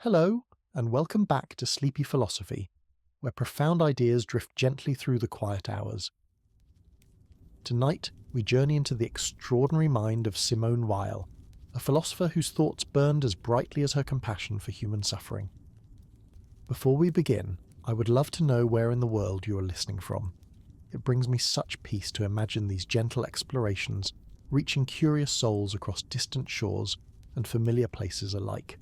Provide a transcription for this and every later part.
Hello, and welcome back to Sleepy Philosophy, where profound ideas drift gently through the quiet hours. Tonight, we journey into the extraordinary mind of Simone Weil, a philosopher whose thoughts burned as brightly as her compassion for human suffering. Before we begin, I would love to know where in the world you are listening from. It brings me such peace to imagine these gentle explorations reaching curious souls across distant shores and familiar places alike.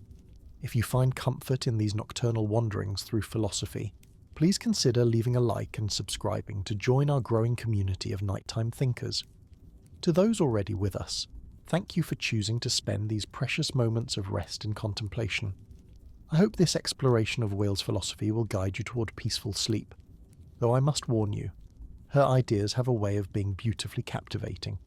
If you find comfort in these nocturnal wanderings through philosophy, please consider leaving a like and subscribing to join our growing community of nighttime thinkers. To those already with us, thank you for choosing to spend these precious moments of rest and contemplation. I hope this exploration of Weil's philosophy will guide you toward peaceful sleep, though I must warn you, her ideas have a way of being beautifully captivating.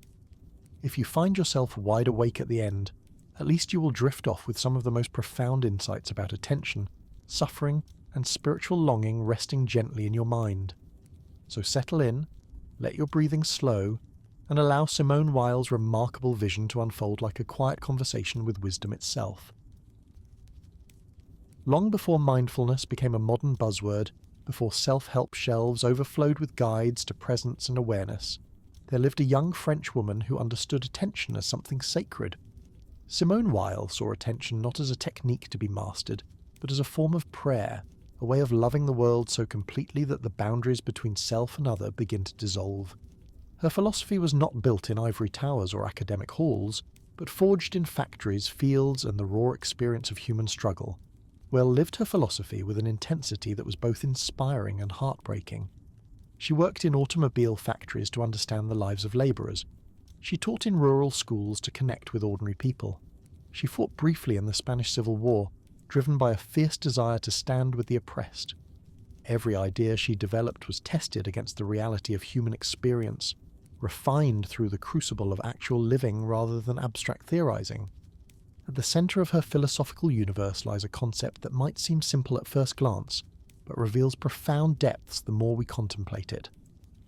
If you find yourself wide awake at the end, at least you will drift off with some of the most profound insights about attention, suffering, and spiritual longing resting gently in your mind. So settle in, let your breathing slow, and allow Simone Weil's remarkable vision to unfold like a quiet conversation with wisdom itself. Long before mindfulness became a modern buzzword, before self-help shelves overflowed with guides to presence and awareness, there lived a young French woman who understood attention as something sacred. Simone Weil saw attention not as a technique to be mastered, but as a form of prayer, a way of loving the world so completely that the boundaries between self and other begin to dissolve. Her philosophy was not built in ivory towers or academic halls, but forged in factories, fields, and the raw experience of human struggle. Weil lived her philosophy with an intensity that was both inspiring and heartbreaking. She worked in automobile factories to understand the lives of labourers. She taught in rural schools to connect with ordinary people. She fought briefly in the Spanish Civil War, driven by a fierce desire to stand with the oppressed. Every idea she developed was tested against the reality of human experience, refined through the crucible of actual living rather than abstract theorizing. At the centre of her philosophical universe lies a concept that might seem simple at first glance, but reveals profound depths the more we contemplate it.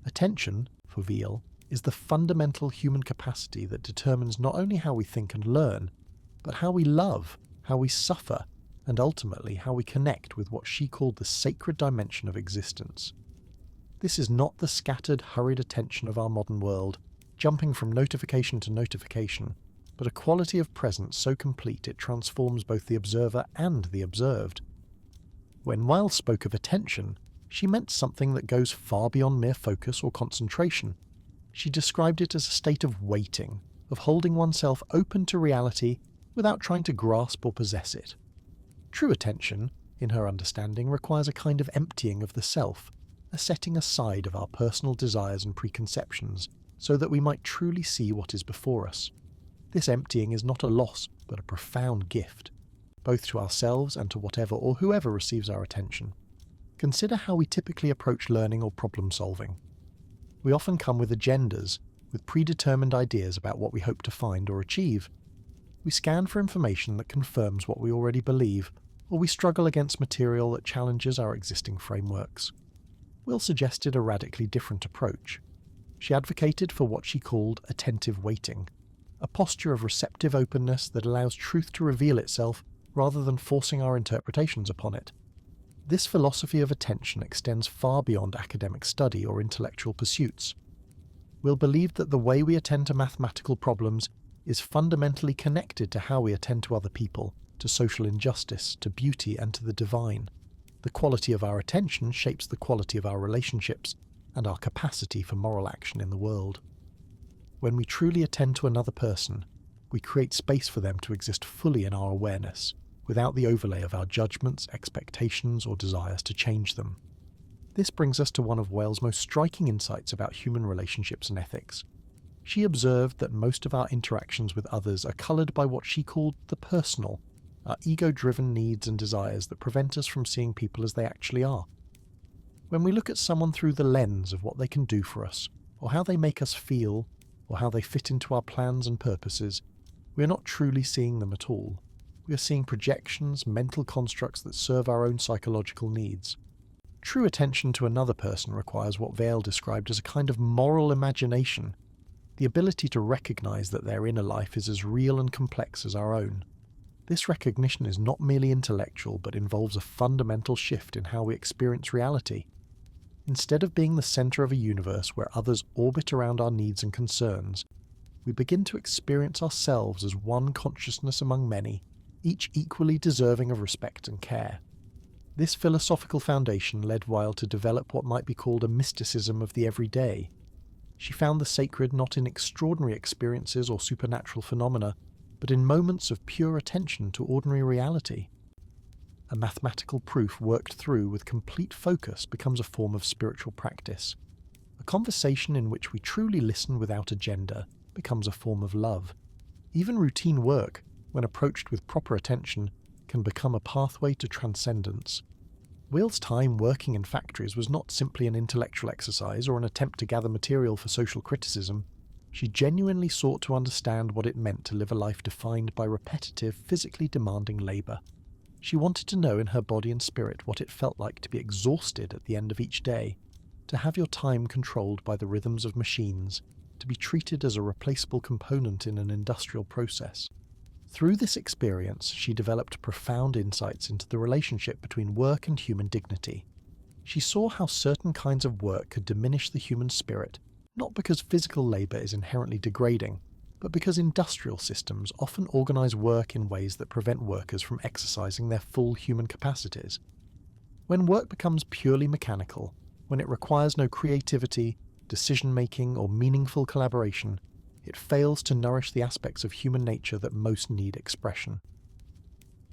Attention, for Weil, is the fundamental human capacity that determines not only how we think and learn, but how we love, how we suffer, and ultimately how we connect with what she called the sacred dimension of existence. This is not the scattered, hurried attention of our modern world, jumping from notification to notification, but a quality of presence so complete it transforms both the observer and the observed. When Weil spoke of attention, she meant something that goes far beyond mere focus or concentration. She described it as a state of waiting, of holding oneself open to reality without trying to grasp or possess it. True attention, in her understanding, requires a kind of emptying of the self, a setting aside of our personal desires and preconceptions, so that we might truly see what is before us. This emptying is not a loss, but a profound gift, both to ourselves and to whatever or whoever receives our attention. Consider how we typically approach learning or problem solving. We often come with agendas, with predetermined ideas about what we hope to find or achieve. We scan for information that confirms what we already believe, or we struggle against material that challenges our existing frameworks. Will suggested a radically different approach. She advocated for what she called attentive waiting, a posture of receptive openness that allows truth to reveal itself rather than forcing our interpretations upon it. This philosophy of attention extends far beyond academic study or intellectual pursuits. Will believed that the way we attend to mathematical problems is fundamentally connected to how we attend to other people, to social injustice, to beauty, and to the divine. The quality of our attention shapes the quality of our relationships and our capacity for moral action in the world. When we truly attend to another person, we create space for them to exist fully in our awareness, without the overlay of our judgments, expectations, or desires to change them. This brings us to one of Weil's most striking insights about human relationships and ethics. She observed that most of our interactions with others are coloured by what she called the personal, our ego-driven needs and desires that prevent us from seeing people as they actually are. When we look at someone through the lens of what they can do for us, or how they make us feel, or how they fit into our plans and purposes, we are not truly seeing them at all. We are seeing projections, mental constructs that serve our own psychological needs. True attention to another person requires what Weil described as a kind of moral imagination, the ability to recognise that their inner life is as real and complex as our own. This recognition is not merely intellectual but involves a fundamental shift in how we experience reality. Instead of being the center of a universe where others orbit around our needs and concerns, we begin to experience ourselves as one consciousness among many, each equally deserving of respect and care. This philosophical foundation led Weil to develop what might be called a mysticism of the everyday. She found the sacred not in extraordinary experiences or supernatural phenomena, but in moments of pure attention to ordinary reality. A mathematical proof worked through with complete focus becomes a form of spiritual practice. A conversation in which we truly listen without agenda becomes a form of love. Even routine work, when approached with proper attention, can become a pathway to transcendence. Weil's time working in factories was not simply an intellectual exercise or an attempt to gather material for social criticism. She genuinely sought to understand what it meant to live a life defined by repetitive, physically demanding labour. She wanted to know in her body and spirit what it felt like to be exhausted at the end of each day, to have your time controlled by the rhythms of machines, to be treated as a replaceable component in an industrial process. Through this experience, she developed profound insights into the relationship between work and human dignity. She saw how certain kinds of work could diminish the human spirit, not because physical labour is inherently degrading, but because industrial systems often organise work in ways that prevent workers from exercising their full human capacities. When work becomes purely mechanical, when it requires no creativity, decision-making, or meaningful collaboration, it fails to nourish the aspects of human nature that most need expression.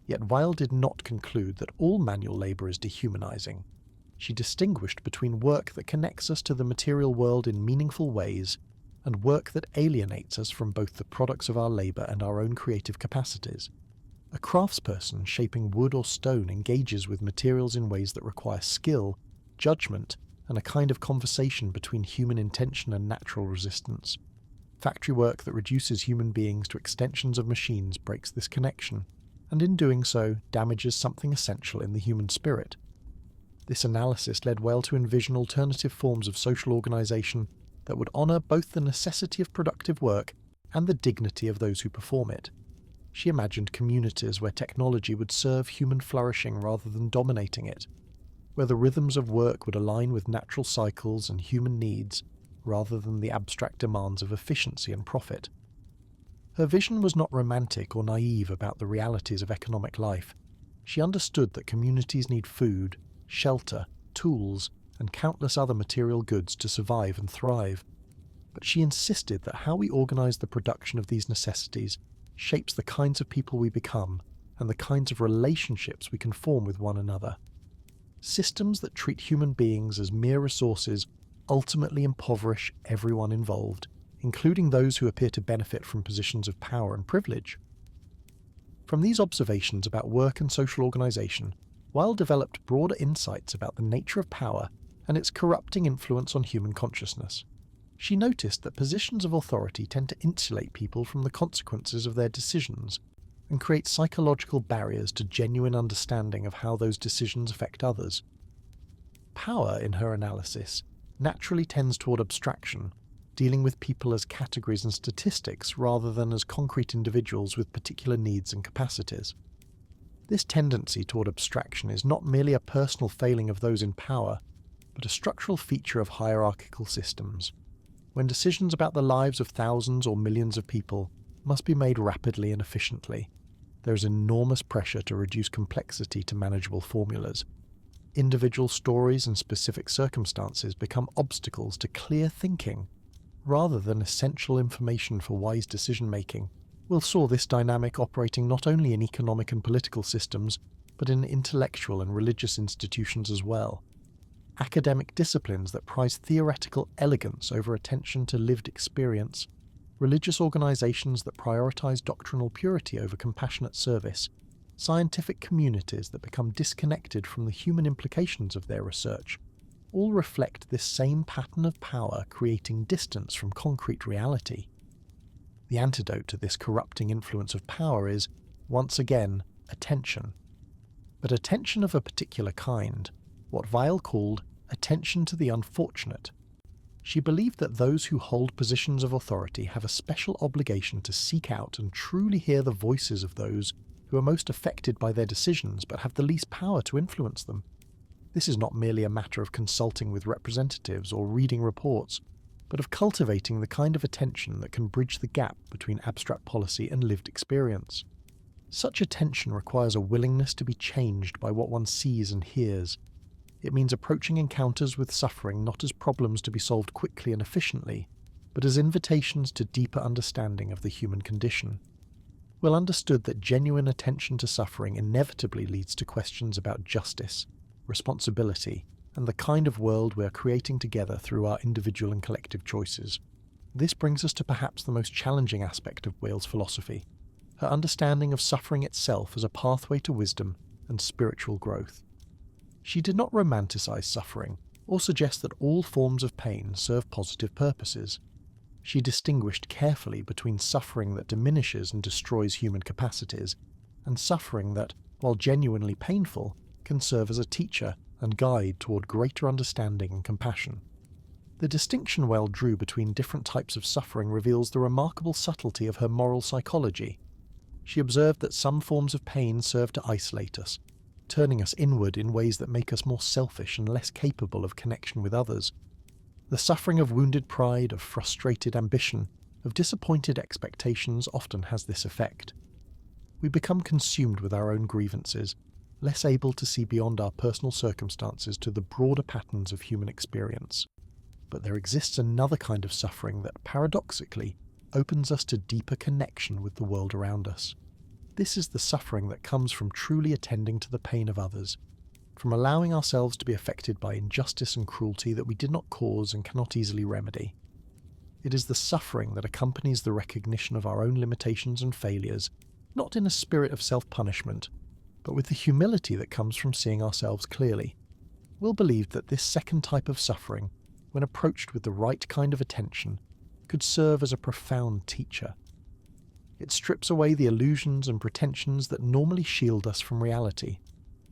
Yet Weil did not conclude that all manual labour is dehumanising. She distinguished between work that connects us to the material world in meaningful ways and work that alienates us from both the products of our labour and our own creative capacities. A craftsperson shaping wood or stone engages with materials in ways that require skill, judgment, and a kind of conversation between human intention and natural resistance. Factory work that reduces human beings to extensions of machines breaks this connection, and in doing so damages something essential in the human spirit. This analysis led Weil to envision alternative forms of social organisation that would honour both the necessity of productive work and the dignity of those who perform it. She imagined communities where technology would serve human flourishing rather than dominating it, where the rhythms of work would align with natural cycles and human needs rather than the abstract demands of efficiency and profit. Her vision was not romantic or naive about the realities of economic life. She understood that communities need food, shelter, tools, and countless other material goods to survive and thrive. But she insisted that how we organise the production of these necessities shapes the kinds of people we become and the kinds of relationships we can form with one another. Systems that treat human beings as mere resources ultimately impoverish everyone involved, including those who appear to benefit from positions of power and privilege. From these observations about work and social organisation, Weil developed broader insights about the nature of power and its corrupting influence on human consciousness. She noticed that positions of authority tend to insulate people from the consequences of their decisions and create psychological barriers to genuine understanding of how those decisions affect others. Power, in her analysis, naturally tends toward abstraction, dealing with people as categories and statistics rather than as concrete individuals with particular needs and capacities. This tendency toward abstraction is not merely a personal failing of those in power, but a structural feature of hierarchical systems. When decisions about the lives of thousands or millions of people must be made rapidly and efficiently, there is enormous pressure to reduce complexity to manageable formulas. Individual stories and specific circumstances become obstacles to clear thinking, rather than essential information for wise decision-making. Will saw this dynamic operating not only in economic and political systems, but in intellectual and religious institutions as well. Academic disciplines that prize theoretical elegance over attention to lived experience, religious organizations that prioritize doctrinal purity over compassionate service, scientific communities that become disconnected from the human implications of their research, all reflect this same pattern of power creating distance from concrete reality. The antidote to this corrupting influence of power is, once again, attention. But attention of a particular kind, what Weil called attention to the unfortunate. She believed that those who hold positions of authority have a special obligation to seek out and truly hear the voices of those who are most affected by their decisions but have the least power to influence them. This is not merely a matter of consulting with representatives or reading reports, but of cultivating the kind of attention that can bridge the gap between abstract policy and lived experience. Such attention requires a willingness to be changed by what one sees and hears. It means approaching encounters with suffering not as problems to be solved quickly and efficiently, but as invitations to deeper understanding of the human condition. Well understood that genuine attention to suffering inevitably leads to questions about justice, responsibility, and the kind of world we are creating together through our individual and collective choices. This brings us to perhaps the most challenging aspect of Weil's philosophy, her understanding of suffering itself as a pathway to wisdom and spiritual growth. She did not romanticize suffering or suggest that all forms of pain serve positive purposes. She distinguished carefully between suffering that diminishes and destroys human capacities and suffering that, while genuinely painful, can serve as a teacher and guide toward greater understanding and compassion. The distinction Weil drew between different types of suffering reveals the remarkable subtlety of her moral psychology. She observed that some forms of pain serve to isolate us, turning us inward in ways that make us more selfish and less capable of connection with others. The suffering of wounded pride, of frustrated ambition, of disappointed expectations often has this effect. We become consumed with our own grievances, less able to see beyond our personal circumstances to the broader patterns of human experience. But there exists another kind of suffering that, paradoxically, opens us to deeper connection with the world around us. This is the suffering that comes from truly attending to the pain of others, from allowing ourselves to be affected by injustice and cruelty that we did not cause and cannot easily remedy. It is the suffering that accompanies the recognition of our own limitations and failures, not in a spirit of self-punishment, but with the humility that comes from seeing ourselves clearly. Will believed that this second type of suffering, when approached with the right kind of attention, could serve as a profound teacher. It strips away the illusions and pretensions that normally shield us from reality,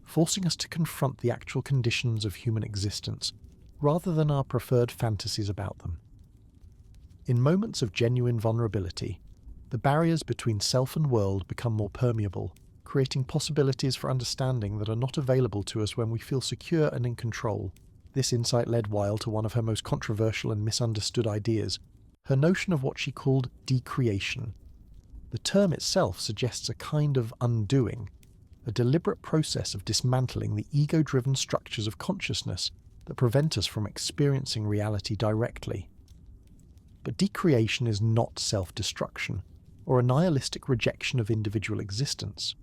forcing us to confront the actual conditions of human existence, rather than our preferred fantasies about them. In moments of genuine vulnerability, the barriers between self and world become more permeable, creating possibilities for understanding that are not available to us when we feel secure and in control. This insight led Weil to one of her most controversial and misunderstood ideas, her notion of what she called decreation. The term itself suggests a kind of undoing, a deliberate process of dismantling the ego-driven structures of consciousness that prevent us from experiencing reality directly. But decreation is not self-destruction, or a nihilistic rejection of individual existence.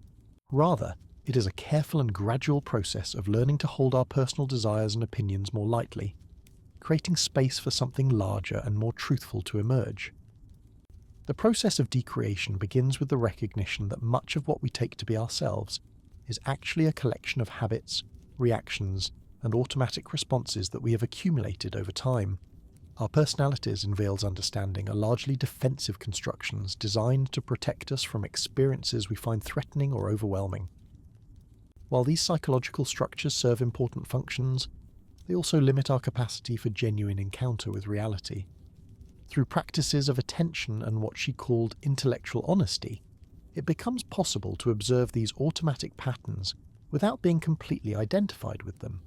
Rather, it is a careful and gradual process of learning to hold our personal desires and opinions more lightly, creating space for something larger and more truthful to emerge. The process of decreation begins with the recognition that much of what we take to be ourselves is actually a collection of habits, reactions, and automatic responses that we have accumulated over time. Our personalities, in Weil's understanding, are largely defensive constructions designed to protect us from experiences we find threatening or overwhelming. While these psychological structures serve important functions, they also limit our capacity for genuine encounter with reality. Through practices of attention and what she called intellectual honesty, it becomes possible to observe these automatic patterns without being completely identified with them.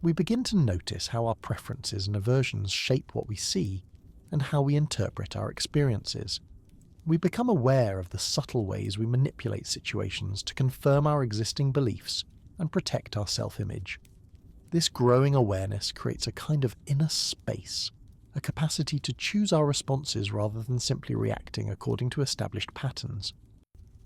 We begin to notice how our preferences and aversions shape what we see and how we interpret our experiences. We become aware of the subtle ways we manipulate situations to confirm our existing beliefs and protect our self-image. This growing awareness creates a kind of inner space, a capacity to choose our responses rather than simply reacting according to established patterns.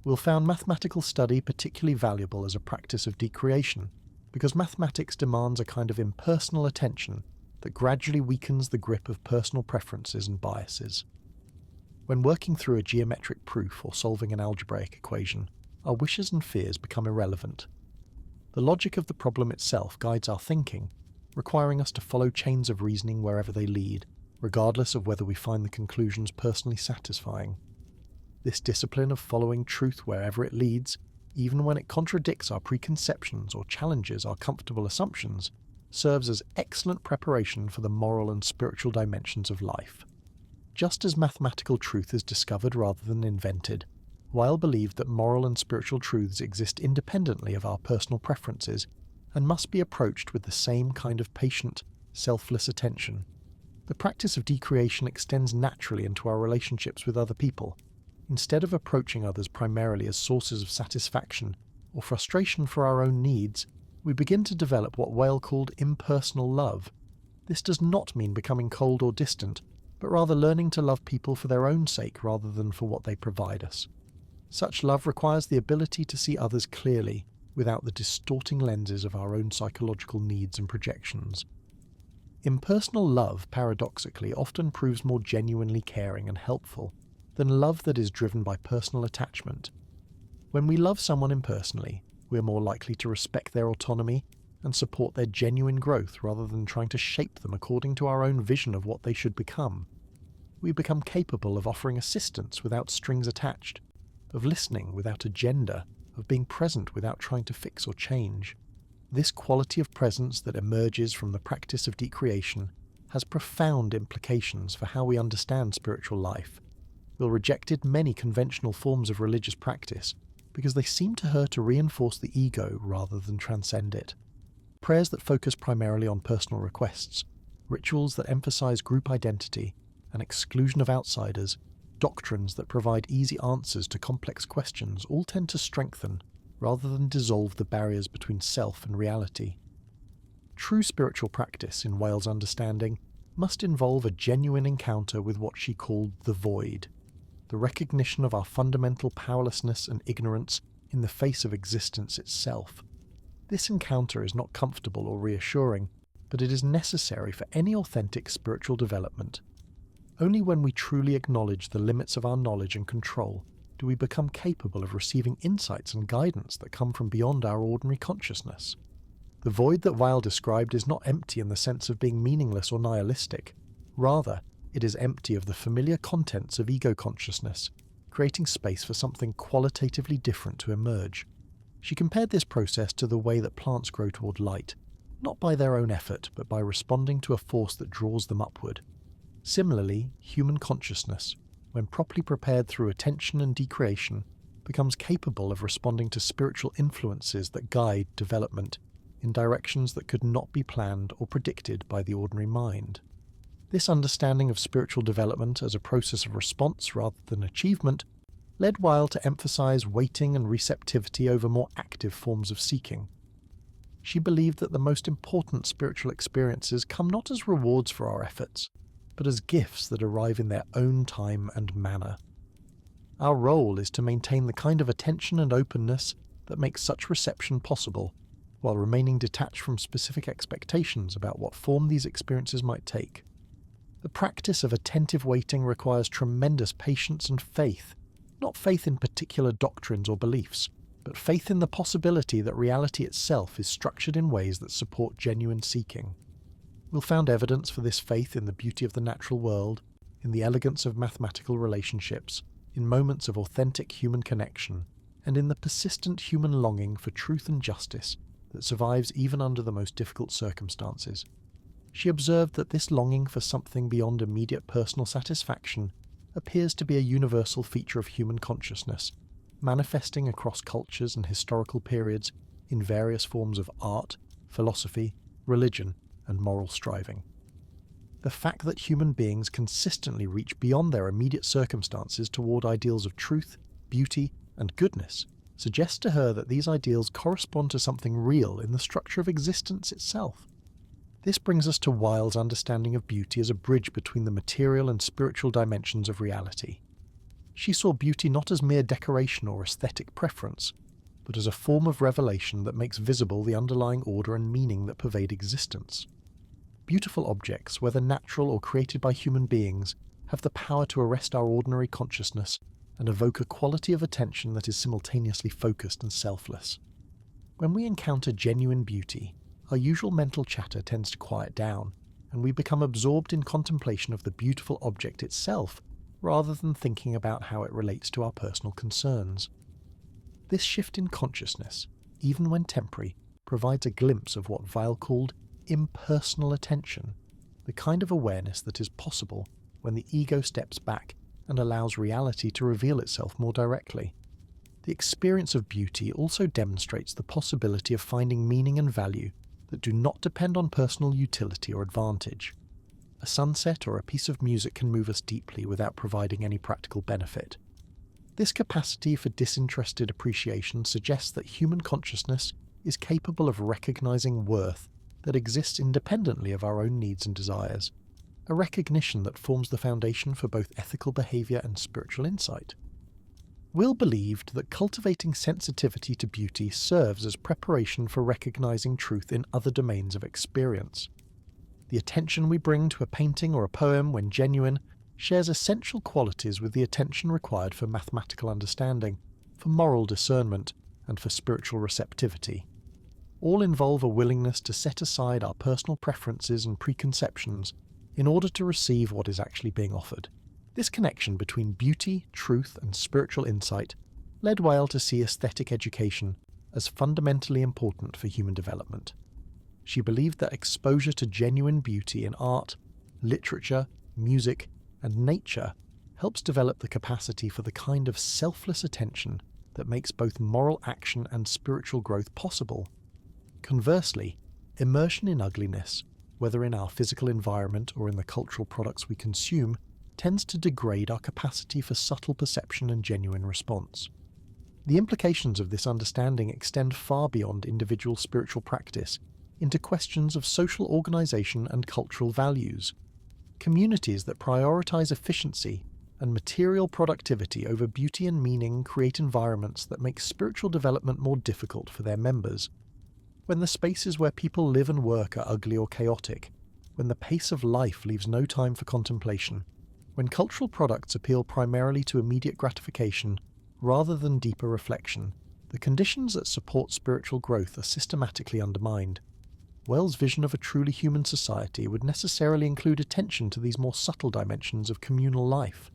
Will found mathematical study particularly valuable as a practice of decreation, because mathematics demands a kind of impersonal attention that gradually weakens the grip of personal preferences and biases. When working through a geometric proof or solving an algebraic equation, our wishes and fears become irrelevant. The logic of the problem itself guides our thinking, requiring us to follow chains of reasoning wherever they lead, regardless of whether we find the conclusions personally satisfying. This discipline of following truth wherever it leads, even when it contradicts our preconceptions or challenges our comfortable assumptions, serves as excellent preparation for the moral and spiritual dimensions of life. Just as mathematical truth is discovered rather than invented, Weil believed that moral and spiritual truths exist independently of our personal preferences and must be approached with the same kind of patient, selfless attention. The practice of decreation extends naturally into our relationships with other people. Instead of approaching others primarily as sources of satisfaction or frustration for our own needs, we begin to develop what Weil called impersonal love. This does not mean becoming cold or distant, but rather learning to love people for their own sake rather than for what they provide us. Such love requires the ability to see others clearly, without the distorting lenses of our own psychological needs and projections. Impersonal love, paradoxically, often proves more genuinely caring and helpful than love that is driven by personal attachment. When we love someone impersonally, we are more likely to respect their autonomy and support their genuine growth rather than trying to shape them according to our own vision of what they should become. We become capable of offering assistance without strings attached, of listening without agenda, of being present without trying to fix or change. This quality of presence that emerges from the practice of decreation has profound implications for how we understand spiritual life. Will rejected many conventional forms of religious practice because they seem to her to reinforce the ego rather than transcend it. Prayers that focus primarily on personal requests, rituals that emphasize group identity and exclusion of outsiders, doctrines that provide easy answers to complex questions all tend to strengthen rather than dissolve the barriers between self and reality. True spiritual practice, in Weil's understanding, must involve a genuine encounter with what she called the void, the recognition of our fundamental powerlessness and ignorance in the face of existence itself. This encounter is not comfortable or reassuring, but it is necessary for any authentic spiritual development. Only when we truly acknowledge the limits of our knowledge and control do we become capable of receiving insights and guidance that come from beyond our ordinary consciousness. The void that Weil described is not empty in the sense of being meaningless or nihilistic. Rather, it is empty of the familiar contents of ego consciousness, creating space for something qualitatively different to emerge. She compared this process to the way that plants grow toward light, not by their own effort, but by responding to a force that draws them upward. Similarly, human consciousness, when properly prepared through attention and decreation, becomes capable of responding to spiritual influences that guide development in directions that could not be planned or predicted by the ordinary mind. This understanding of spiritual development as a process of response rather than achievement led Weil to emphasize waiting and receptivity over more active forms of seeking. She believed that the most important spiritual experiences come not as rewards for our efforts, but as gifts that arrive in their own time and manner. Our role is to maintain the kind of attention and openness that makes such reception possible, while remaining detached from specific expectations about what form these experiences might take. The practice of attentive waiting requires tremendous patience and faith, not faith in particular doctrines or beliefs, but faith in the possibility that reality itself is structured in ways that support genuine seeking. We'll find evidence for this faith in the beauty of the natural world, in the elegance of mathematical relationships, in moments of authentic human connection, and in the persistent human longing for truth and justice that survives even under the most difficult circumstances. She observed that this longing for something beyond immediate personal satisfaction appears to be a universal feature of human consciousness, manifesting across cultures and historical periods in various forms of art, philosophy, religion, and moral striving. The fact that human beings consistently reach beyond their immediate circumstances toward ideals of truth, beauty, and goodness suggests to her that these ideals correspond to something real in the structure of existence itself. This brings us to Weil's understanding of beauty as a bridge between the material and spiritual dimensions of reality. She saw beauty not as mere decoration or aesthetic preference, but as a form of revelation that makes visible the underlying order and meaning that pervade existence. Beautiful objects, whether natural or created by human beings, have the power to arrest our ordinary consciousness and evoke a quality of attention that is simultaneously focused and selfless. When we encounter genuine beauty, our usual mental chatter tends to quiet down, and we become absorbed in contemplation of the beautiful object itself, rather than thinking about how it relates to our personal concerns. This shift in consciousness, even when temporary, provides a glimpse of what Weil called impersonal attention, the kind of awareness that is possible when the ego steps back and allows reality to reveal itself more directly. The experience of beauty also demonstrates the possibility of finding meaning and value that do not depend on personal utility or advantage. A sunset or a piece of music can move us deeply without providing any practical benefit. This capacity for disinterested appreciation suggests that human consciousness is capable of recognizing worth that exists independently of our own needs and desires, a recognition that forms the foundation for both ethical behavior and spiritual insight. Will believed that cultivating sensitivity to beauty serves as preparation for recognizing truth in other domains of experience. The attention we bring to a painting or a poem, when genuine, shares essential qualities with the attention required for mathematical understanding, for moral discernment, and for spiritual receptivity. All involve a willingness to set aside our personal preferences and preconceptions in order to receive what is actually being offered. This connection between beauty, truth, and spiritual insight led Weil to see aesthetic education as fundamentally important for human development. She believed that exposure to genuine beauty in art, literature, music, and nature helps develop the capacity for the kind of selfless attention that makes both moral action and spiritual growth possible. Conversely, immersion in ugliness, whether in our physical environment or in the cultural products we consume, tends to degrade our capacity for subtle perception and genuine response. The implications of this understanding extend far beyond individual spiritual practice into questions of social organization and cultural values. Communities that prioritize efficiency and material productivity over beauty and meaning create environments that make spiritual development more difficult for their members. When the spaces where people live and work are ugly or chaotic, when the pace of life leaves no time for contemplation, when cultural products appeal primarily to immediate gratification rather than deeper reflection, the conditions that support spiritual growth are systematically undermined. Weil's vision of a truly human society would necessarily include attention to these more subtle dimensions of communal life.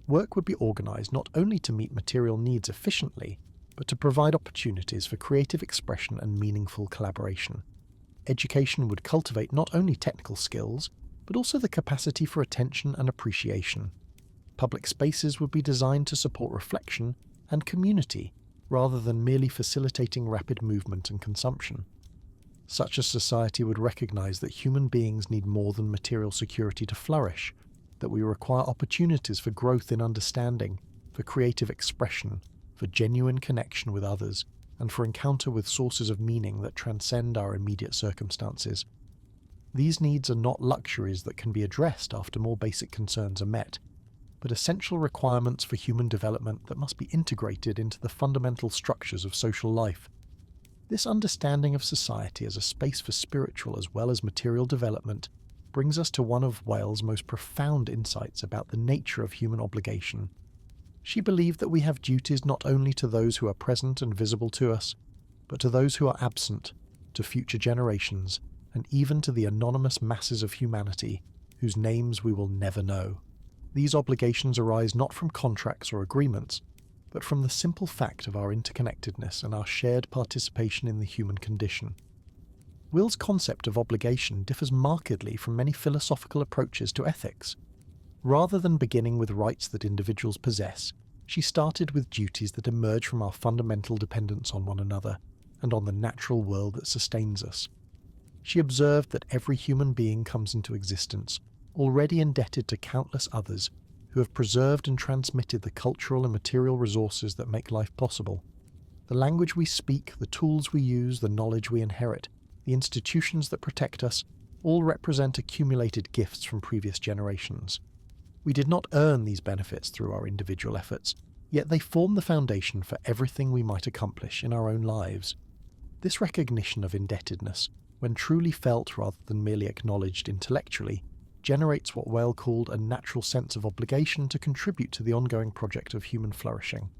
Work would be organized not only to meet material needs efficiently, but to provide opportunities for creative expression and meaningful collaboration. Education would cultivate not only technical skills, but also the capacity for attention and appreciation. Public spaces would be designed to support reflection and community, rather than merely facilitating rapid movement and consumption. Such a society would recognize that human beings need more than material security to flourish, that we require opportunities for growth in understanding, for creative expression, for genuine connection with others, and for encounter with sources of meaning that transcend our immediate circumstances. These needs are not luxuries that can be addressed after more basic concerns are met, but essential requirements for human development that must be integrated into the fundamental structures of social life. This understanding of society as a space for spiritual as well as material development brings us to one of Weil's most profound insights about the nature of human obligation. She believed that we have duties not only to those who are present and visible to us, but to those who are absent, to future generations, and even to the anonymous masses of humanity whose names we will never know. These obligations arise not from contracts or agreements, but from the simple fact of our interconnectedness and our shared participation in the human condition. Weil's concept of obligation differs markedly from many philosophical approaches to ethics. Rather than beginning with rights that individuals possess, she started with duties that emerge from our fundamental dependence on one another and on the natural world that sustains us. She observed that every human being comes into existence already indebted to countless others who have preserved and transmitted the cultural and material resources that make life possible. The language we speak, the tools we use, the knowledge we inherit, the institutions that protect us, all represent accumulated gifts from previous generations. We did not earn these benefits through our individual efforts, yet they form the foundation for everything we might accomplish in our own lives. This recognition of indebtedness, when truly felt rather than merely acknowledged intellectually, generates what Weil called a natural sense of obligation to contribute to the ongoing project of human flourishing.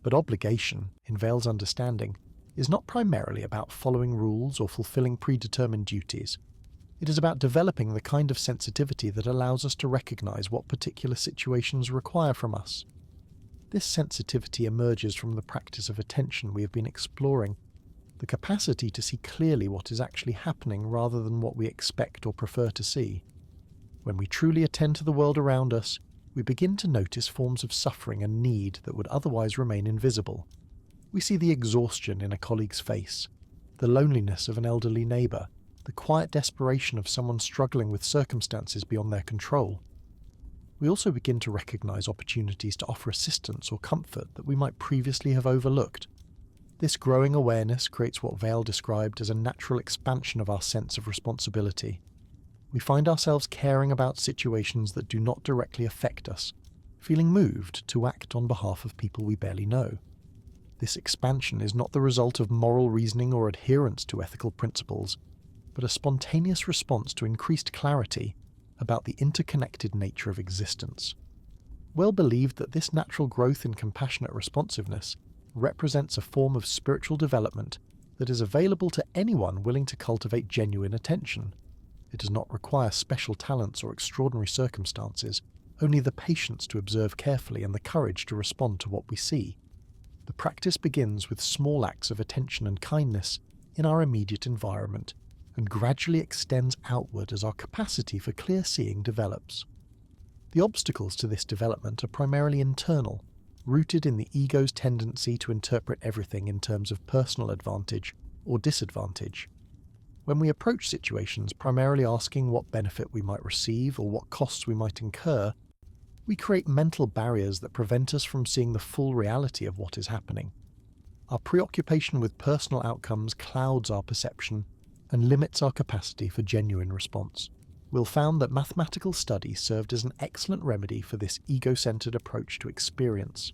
But obligation, in Weil's understanding, is not primarily about following rules or fulfilling predetermined duties. It is about developing the kind of sensitivity that allows us to recognize what particular situations require from us. This sensitivity emerges from the practice of attention we have been exploring, the capacity to see clearly what is actually happening rather than what we expect or prefer to see. When we truly attend to the world around us, we begin to notice forms of suffering and need that would otherwise remain invisible. We see the exhaustion in a colleague's face, the loneliness of an elderly neighbour, the quiet desperation of someone struggling with circumstances beyond their control. We also begin to recognise opportunities to offer assistance or comfort that we might previously have overlooked. This growing awareness creates what Weil described as a natural expansion of our sense of responsibility. We find ourselves caring about situations that do not directly affect us, feeling moved to act on behalf of people we barely know. This expansion is not the result of moral reasoning or adherence to ethical principles, but a spontaneous response to increased clarity about the interconnected nature of existence. Weil believed that this natural growth in compassionate responsiveness represents a form of spiritual development that is available to anyone willing to cultivate genuine attention. It does not require special talents or extraordinary circumstances, only the patience to observe carefully and the courage to respond to what we see. The practice begins with small acts of attention and kindness in our immediate environment, and gradually extends outward as our capacity for clear seeing develops. The obstacles to this development are primarily internal, rooted in the ego's tendency to interpret everything in terms of personal advantage or disadvantage. When we approach situations primarily asking what benefit we might receive or what costs we might incur, we create mental barriers that prevent us from seeing the full reality of what is happening. Our preoccupation with personal outcomes clouds our perception and limits our capacity for genuine response. Weil found that mathematical study served as an excellent remedy for this ego-centered approach to experience.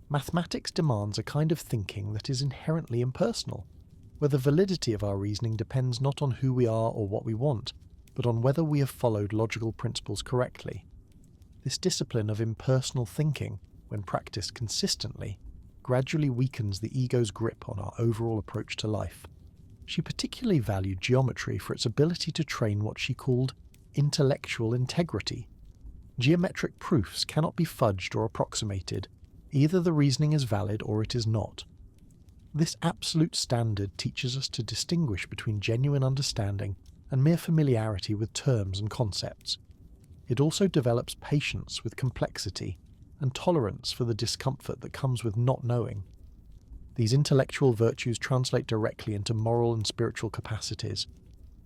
Mathematics demands a kind of thinking that is inherently impersonal, where the validity of our reasoning depends not on who we are or what we want, but on whether we have followed logical principles correctly. This discipline of impersonal thinking, when practiced consistently, gradually weakens the ego's grip on our overall approach to life. She particularly valued geometry for its ability to train what she called intellectual integrity. Geometric proofs cannot be fudged or approximated. Either the reasoning is valid or it is not. This absolute standard teaches us to distinguish between genuine understanding and mere familiarity with terms and concepts. It also develops patience with complexity and tolerance for the discomfort that comes with not knowing. These intellectual virtues translate directly into moral and spiritual capacities.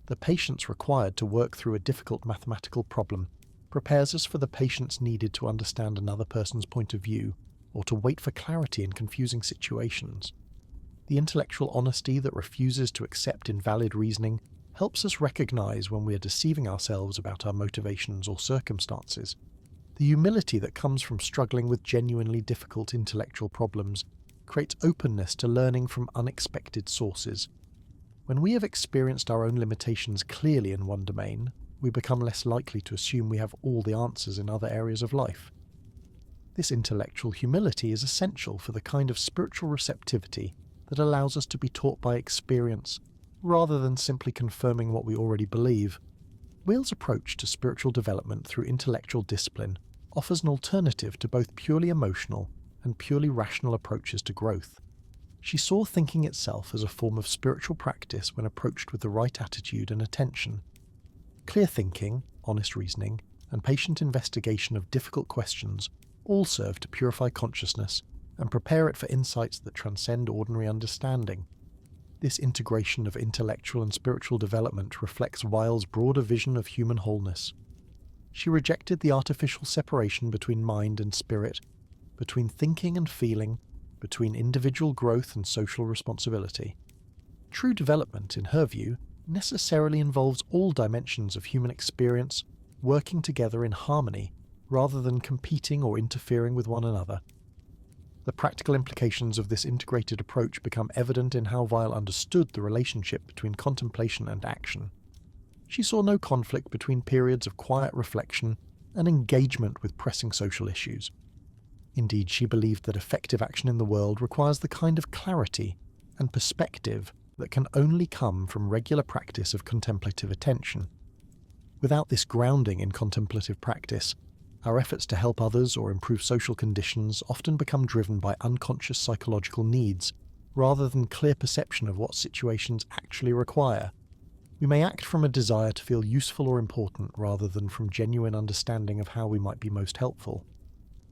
The patience required to work through a difficult mathematical problem prepares us for the patience needed to understand another person's point of view or to wait for clarity in confusing situations. The intellectual honesty that refuses to accept invalid reasoning helps us recognize when we are deceiving ourselves about our motivations or circumstances. The humility that comes from struggling with genuinely difficult intellectual problems creates openness to learning from unexpected sources. When we have experienced our own limitations clearly in one domain, we become less likely to assume we have all the answers in other areas of life. This intellectual humility is essential for the kind of spiritual receptivity that allows us to be taught by experience, rather than simply confirming what we already believe. Weil's approach to spiritual development through intellectual discipline offers an alternative to both purely emotional and purely rational approaches to growth. She saw thinking itself as a form of spiritual practice when approached with the right attitude and attention. Clear thinking, honest reasoning, and patient investigation of difficult questions all serve to purify consciousness and prepare it for insights that transcend ordinary understanding. This integration of intellectual and spiritual development reflects Weil's broader vision of human wholeness. She rejected the artificial separation between mind and spirit, between thinking and feeling, between individual growth and social responsibility. True development, in her view, necessarily involves all dimensions of human experience working together in harmony rather than competing or interfering with one another. The practical implications of this integrated approach become evident in how Weil understood the relationship between contemplation and action. She saw no conflict between periods of quiet reflection and engagement with pressing social issues. Indeed, she believed that effective action in the world requires the kind of clarity and perspective that can only come from regular practice of contemplative attention. Without this grounding in contemplative practice, our efforts to help others or improve social conditions often become driven by unconscious psychological needs, rather than clear perception of what situations actually require. We may act from a desire to feel useful or important rather than from genuine understanding of how we might be most helpful.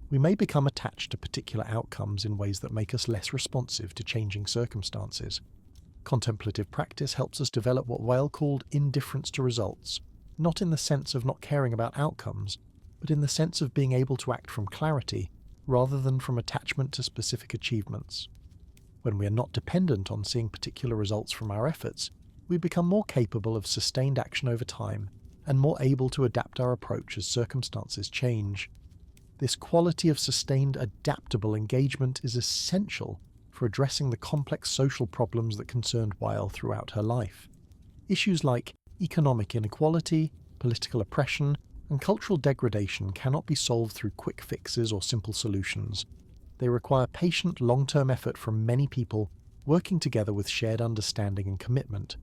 We may become attached to particular outcomes in ways that make us less responsive to changing circumstances. Contemplative practice helps us develop what Weil called indifference to results, not in the sense of not caring about outcomes, but in the sense of being able to act from clarity rather than from attachment to specific achievements. When we are not dependent on seeing particular results from our efforts, we become more capable of sustained action over time and more able to adapt our approach as circumstances change. This quality of sustained, adaptable engagement is essential for addressing the complex social problems that concerned Weil throughout her life. Issues like economic inequality, political oppression, and cultural degradation cannot be solved through quick fixes or simple solutions. They require patient, long-term effort from many people working together with shared understanding and commitment.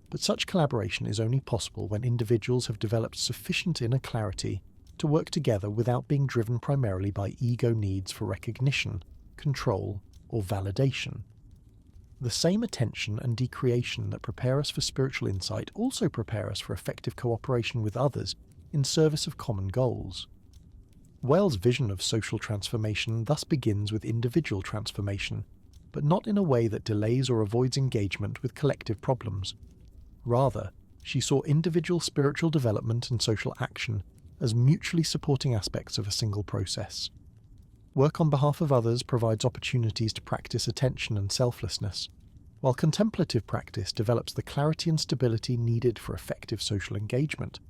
But such collaboration is only possible when individuals have developed sufficient inner clarity to work together without being driven primarily by ego needs for recognition, control, or validation. The same attention and decreation that prepare us for spiritual insight also prepare us for effective cooperation with others in service of common goals. Weil's vision of social transformation thus begins with individual transformation, but not in a way that delays or avoids engagement with collective problems. Rather, she saw individual spiritual development and social action as mutually supporting aspects of a single process. Work on behalf of others provides opportunities to practice attention and selflessness, while contemplative practice develops the clarity and stability needed for effective social engagement.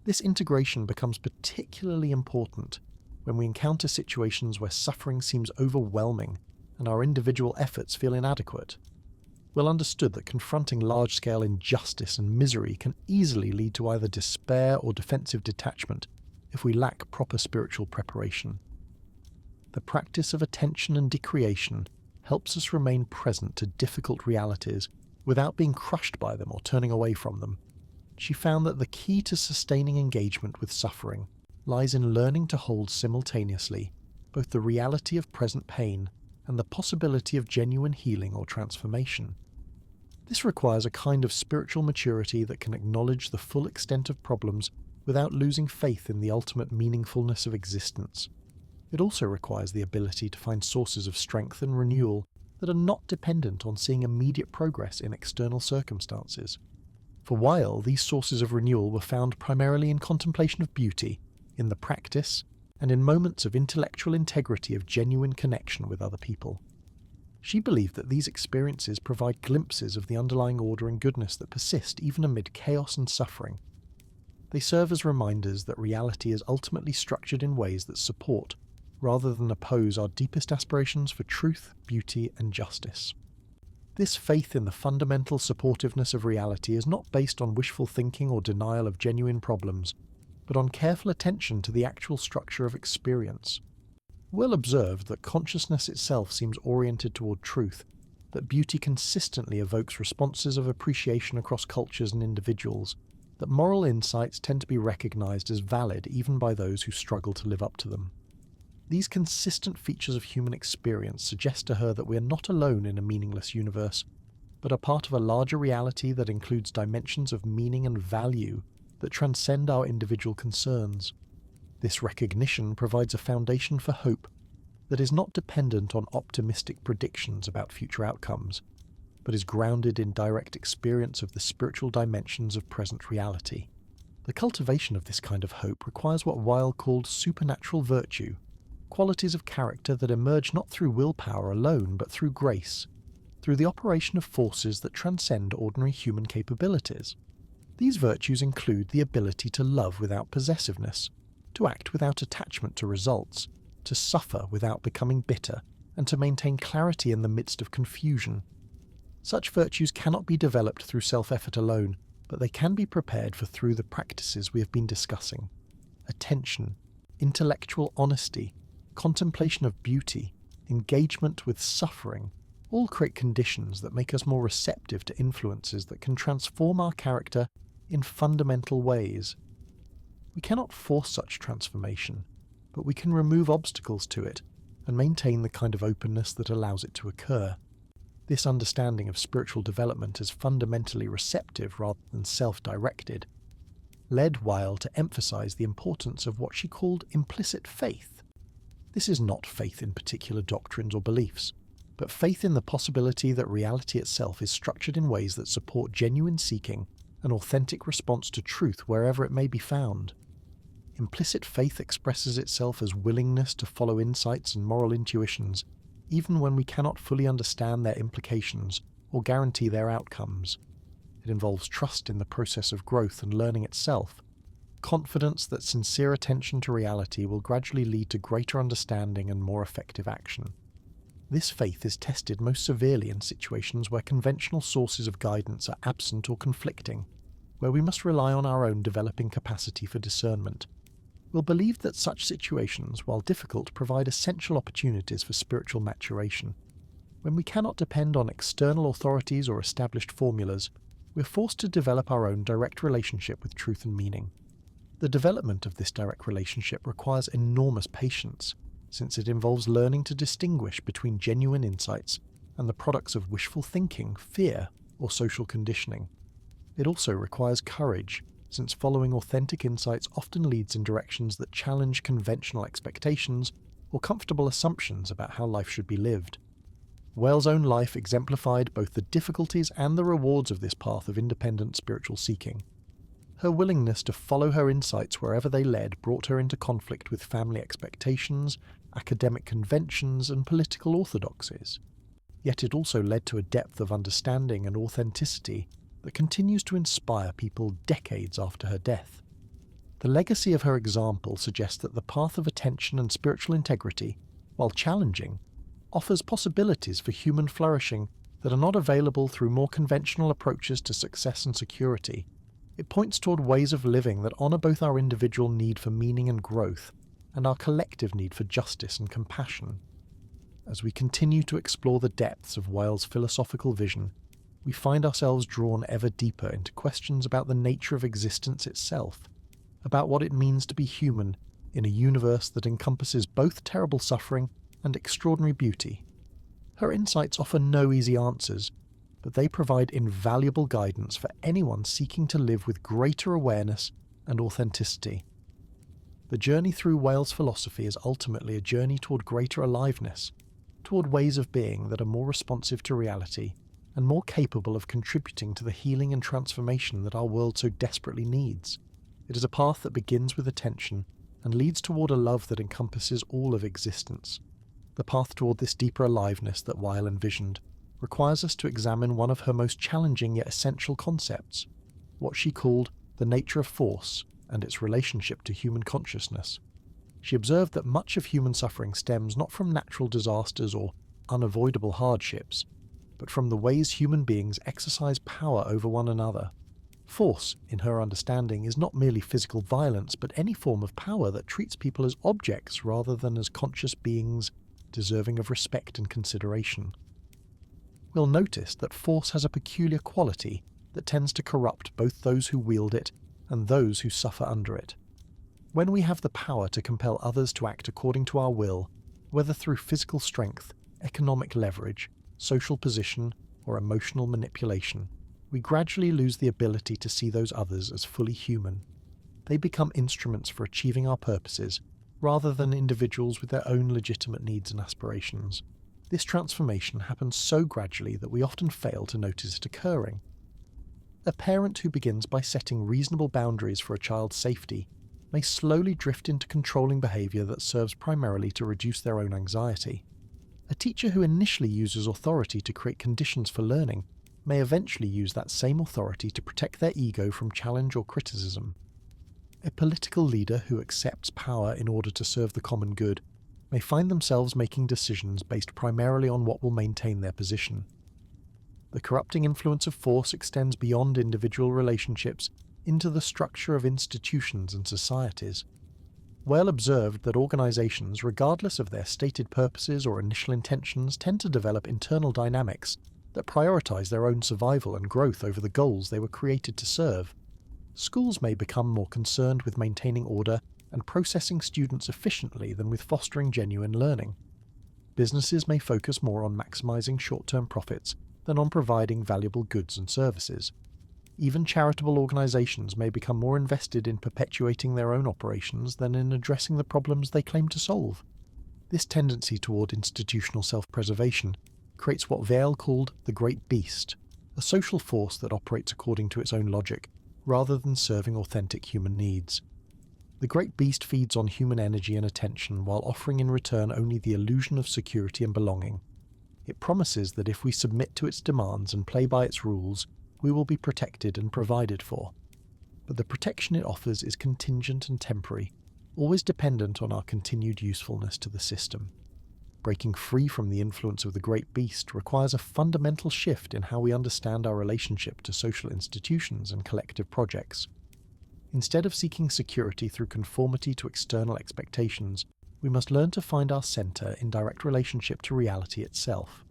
This integration becomes particularly important when we encounter situations where suffering seems overwhelming and our individual efforts feel inadequate. Well understood that confronting large-scale injustice and misery can easily lead to either despair or defensive detachment if we lack proper spiritual preparation. The practice of attention and decreation helps us remain present to difficult realities without being crushed by them or turning away from them. She found that the key to sustaining engagement with suffering lies in learning to hold simultaneously both the reality of present pain and the possibility of genuine healing or transformation. This requires a kind of spiritual maturity that can acknowledge the full extent of problems without losing faith in the ultimate meaningfulness of existence. It also requires the ability to find sources of strength and renewal that are not dependent on seeing immediate progress in external circumstances. For Weil, these sources of renewal were found primarily in contemplation of beauty, in the practice, and in moments of intellectual integrity of genuine connection with other people. She believed that these experiences provide glimpses of the underlying order and goodness that persist even amid chaos and suffering. They serve as reminders that reality is ultimately structured in ways that support, rather than oppose, our deepest aspirations for truth, beauty, and justice. This faith in the fundamental supportiveness of reality is not based on wishful thinking or denial of genuine problems, but on careful attention to the actual structure of experience. Will observed that consciousness itself seems oriented toward truth, that beauty consistently evokes responses of appreciation across cultures and individuals, that moral insights tend to be recognized as valid even by those who struggle to live up to them. These consistent features of human experience suggest to her that we are not alone in a meaningless universe, but are part of a larger reality that includes dimensions of meaning and value that transcend our individual concerns. This recognition provides a foundation for hope that is not dependent on optimistic predictions about future outcomes, but is grounded in direct experience of the spiritual dimensions of present reality. The cultivation of this kind of hope requires what Weil called supernatural virtue, qualities of character that emerge not through willpower alone, but through grace, through the operation of forces that transcend ordinary human capabilities. These virtues include the ability to love without possessiveness, to act without attachment to results, to suffer without becoming bitter, and to maintain clarity in the midst of confusion. Such virtues cannot be developed through self-effort alone, but they can be prepared for through the practices we have been discussing. Attention, intellectual honesty, contemplation of beauty, engagement with suffering, all create conditions that make us more receptive to influences that can transform our character in fundamental ways. We cannot force such transformation, but we can remove obstacles to it and maintain the kind of openness that allows it to occur. This understanding of spiritual development as fundamentally receptive rather than self-directed led Weil to emphasize the importance of what she called implicit faith. This is not faith in particular doctrines or beliefs, but faith in the possibility that reality itself is structured in ways that support genuine seeking and authentic response to truth wherever it may be found. Implicit faith expresses itself as willingness to follow insights and moral intuitions, even when we cannot fully understand their implications or guarantee their outcomes. It involves trust in the process of growth and learning itself, confidence that sincere attention to reality will gradually lead to greater understanding and more effective action. This faith is tested most severely in situations where conventional sources of guidance are absent or conflicting, where we must rely on our own developing capacity for discernment. We'll believe that such situations, while difficult, provide essential opportunities for spiritual maturation. When we cannot depend on external authorities or established formulas, we're forced to develop our own direct relationship with truth and meaning. The development of this direct relationship requires enormous patience, since it involves learning to distinguish between genuine insights and the products of wishful thinking, fear, or social conditioning. It also requires courage, since following authentic insights often leads in directions that challenge conventional expectations or comfortable assumptions about how life should be lived. Weil's own life exemplified both the difficulties and the rewards of this path of independent spiritual seeking. Her willingness to follow her insights wherever they led brought her into conflict with family expectations, academic conventions, and political orthodoxies. Yet it also led to a depth of understanding and authenticity that continues to inspire people decades after her death. The legacy of her example suggests that the path of attention and spiritual integrity, while challenging, offers possibilities for human flourishing that are not available through more conventional approaches to success and security. It points toward ways of living that honour both our individual need for meaning and growth, and our collective need for justice and compassion. As we continue to explore the depths of Weil's philosophical vision, we find ourselves drawn ever deeper into questions about the nature of existence itself, about what it means to be human in a universe that encompasses both terrible suffering and extraordinary beauty. Her insights offer no easy answers, but they provide invaluable guidance for anyone seeking to live with greater awareness and authenticity. The journey through Weil's philosophy is ultimately a journey toward greater aliveness, toward ways of being that are more responsive to reality and more capable of contributing to the healing and transformation that our world so desperately needs. It is a path that begins with attention and leads toward a love that encompasses all of existence. The path toward this deeper aliveness that Weil envisioned requires us to examine one of her most challenging yet essential concepts, what she called the nature of force and its relationship to human consciousness. She observed that much of human suffering stems not from natural disasters or unavoidable hardships, but from the ways human beings exercise power over one another. Force, in her understanding, is not merely physical violence, but any form of power that treats people as objects rather than as conscious beings deserving of respect and consideration. We'll notice that force has a peculiar quality that tends to corrupt both those who wield it and those who suffer under it. When we have the power to compel others to act according to our will, whether through physical strength, economic leverage, social position, or emotional manipulation, we gradually lose the ability to see those others as fully human. They become instruments for achieving our purposes, rather than individuals with their own legitimate needs and aspirations. This transformation happens so gradually that we often fail to notice it occurring. A parent who begins by setting reasonable boundaries for a child's safety may slowly drift into controlling behaviour that serves primarily to reduce their own anxiety. A teacher who initially uses authority to create conditions for learning may eventually use that same authority to protect their ego from challenge or criticism. A political leader who accepts power in order to serve the common good may find themselves making decisions based primarily on what will maintain their position. The corrupting influence of force extends beyond individual relationships into the structure of institutions and societies. Weil observed that organizations, regardless of their stated purposes or initial intentions, tend to develop internal dynamics that prioritize their own survival and growth over the goals they were created to serve. Schools may become more concerned with maintaining order and processing students efficiently than with fostering genuine learning. Businesses may focus more on maximizing short-term profits than on providing valuable goods and services. Even charitable organizations may become more invested in perpetuating their own operations than in addressing the problems they claim to solve. This tendency toward institutional self-preservation creates what Weil called the Great Beast, a social force that operates according to its own logic, rather than serving authentic human needs. The Great Beast feeds on human energy and attention while offering in return only the illusion of security and belonging. It promises that if we submit to its demands and play by its rules, we will be protected and provided for. But the protection it offers is contingent and temporary, always dependent on our continued usefulness to the system. Breaking free from the influence of the Great Beast requires a fundamental shift in how we understand our relationship to social institutions and collective projects. Instead of seeking security through conformity to external expectations, we must learn to find our centre in direct relationship to reality itself.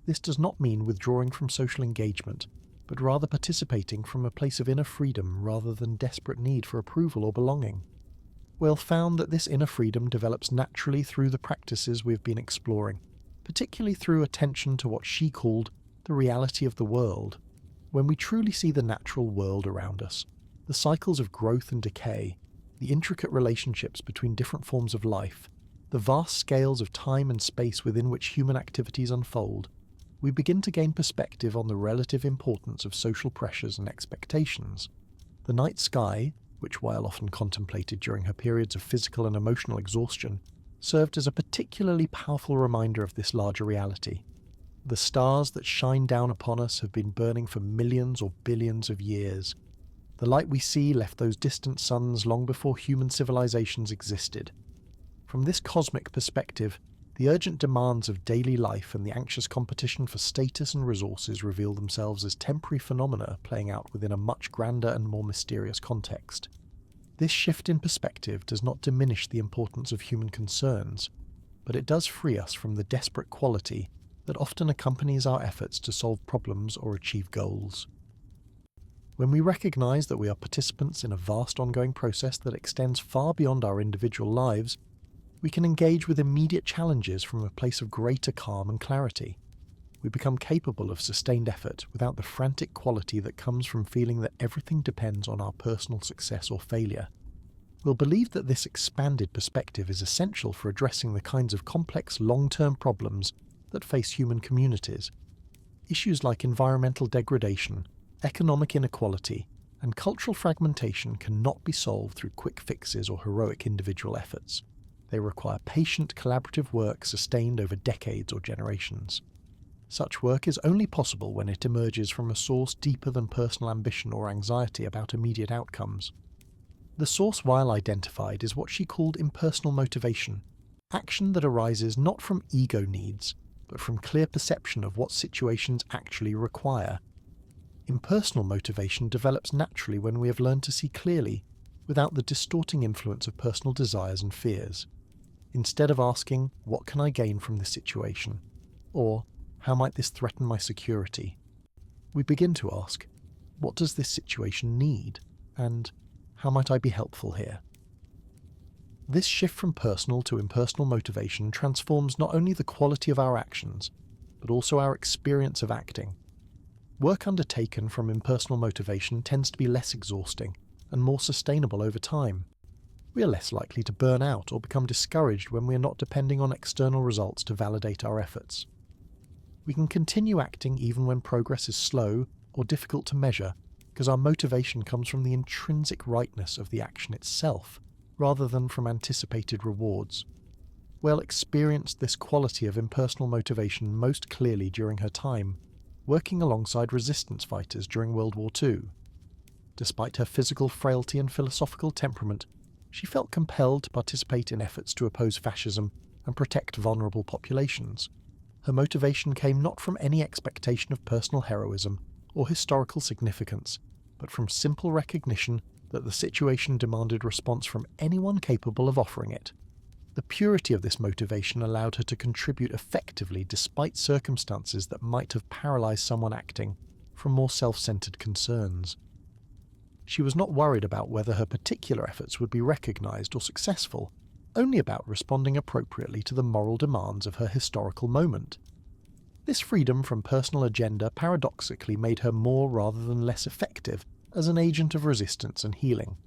This does not mean withdrawing from social engagement, but rather participating from a place of inner freedom rather than desperate need for approval or belonging. Weil found that this inner freedom develops naturally through the practices we've been exploring, particularly through attention to what she called the reality of the world. When we truly see the natural world around us, the cycles of growth and decay, the intricate relationships between different forms of life, the vast scales of time and space within which human activities unfold, we begin to gain perspective on the relative importance of social pressures and expectations. The night sky, which Weil often contemplated during her periods of physical and emotional exhaustion, served as a particularly powerful reminder of this larger reality. The stars that shine down upon us have been burning for millions or billions of years. The light we see left those distant suns long before human civilizations existed. From this cosmic perspective, the urgent demands of daily life and the anxious competition for status and resources reveal themselves as temporary phenomena playing out within a much grander and more mysterious context. This shift in perspective does not diminish the importance of human concerns, but it does free us from the desperate quality that often accompanies our efforts to solve problems or achieve goals. When we recognize that we are participants in a vast ongoing process that extends far beyond our individual lives, we can engage with immediate challenges from a place of greater calm and clarity. We become capable of sustained effort without the frantic quality that comes from feeling that everything depends on our personal success or failure. We'll believe that this expanded perspective is essential for addressing the kinds of complex long-term problems that face human communities. Issues like environmental degradation, economic inequality, and cultural fragmentation cannot be solved through quick fixes or heroic individual efforts. They require patient, collaborative work sustained over decades or generations. Such work is only possible when it emerges from a source deeper than personal ambition or anxiety about immediate outcomes. The source Weil identified is what she called impersonal motivation, action that arises not from ego needs, but from clear perception of what situations actually require. Impersonal motivation develops naturally when we have learned to see clearly, without the distorting influence of personal desires and fears. Instead of asking, "What can I gain from this situation?" or "How might this threaten my security?" we begin to ask, "What does this situation need?" and "How might I be helpful here?" This shift from personal to impersonal motivation transforms not only the quality of our actions, but also our experience of acting. Work undertaken from impersonal motivation tends to be less exhausting and more sustainable over time. We are less likely to burn out or become discouraged when we are not depending on external results to validate our efforts. We can continue acting even when progress is slow or difficult to measure, because our motivation comes from the intrinsic rightness of the action itself, rather than from anticipated rewards. Weil experienced this quality of impersonal motivation most clearly during her time working alongside resistance fighters during World War II. Despite her physical frailty and philosophical temperament, she felt compelled to participate in efforts to oppose fascism and protect vulnerable populations. Her motivation came not from any expectation of personal heroism or historical significance, but from simple recognition that the situation demanded response from anyone capable of offering it. The purity of this motivation allowed her to contribute effectively despite circumstances that might have paralyzed someone acting from more self-centered concerns. She was not worried about whether her particular efforts would be recognized or successful, only about responding appropriately to the moral demands of her historical moment. This freedom from personal agenda paradoxically made her more rather than less effective as an agent of resistance and healing.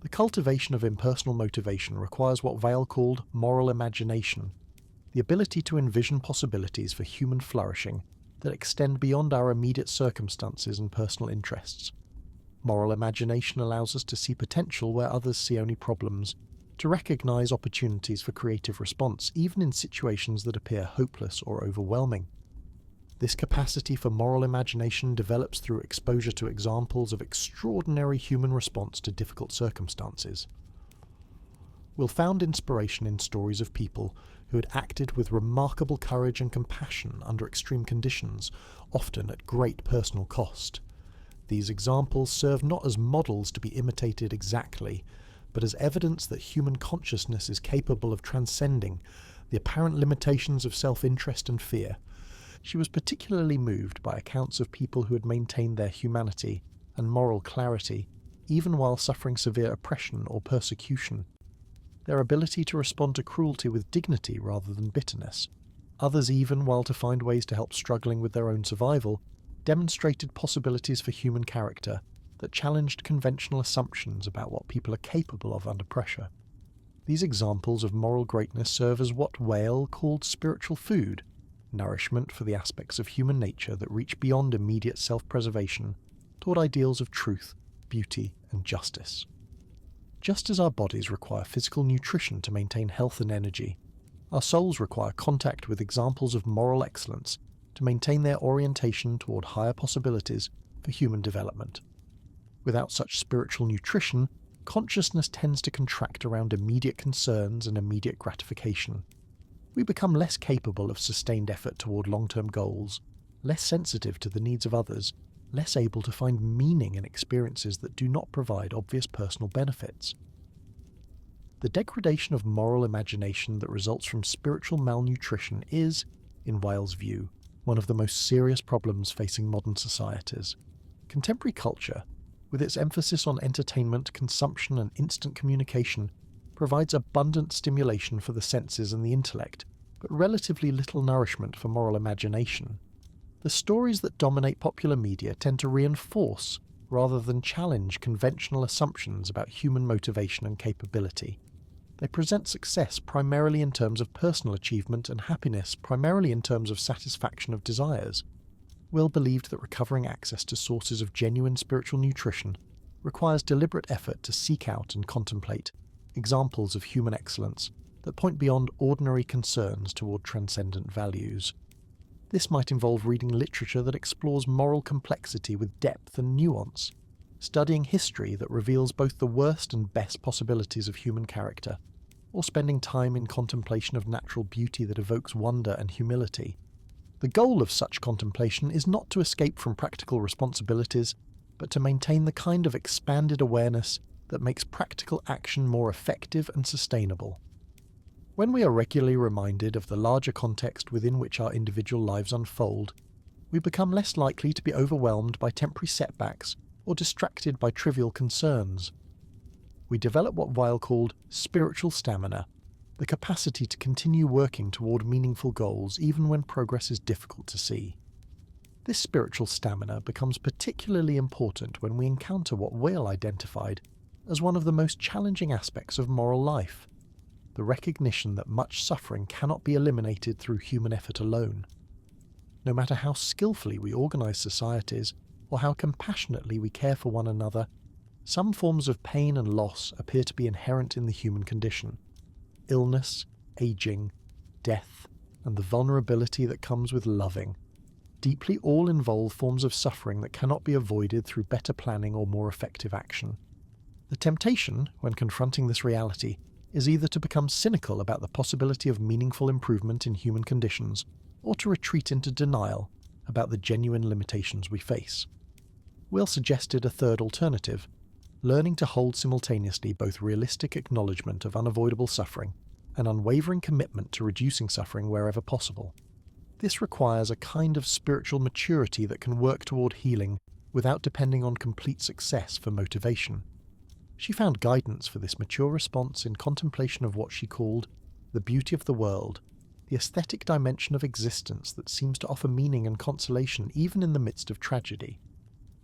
The cultivation of impersonal motivation requires what Weil called moral imagination, the ability to envision possibilities for human flourishing that extend beyond our immediate circumstances and personal interests. Moral imagination allows us to see potential where others see only problems, to recognize opportunities for creative response even in situations that appear hopeless or overwhelming. This capacity for moral imagination develops through exposure to examples of extraordinary human response to difficult circumstances. We'll find inspiration in stories of people who had acted with remarkable courage and compassion under extreme conditions, often at great personal cost. These examples serve not as models to be imitated exactly, but as evidence that human consciousness is capable of transcending the apparent limitations of self-interest and fear. She was particularly moved by accounts of people who had maintained their humanity and moral clarity, even while suffering severe oppression or persecution. Their ability to respond to cruelty with dignity rather than bitterness, others even while to find ways to help struggling with their own survival, demonstrated possibilities for human character that challenged conventional assumptions about what people are capable of under pressure. These examples of moral greatness serve as what Weil called spiritual food, nourishment for the aspects of human nature that reach beyond immediate self-preservation toward ideals of truth, beauty, and justice. Just as our bodies require physical nutrition to maintain health and energy, our souls require contact with examples of moral excellence to maintain their orientation toward higher possibilities for human development. Without such spiritual nutrition, consciousness tends to contract around immediate concerns and immediate gratification. We become less capable of sustained effort toward long-term goals, less sensitive to the needs of others, less able to find meaning in experiences that do not provide obvious personal benefits. The degradation of moral imagination that results from spiritual malnutrition is, in Weil's view, one of the most serious problems facing modern societies. Contemporary culture, with its emphasis on entertainment, consumption, and instant communication, provides abundant stimulation for the senses and the intellect, but relatively little nourishment for moral imagination. The stories that dominate popular media tend to reinforce, rather than challenge, conventional assumptions about human motivation and capability. They present success primarily in terms of personal achievement and happiness primarily in terms of satisfaction of desires. Will believed that recovering access to sources of genuine spiritual nutrition requires deliberate effort to seek out and contemplate examples of human excellence that point beyond ordinary concerns toward transcendent values. This might involve reading literature that explores moral complexity with depth and nuance, studying history that reveals both the worst and best possibilities of human character, or spending time in contemplation of natural beauty that evokes wonder and humility. The goal of such contemplation is not to escape from practical responsibilities, but to maintain the kind of expanded awareness that makes practical action more effective and sustainable. When we are regularly reminded of the larger context within which our individual lives unfold, we become less likely to be overwhelmed by temporary setbacks or distracted by trivial concerns. We develop what Weil called spiritual stamina, the capacity to continue working toward meaningful goals even when progress is difficult to see. This spiritual stamina becomes particularly important when we encounter what Weil identified as one of the most challenging aspects of moral life, the recognition that much suffering cannot be eliminated through human effort alone. No matter how skillfully we organize societies or how compassionately we care for one another, some forms of pain and loss appear to be inherent in the human condition. Illness, aging, death, and the vulnerability that comes with loving, deeply all involve forms of suffering that cannot be avoided through better planning or more effective action. The temptation, when confronting this reality, is either to become cynical about the possibility of meaningful improvement in human conditions, or to retreat into denial about the genuine limitations we face. Will suggested a third alternative, learning to hold simultaneously both realistic acknowledgement of unavoidable suffering and unwavering commitment to reducing suffering wherever possible. This requires a kind of spiritual maturity that can work toward healing without depending on complete success for motivation. She found guidance for this mature response in contemplation of what she called the beauty of the world, the aesthetic dimension of existence that seems to offer meaning and consolation even in the midst of tragedy.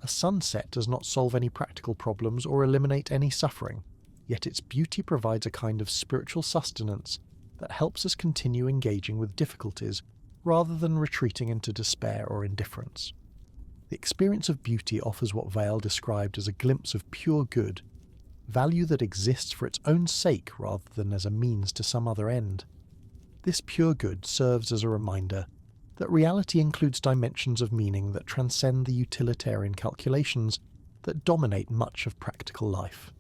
A sunset does not solve any practical problems or eliminate any suffering, yet its beauty provides a kind of spiritual sustenance that helps us continue engaging with difficulties rather than retreating into despair or indifference. The experience of beauty offers what Weil described as a glimpse of pure good, value that exists for its own sake rather than as a means to some other end. This pure good serves as a reminder that reality includes dimensions of meaning that transcend the utilitarian calculations that dominate much of practical life.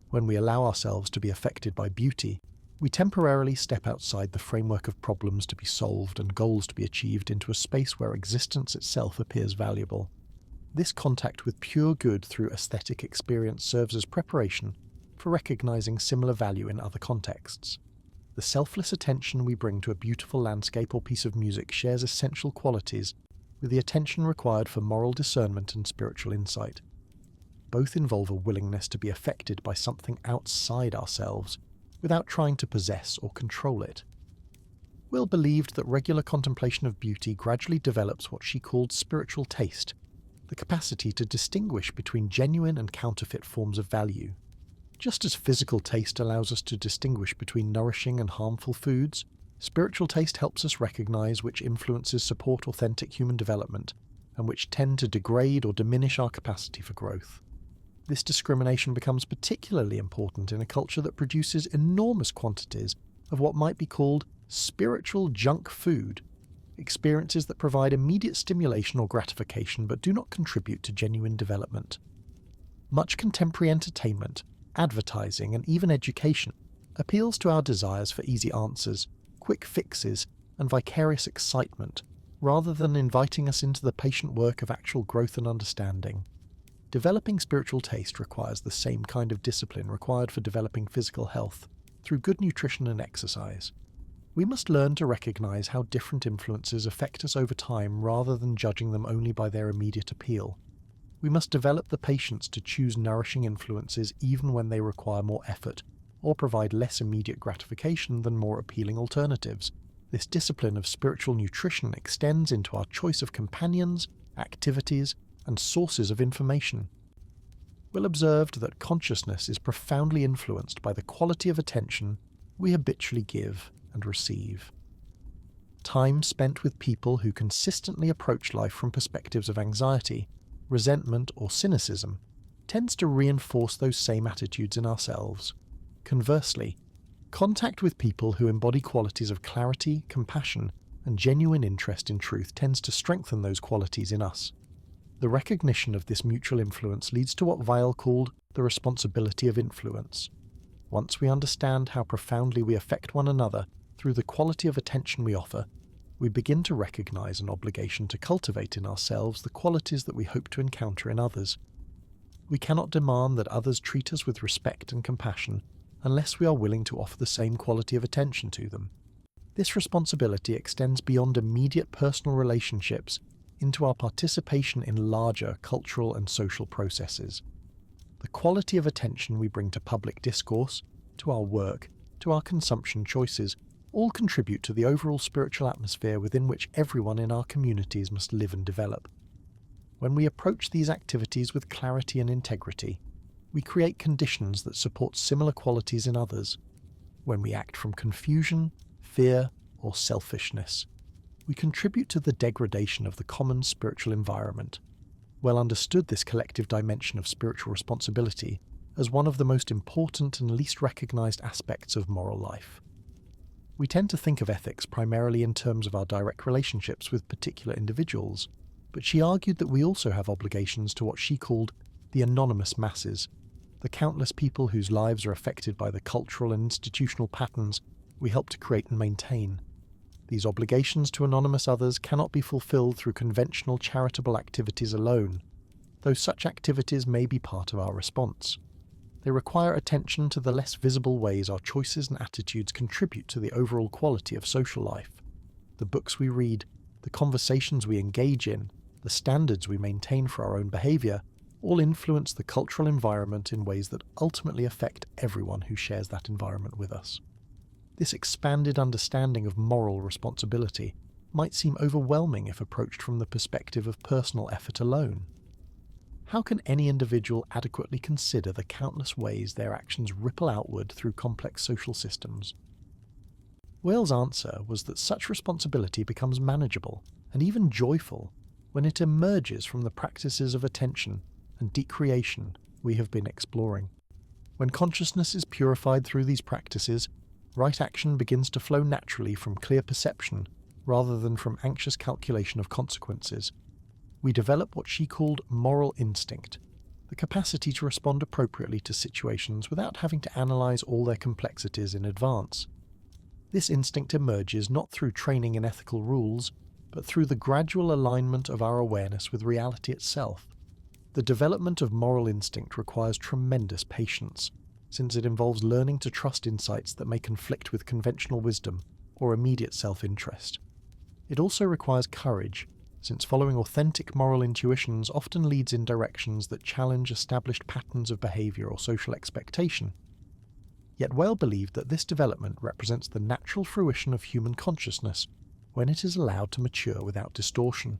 When we allow ourselves to be affected by beauty, we temporarily step outside the framework of problems to be solved and goals to be achieved into a space where existence itself appears valuable. This contact with pure good through aesthetic experience serves as preparation for recognizing similar value in other contexts. The selfless attention we bring to a beautiful landscape or piece of music shares essential qualities with the attention required for moral discernment and spiritual insight. Both involve a willingness to be affected by something outside ourselves without trying to possess or control it. Will believed that regular contemplation of beauty gradually develops what she called spiritual taste, the capacity to distinguish between genuine and counterfeit forms of value. Just as physical taste allows us to distinguish between nourishing and harmful foods, spiritual taste helps us recognize which influences support authentic human development and which tend to degrade or diminish our capacity for growth. This discrimination becomes particularly important in a culture that produces enormous quantities of what might be called spiritual junk food, experiences that provide immediate stimulation or gratification but do not contribute to genuine development. Much contemporary entertainment, advertising, and even education appeals to our desires for easy answers, quick fixes, and vicarious excitement, rather than inviting us into the patient work of actual growth and understanding. Developing spiritual taste requires the same kind of discipline required for developing physical health, through good nutrition and exercise. We must learn to recognize how different influences affect us over time rather than judging them only by their immediate appeal. We must develop the patience to choose nourishing influences even when they require more effort, or provide less immediate gratification than more appealing alternatives. This discipline of spiritual nutrition extends into our choice of companions, activities, and sources of information. Will observed that consciousness is profoundly influenced by the quality of attention we habitually give and receive. Time spent with people who consistently approach life from perspectives of anxiety, resentment, or cynicism tends to reinforce those same attitudes in ourselves. Conversely, contact with people who embody qualities of clarity, compassion, and genuine interest in truth tends to strengthen those qualities in us. The recognition of this mutual influence leads to what Weil called the responsibility of influence. Once we understand how profoundly we affect one another through the quality of attention we offer, we begin to recognize an obligation to cultivate in ourselves the qualities that we hope to encounter in others. We cannot demand that others treat us with respect and compassion unless we are willing to offer the same quality of attention to them. This responsibility extends beyond immediate personal relationships into our participation in larger cultural and social processes. The quality of attention we bring to public discourse, to our work, to our consumption choices, all contribute to the overall spiritual atmosphere within which everyone in our communities must live and develop. When we approach these activities with clarity and integrity, we create conditions that support similar qualities in others. When we act from confusion, fear, or selfishness, we contribute to the degradation of the common spiritual environment. Well understood, this collective dimension of spiritual responsibility as one of the most important and least recognized aspects of moral life. We tend to think of ethics primarily in terms of our direct relationships with particular individuals, but she argued that we also have obligations to what she called the anonymous masses, the countless people whose lives are affected by the cultural and institutional patterns we help to create and maintain. These obligations to anonymous others cannot be fulfilled through conventional charitable activities alone, though such activities may be part of our response. They require attention to the less visible ways our choices and attitudes contribute to the overall quality of social life. The books we read, the conversations we engage in, the standards we maintain for our own behavior, all influence the cultural environment in ways that ultimately affect everyone who shares that environment with us. This expanded understanding of moral responsibility might seem overwhelming if approached from the perspective of personal effort alone. How can any individual adequately consider the countless ways their actions ripple outward through complex social systems? Weil's answer was that such responsibility becomes manageable and even joyful when it emerges from the practices of attention and decreation we have been exploring. When consciousness is purified through these practices, right action begins to flow naturally from clear perception rather than from anxious calculation of consequences. We develop what she called moral instinct, the capacity to respond appropriately to situations without having to analyze all their complexities in advance. This instinct emerges not through training in ethical rules, but through the gradual alignment of our awareness with reality itself. The development of moral instinct requires tremendous patience, since it involves learning to trust insights that may conflict with conventional wisdom or immediate self-interest. It also requires courage, since following authentic moral intuitions often leads in directions that challenge established patterns of behavior or social expectation. Yet Weil believed that this development represents the natural fruition of human consciousness when it is allowed to mature without distortion.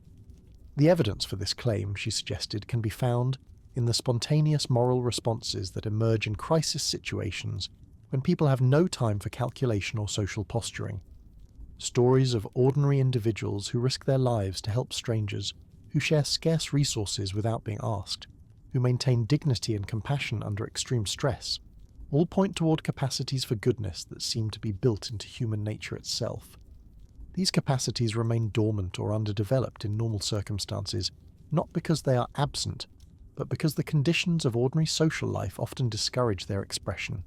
The evidence for this claim, she suggested, can be found in the spontaneous moral responses that emerge in crisis situations when people have no time for calculation or social posturing. Stories of ordinary individuals who risk their lives to help strangers, who share scarce resources without being asked, who maintain dignity and compassion under extreme stress, all point toward capacities for goodness that seem to be built into human nature itself. These capacities remain dormant or underdeveloped in normal circumstances, not because they are absent, but because the conditions of ordinary social life often discourage their expression.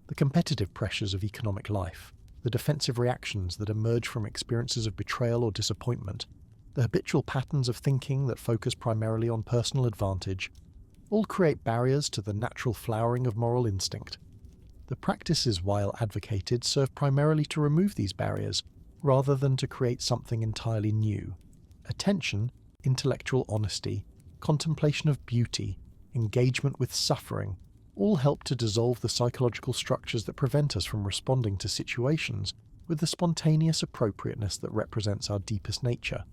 The competitive pressures of economic life, the defensive reactions that emerge from experiences of betrayal or disappointment, the habitual patterns of thinking that focus primarily on personal advantage, all create barriers to the natural flowering of moral instinct. The practices Weil advocated serve primarily to remove these barriers, rather than to create something entirely new. Attention, intellectual honesty, contemplation of beauty, engagement with suffering, all help to dissolve the psychological structures that prevent us from responding to situations with the spontaneous appropriateness that represents our deepest nature.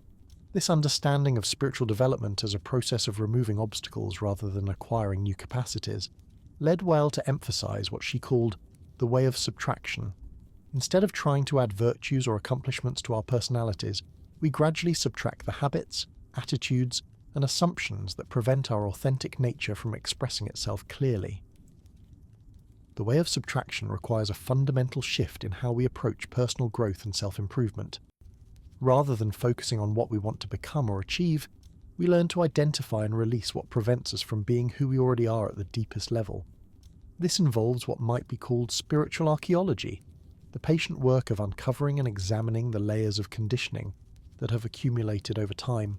This understanding of spiritual development as a process of removing obstacles rather than acquiring new capacities led Weil to emphasize what she called the way of subtraction. Instead of trying to add virtues or accomplishments to our personalities, we gradually subtract the habits, attitudes, and assumptions that prevent our authentic nature from expressing itself clearly. The way of subtraction requires a fundamental shift in how we approach personal growth and self-improvement. Rather than focusing on what we want to become or achieve, we learn to identify and release what prevents us from being who we already are at the deepest level. This involves what might be called spiritual archaeology, the patient work of uncovering and examining the layers of conditioning that have accumulated over time.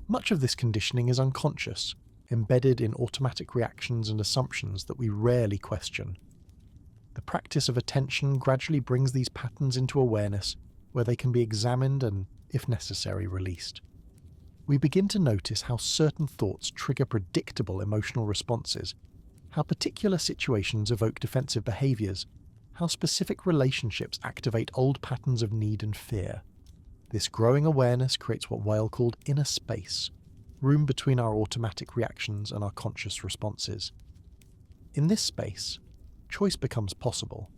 Much of this conditioning is unconscious, embedded in automatic reactions and assumptions that we rarely question. The practice of attention gradually brings these patterns into awareness, where they can be examined and, if necessary, released. We begin to notice how certain thoughts trigger predictable emotional responses, how particular situations evoke defensive behaviors, how specific relationships activate old patterns of need and fear. This growing awareness creates what Weil called inner space, room between our automatic reactions and our conscious responses. In this space, choice becomes possible.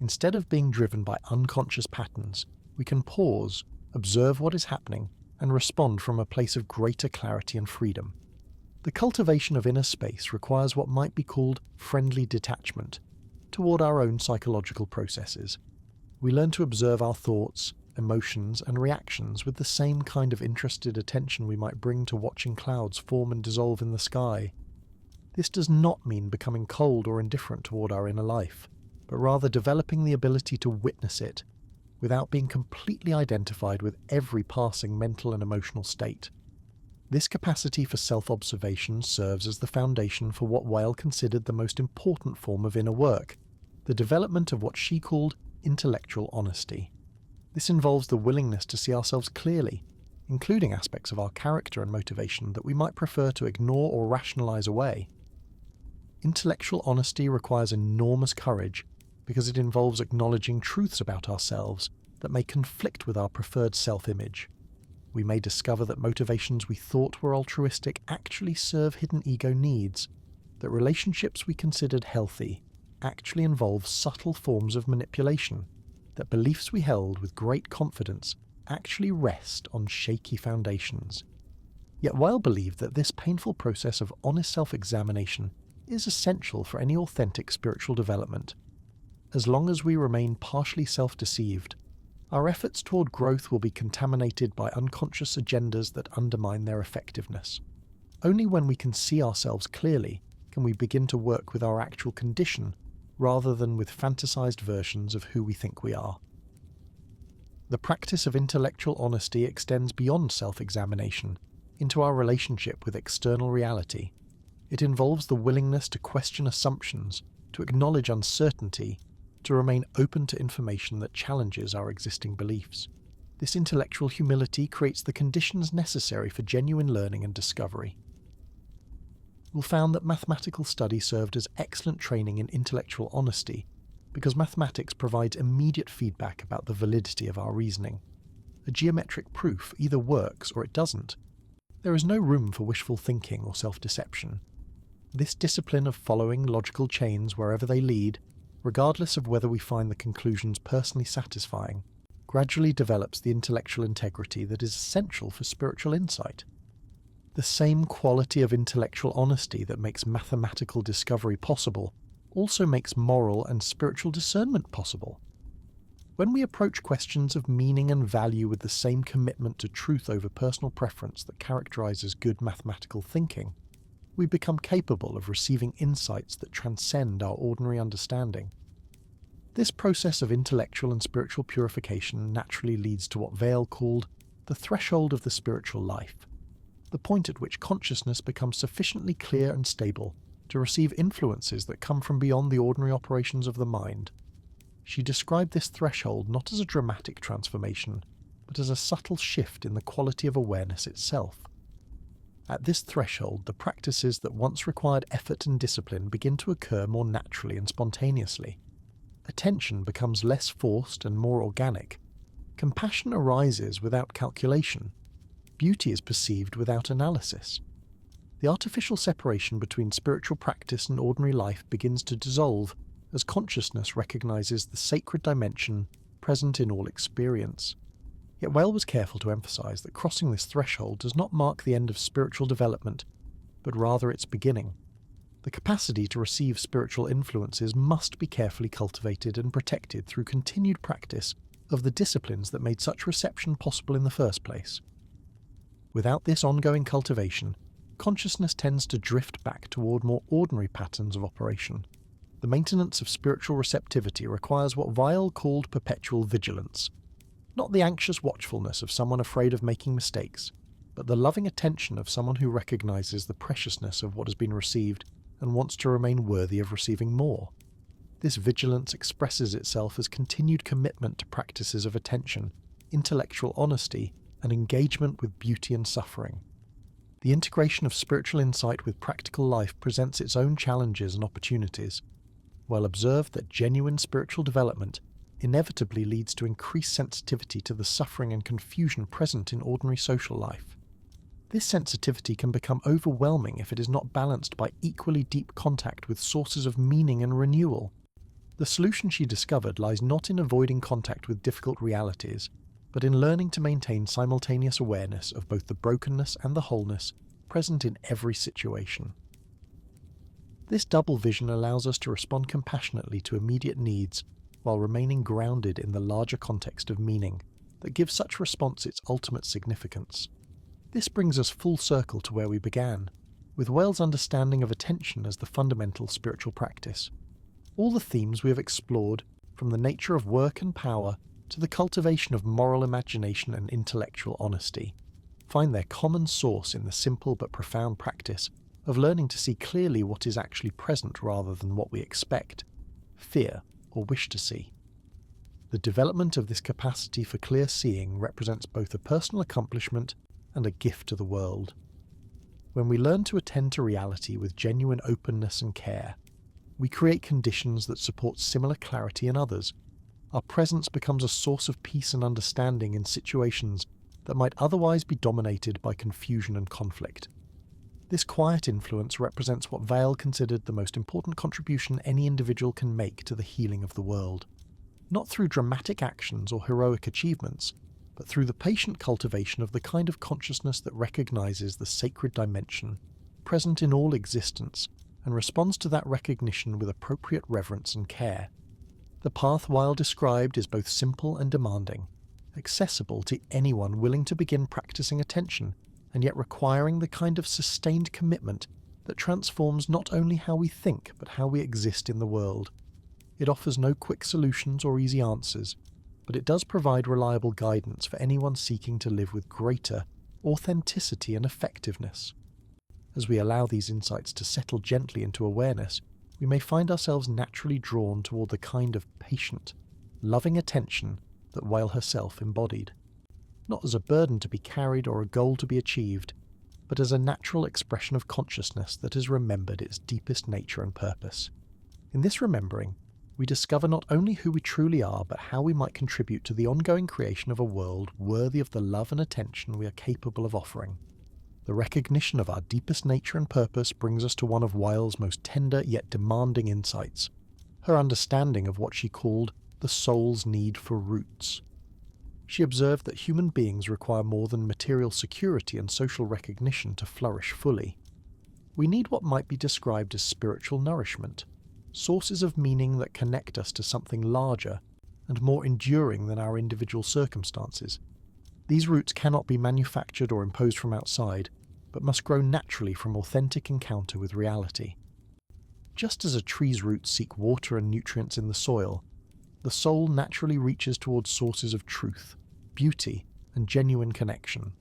Instead of being driven by unconscious patterns, we can pause, observe what is happening, and respond from a place of greater clarity and freedom. The cultivation of inner space requires what might be called friendly detachment toward our own psychological processes. We learn to observe our thoughts, emotions, and reactions with the same kind of interested attention we might bring to watching clouds form and dissolve in the sky. This does not mean becoming cold or indifferent toward our inner life, but rather developing the ability to witness it, without being completely identified with every passing mental and emotional state. This capacity for self-observation serves as the foundation for what Weil considered the most important form of inner work, the development of what she called intellectual honesty. This involves the willingness to see ourselves clearly, including aspects of our character and motivation that we might prefer to ignore or rationalize away. Intellectual honesty requires enormous courage because it involves acknowledging truths about ourselves that may conflict with our preferred self-image. We may discover that motivations we thought were altruistic actually serve hidden ego needs, that relationships we considered healthy actually involve subtle forms of manipulation, that beliefs we held with great confidence actually rest on shaky foundations. Yet Weil believed that this painful process of honest self-examination is essential for any authentic spiritual development. As long as we remain partially self-deceived, our efforts toward growth will be contaminated by unconscious agendas that undermine their effectiveness. Only when we can see ourselves clearly can we begin to work with our actual condition rather than with fantasized versions of who we think we are. The practice of intellectual honesty extends beyond self-examination into our relationship with external reality. It involves the willingness to question assumptions, to acknowledge uncertainty, to remain open to information that challenges our existing beliefs. This intellectual humility creates the conditions necessary for genuine learning and discovery. Will found that mathematical study served as excellent training in intellectual honesty because mathematics provides immediate feedback about the validity of our reasoning. A geometric proof either works or it doesn't. There is no room for wishful thinking or self-deception. This discipline of following logical chains wherever they lead, regardless of whether we find the conclusions personally satisfying, gradually develops the intellectual integrity that is essential for spiritual insight. The same quality of intellectual honesty that makes mathematical discovery possible also makes moral and spiritual discernment possible. When we approach questions of meaning and value with the same commitment to truth over personal preference that characterizes good mathematical thinking, we become capable of receiving insights that transcend our ordinary understanding. This process of intellectual and spiritual purification naturally leads to what Weil called the threshold of the spiritual life, the point at which consciousness becomes sufficiently clear and stable to receive influences that come from beyond the ordinary operations of the mind. She described this threshold not as a dramatic transformation, but as a subtle shift in the quality of awareness itself. At this threshold, the practices that once required effort and discipline begin to occur more naturally and spontaneously. Attention becomes less forced and more organic. Compassion arises without calculation. Beauty is perceived without analysis. The artificial separation between spiritual practice and ordinary life begins to dissolve as consciousness recognizes the sacred dimension present in all experience. Yet Weil was careful to emphasize that crossing this threshold does not mark the end of spiritual development, but rather its beginning. The capacity to receive spiritual influences must be carefully cultivated and protected through continued practice of the disciplines that made such reception possible in the first place. Without this ongoing cultivation, consciousness tends to drift back toward more ordinary patterns of operation. The maintenance of spiritual receptivity requires what Weil called perpetual vigilance, not the anxious watchfulness of someone afraid of making mistakes, but the loving attention of someone who recognizes the preciousness of what has been received and wants to remain worthy of receiving more. This vigilance expresses itself as continued commitment to practices of attention, intellectual honesty, and engagement with beauty and suffering. The integration of spiritual insight with practical life presents its own challenges and opportunities. Weil observed that genuine spiritual development inevitably leads to increased sensitivity to the suffering and confusion present in ordinary social life. This sensitivity can become overwhelming if it is not balanced by equally deep contact with sources of meaning and renewal. The solution she discovered lies not in avoiding contact with difficult realities, but in learning to maintain simultaneous awareness of both the brokenness and the wholeness present in every situation. This double vision allows us to respond compassionately to immediate needs while remaining grounded in the larger context of meaning that gives such response its ultimate significance. This brings us full circle to where we began, with Weil's understanding of attention as the fundamental spiritual practice. All the themes we have explored, from the nature of work and power to the cultivation of moral imagination and intellectual honesty, find their common source in the simple but profound practice of learning to see clearly what is actually present rather than what we expect, fear, or wish to see. The development of this capacity for clear seeing represents both a personal accomplishment and a gift to the world. When we learn to attend to reality with genuine openness and care, we create conditions that support similar clarity in others. Our presence becomes a source of peace and understanding in situations that might otherwise be dominated by confusion and conflict. This quiet influence represents what Weil considered the most important contribution any individual can make to the healing of the world. not through dramatic actions or heroic achievements, but through the patient cultivation of the kind of consciousness that recognizes the sacred dimension present in all existence and responds to that recognition with appropriate reverence and care. The path Weil described is both simple and demanding, accessible to anyone willing to begin practicing attention, and yet requiring the kind of sustained commitment that transforms not only how we think but how we exist in the world. It offers no quick solutions or easy answers, but it does provide reliable guidance for anyone seeking to live with greater authenticity and effectiveness. As we allow these insights to settle gently into awareness, we may find ourselves naturally drawn toward the kind of patient, loving attention that Weil herself embodied, not as a burden to be carried or a goal to be achieved, but as a natural expression of consciousness that has remembered its deepest nature and purpose. In this remembering, we discover not only who we truly are, but how we might contribute to the ongoing creation of a world worthy of the love and attention we are capable of offering. The recognition of our deepest nature and purpose brings us to one of Weil's most tender yet demanding insights, her understanding of what she called the soul's need for roots. She observed that human beings require more than material security and social recognition to flourish fully. We need what might be described as spiritual nourishment, sources of meaning that connect us to something larger and more enduring than our individual circumstances. These roots cannot be manufactured or imposed from outside, but must grow naturally from authentic encounter with reality. Just as a tree's roots seek water and nutrients in the soil, the soul naturally reaches towards sources of truth, beauty, and genuine connection.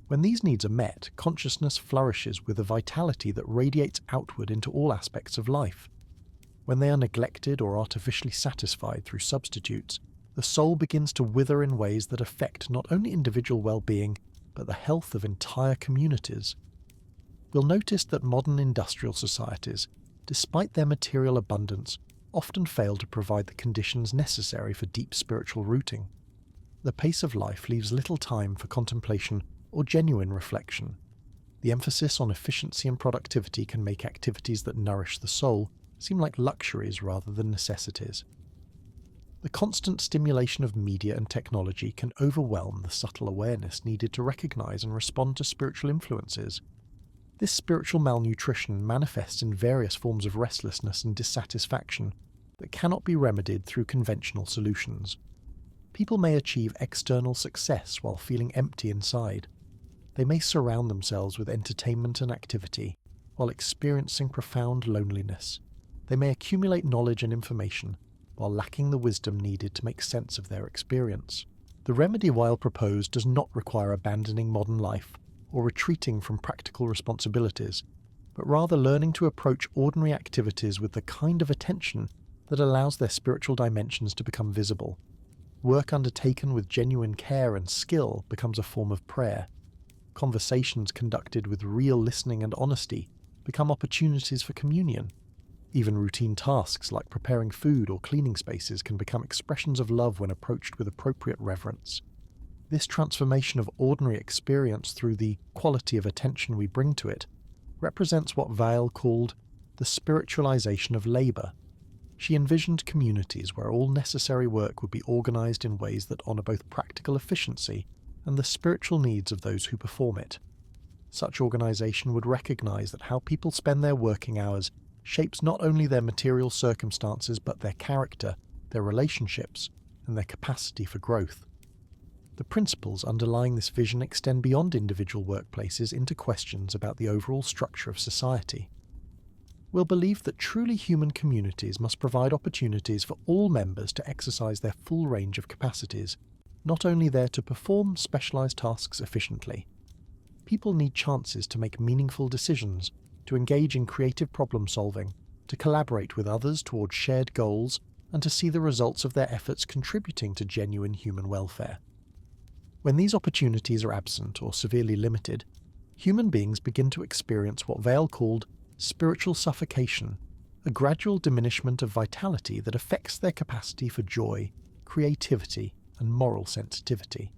When these needs are met, consciousness flourishes with a vitality that radiates outward into all aspects of life. When they are neglected or artificially satisfied through substitutes, the soul begins to wither in ways that affect not only individual well-being, but the health of entire communities. We'll notice that modern industrial societies, despite their material abundance, often fail to provide the conditions necessary for deep spiritual rooting. The pace of life leaves little time for contemplation or genuine reflection. The emphasis on efficiency and productivity can make activities that nourish the soul seem like luxuries rather than necessities. The constant stimulation of media and technology can overwhelm the subtle awareness needed to recognize and respond to spiritual influences. This spiritual malnutrition manifests in various forms of restlessness and dissatisfaction that cannot be remedied through conventional solutions. People may achieve external success while feeling empty inside. They may surround themselves with entertainment and activity while experiencing profound loneliness. They may accumulate knowledge and information while lacking the wisdom needed to make sense of their experience. The remedy Weil proposed does not require abandoning modern life or retreating from practical responsibilities, but rather learning to approach ordinary activities with the kind of attention that allows their spiritual dimensions to become visible. Work undertaken with genuine care and skill becomes a form of prayer. Conversations conducted with real listening and honesty become opportunities for communion. Even routine tasks like preparing food or cleaning spaces can become expressions of love when approached with appropriate reverence. This transformation of ordinary experience through the quality of attention we bring to it represents what Weil called the spiritualization of labor. She envisioned communities where all necessary work would be organized in ways that honor both practical efficiency and the spiritual needs of those who perform it. Such organization would recognize that how people spend their working hours shapes not only their material circumstances but their character, their relationships, and their capacity for growth. The principles underlying this vision extend beyond individual workplaces into questions about the overall structure of society. We'll believe that truly human communities must provide opportunities for all members to exercise their full range of capacities, not only there to perform specialized tasks efficiently. People need chances to make meaningful decisions, to engage in creative problem-solving, to collaborate with others towards shared goals, and to see the results of their efforts contributing to genuine human welfare. When these opportunities are absent or severely limited, human beings begin to experience what Weil called spiritual suffocation, a gradual diminishment of vitality that affects their capacity for joy, creativity, and moral sensitivity.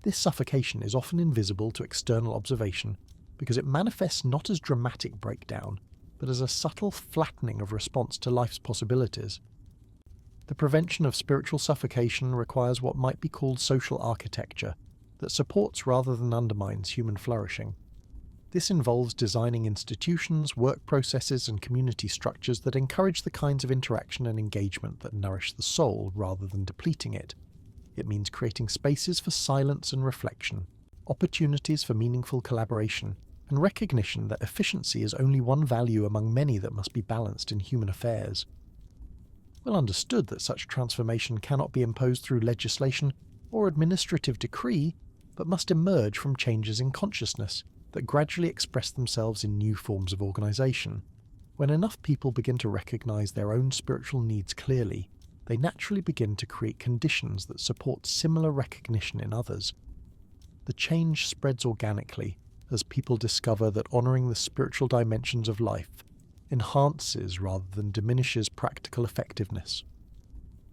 This suffocation is often invisible to external observation because it manifests not as dramatic breakdown, but as a subtle flattening of response to life's possibilities. The prevention of spiritual suffocation requires what might be called social architecture that supports rather than undermines human flourishing. This involves designing institutions, work processes, and community structures that encourage the kinds of interaction and engagement that nourish the soul rather than depleting it. It means creating spaces for silence and reflection, opportunities for meaningful collaboration, and recognition that efficiency is only one value among many that must be balanced in human affairs. Well understood that such transformation cannot be imposed through legislation or administrative decree, but must emerge from changes in consciousness that gradually express themselves in new forms of organisation. When enough people begin to recognise their own spiritual needs clearly, they naturally begin to create conditions that support similar recognition in others. The change spreads organically as people discover that honouring the spiritual dimensions of life enhances rather than diminishes practical effectiveness.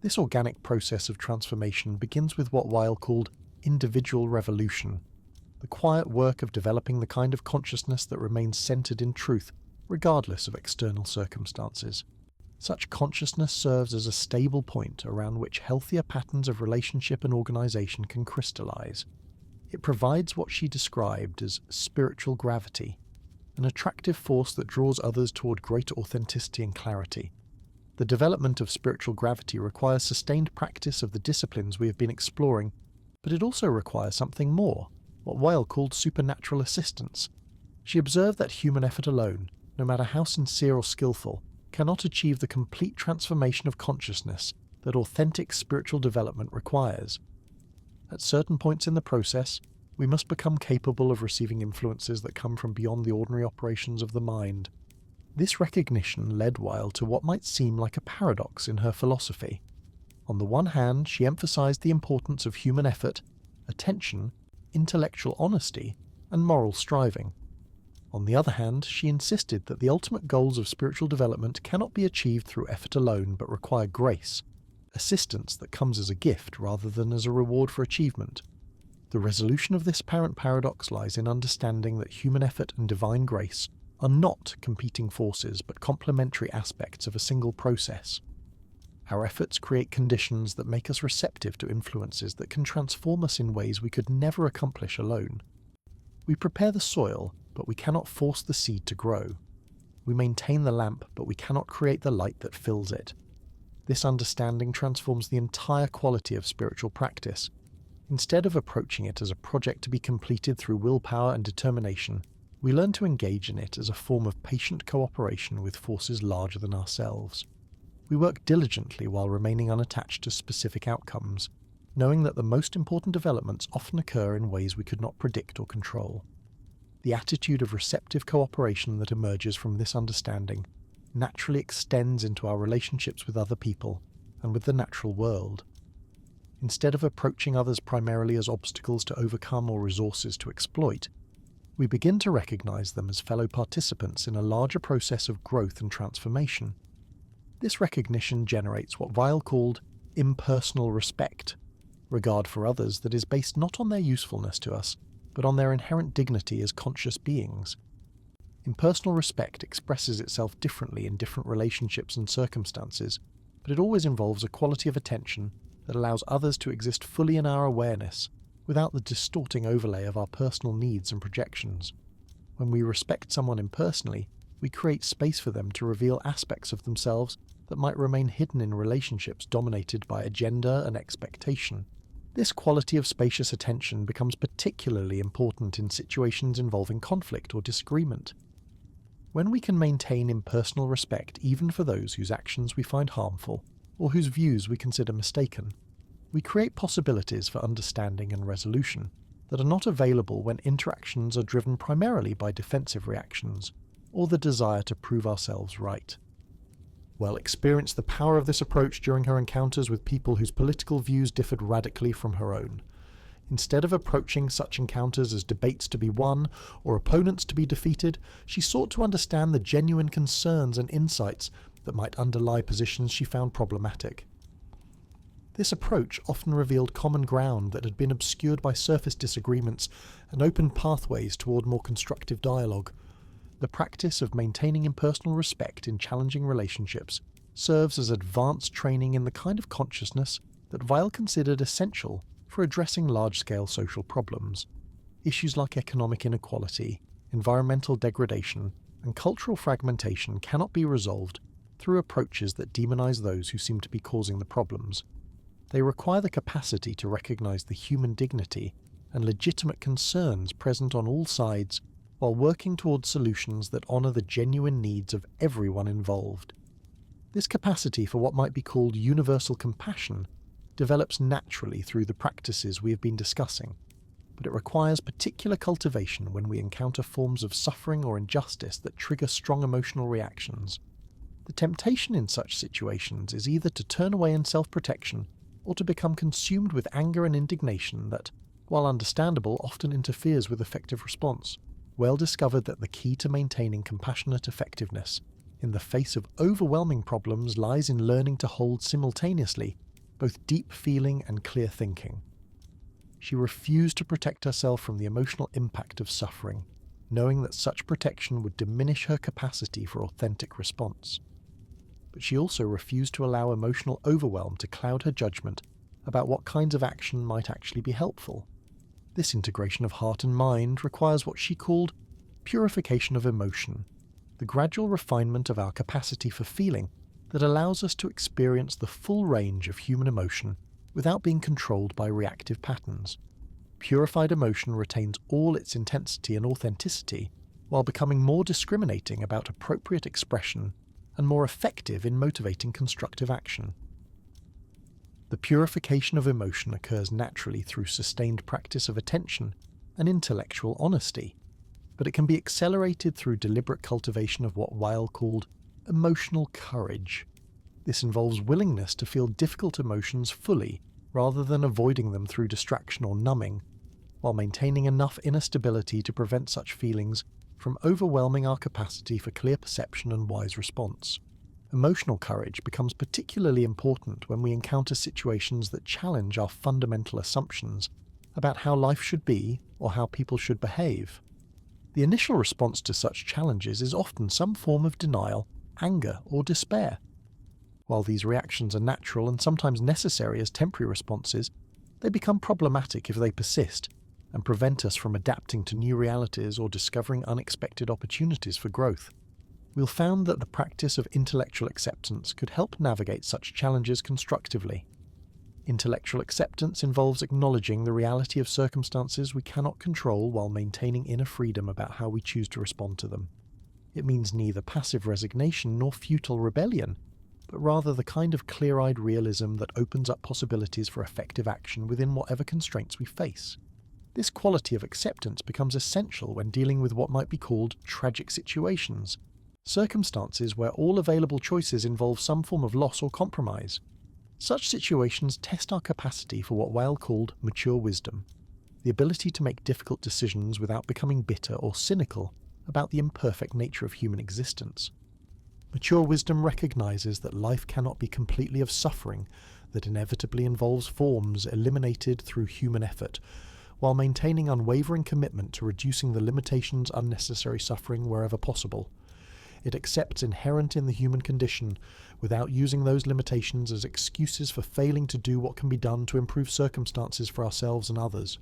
This organic process of transformation begins with what Weil called individual revolution, the quiet work of developing the kind of consciousness that remains centred in truth, regardless of external circumstances. Such consciousness serves as a stable point around which healthier patterns of relationship and organisation can crystallise. It provides what she described as spiritual gravity, an attractive force that draws others toward greater authenticity and clarity. The development of spiritual gravity requires sustained practice of the disciplines we have been exploring, but it also requires something more, what Weil called supernatural assistance. She observed that human effort alone, no matter how sincere or skillful, cannot achieve the complete transformation of consciousness that authentic spiritual development requires. At certain points in the process, we must become capable of receiving influences that come from beyond the ordinary operations of the mind. This recognition led Weil to what might seem like a paradox in her philosophy. On the one hand, she emphasized the importance of human effort, attention, intellectual honesty, and moral striving. On the other hand, she insisted that the ultimate goals of spiritual development cannot be achieved through effort alone but require grace, assistance that comes as a gift rather than as a reward for achievement. The resolution of this apparent paradox lies in understanding that human effort and divine grace are not competing forces but complementary aspects of a single process. Our efforts create conditions that make us receptive to influences that can transform us in ways we could never accomplish alone. We prepare the soil, but we cannot force the seed to grow. We maintain the lamp, but we cannot create the light that fills it. This understanding transforms the entire quality of spiritual practice. Instead of approaching it as a project to be completed through willpower and determination, we learn to engage in it as a form of patient cooperation with forces larger than ourselves. We work diligently while remaining unattached to specific outcomes, knowing that the most important developments often occur in ways we could not predict or control. The attitude of receptive cooperation that emerges from this understanding naturally extends into our relationships with other people and with the natural world. Instead of approaching others primarily as obstacles to overcome or resources to exploit, we begin to recognize them as fellow participants in a larger process of growth and transformation. This recognition generates what Weil called impersonal respect, regard for others that is based not on their usefulness to us, but on their inherent dignity as conscious beings. Impersonal respect expresses itself differently in different relationships and circumstances, but it always involves a quality of attention that allows others to exist fully in our awareness, without the distorting overlay of our personal needs and projections. When we respect someone impersonally, we create space for them to reveal aspects of themselves that might remain hidden in relationships dominated by agenda and expectation. This quality of spacious attention becomes particularly important in situations involving conflict or disagreement. When we can maintain impersonal respect even for those whose actions we find harmful, or whose views we consider mistaken, we create possibilities for understanding and resolution that are not available when interactions are driven primarily by defensive reactions, or the desire to prove ourselves right. Well experienced the power of this approach during her encounters with people whose political views differed radically from her own. Instead of approaching such encounters as debates to be won or opponents to be defeated, she sought to understand the genuine concerns and insights that might underlie positions she found problematic. This approach often revealed common ground that had been obscured by surface disagreements and opened pathways toward more constructive dialogue. The practice of maintaining impersonal respect in challenging relationships serves as advanced training in the kind of consciousness that Weil considered essential for addressing large-scale social problems. Issues like economic inequality, environmental degradation, and cultural fragmentation cannot be resolved through approaches that demonize those who seem to be causing the problems. They require the capacity to recognize the human dignity and legitimate concerns present on all sides while working towards solutions that honor the genuine needs of everyone involved. This capacity for what might be called universal compassion develops naturally through the practices we have been discussing, but it requires particular cultivation when we encounter forms of suffering or injustice that trigger strong emotional reactions. The temptation in such situations is either to turn away in self-protection or to become consumed with anger and indignation that, while understandable, often interferes with effective response. Weil discovered that the key to maintaining compassionate effectiveness in the face of overwhelming problems lies in learning to hold simultaneously both deep feeling and clear thinking. She refused to protect herself from the emotional impact of suffering, knowing that such protection would diminish her capacity for authentic response. But she also refused to allow emotional overwhelm to cloud her judgment about what kinds of action might actually be helpful. This integration of heart and mind requires what she called purification of emotion, the gradual refinement of our capacity for feeling that allows us to experience the full range of human emotion without being controlled by reactive patterns. Purified emotion retains all its intensity and authenticity while becoming more discriminating about appropriate expression and more effective in motivating constructive action. The purification of emotion occurs naturally through sustained practice of attention and intellectual honesty, but it can be accelerated through deliberate cultivation of what Weil called emotional courage. This involves willingness to feel difficult emotions fully rather than avoiding them through distraction or numbing, while maintaining enough inner stability to prevent such feelings from overwhelming our capacity for clear perception and wise response. Emotional courage becomes particularly important when we encounter situations that challenge our fundamental assumptions about how life should be or how people should behave. The initial response to such challenges is often some form of denial, anger, or despair. While these reactions are natural and sometimes necessary as temporary responses, they become problematic if they persist and prevent us from adapting to new realities or discovering unexpected opportunities for growth. We'll found that the practice of intellectual acceptance could help navigate such challenges constructively. Intellectual acceptance involves acknowledging the reality of circumstances we cannot control while maintaining inner freedom about how we choose to respond to them. It means neither passive resignation nor futile rebellion, but rather the kind of clear-eyed realism that opens up possibilities for effective action within whatever constraints we face. This quality of acceptance becomes essential when dealing with what might be called tragic situations, circumstances where all available choices involve some form of loss or compromise. Such situations test our capacity for what Weil called mature wisdom, the ability to make difficult decisions without becoming bitter or cynical about the imperfect nature of human existence. Mature wisdom recognizes that life cannot be completely of suffering that inevitably involves forms eliminated through human effort, while maintaining unwavering commitment to reducing the limitations unnecessary suffering wherever possible. It accepts inherent in the human condition without using those limitations as excuses for failing to do what can be done to improve circumstances for ourselves and others.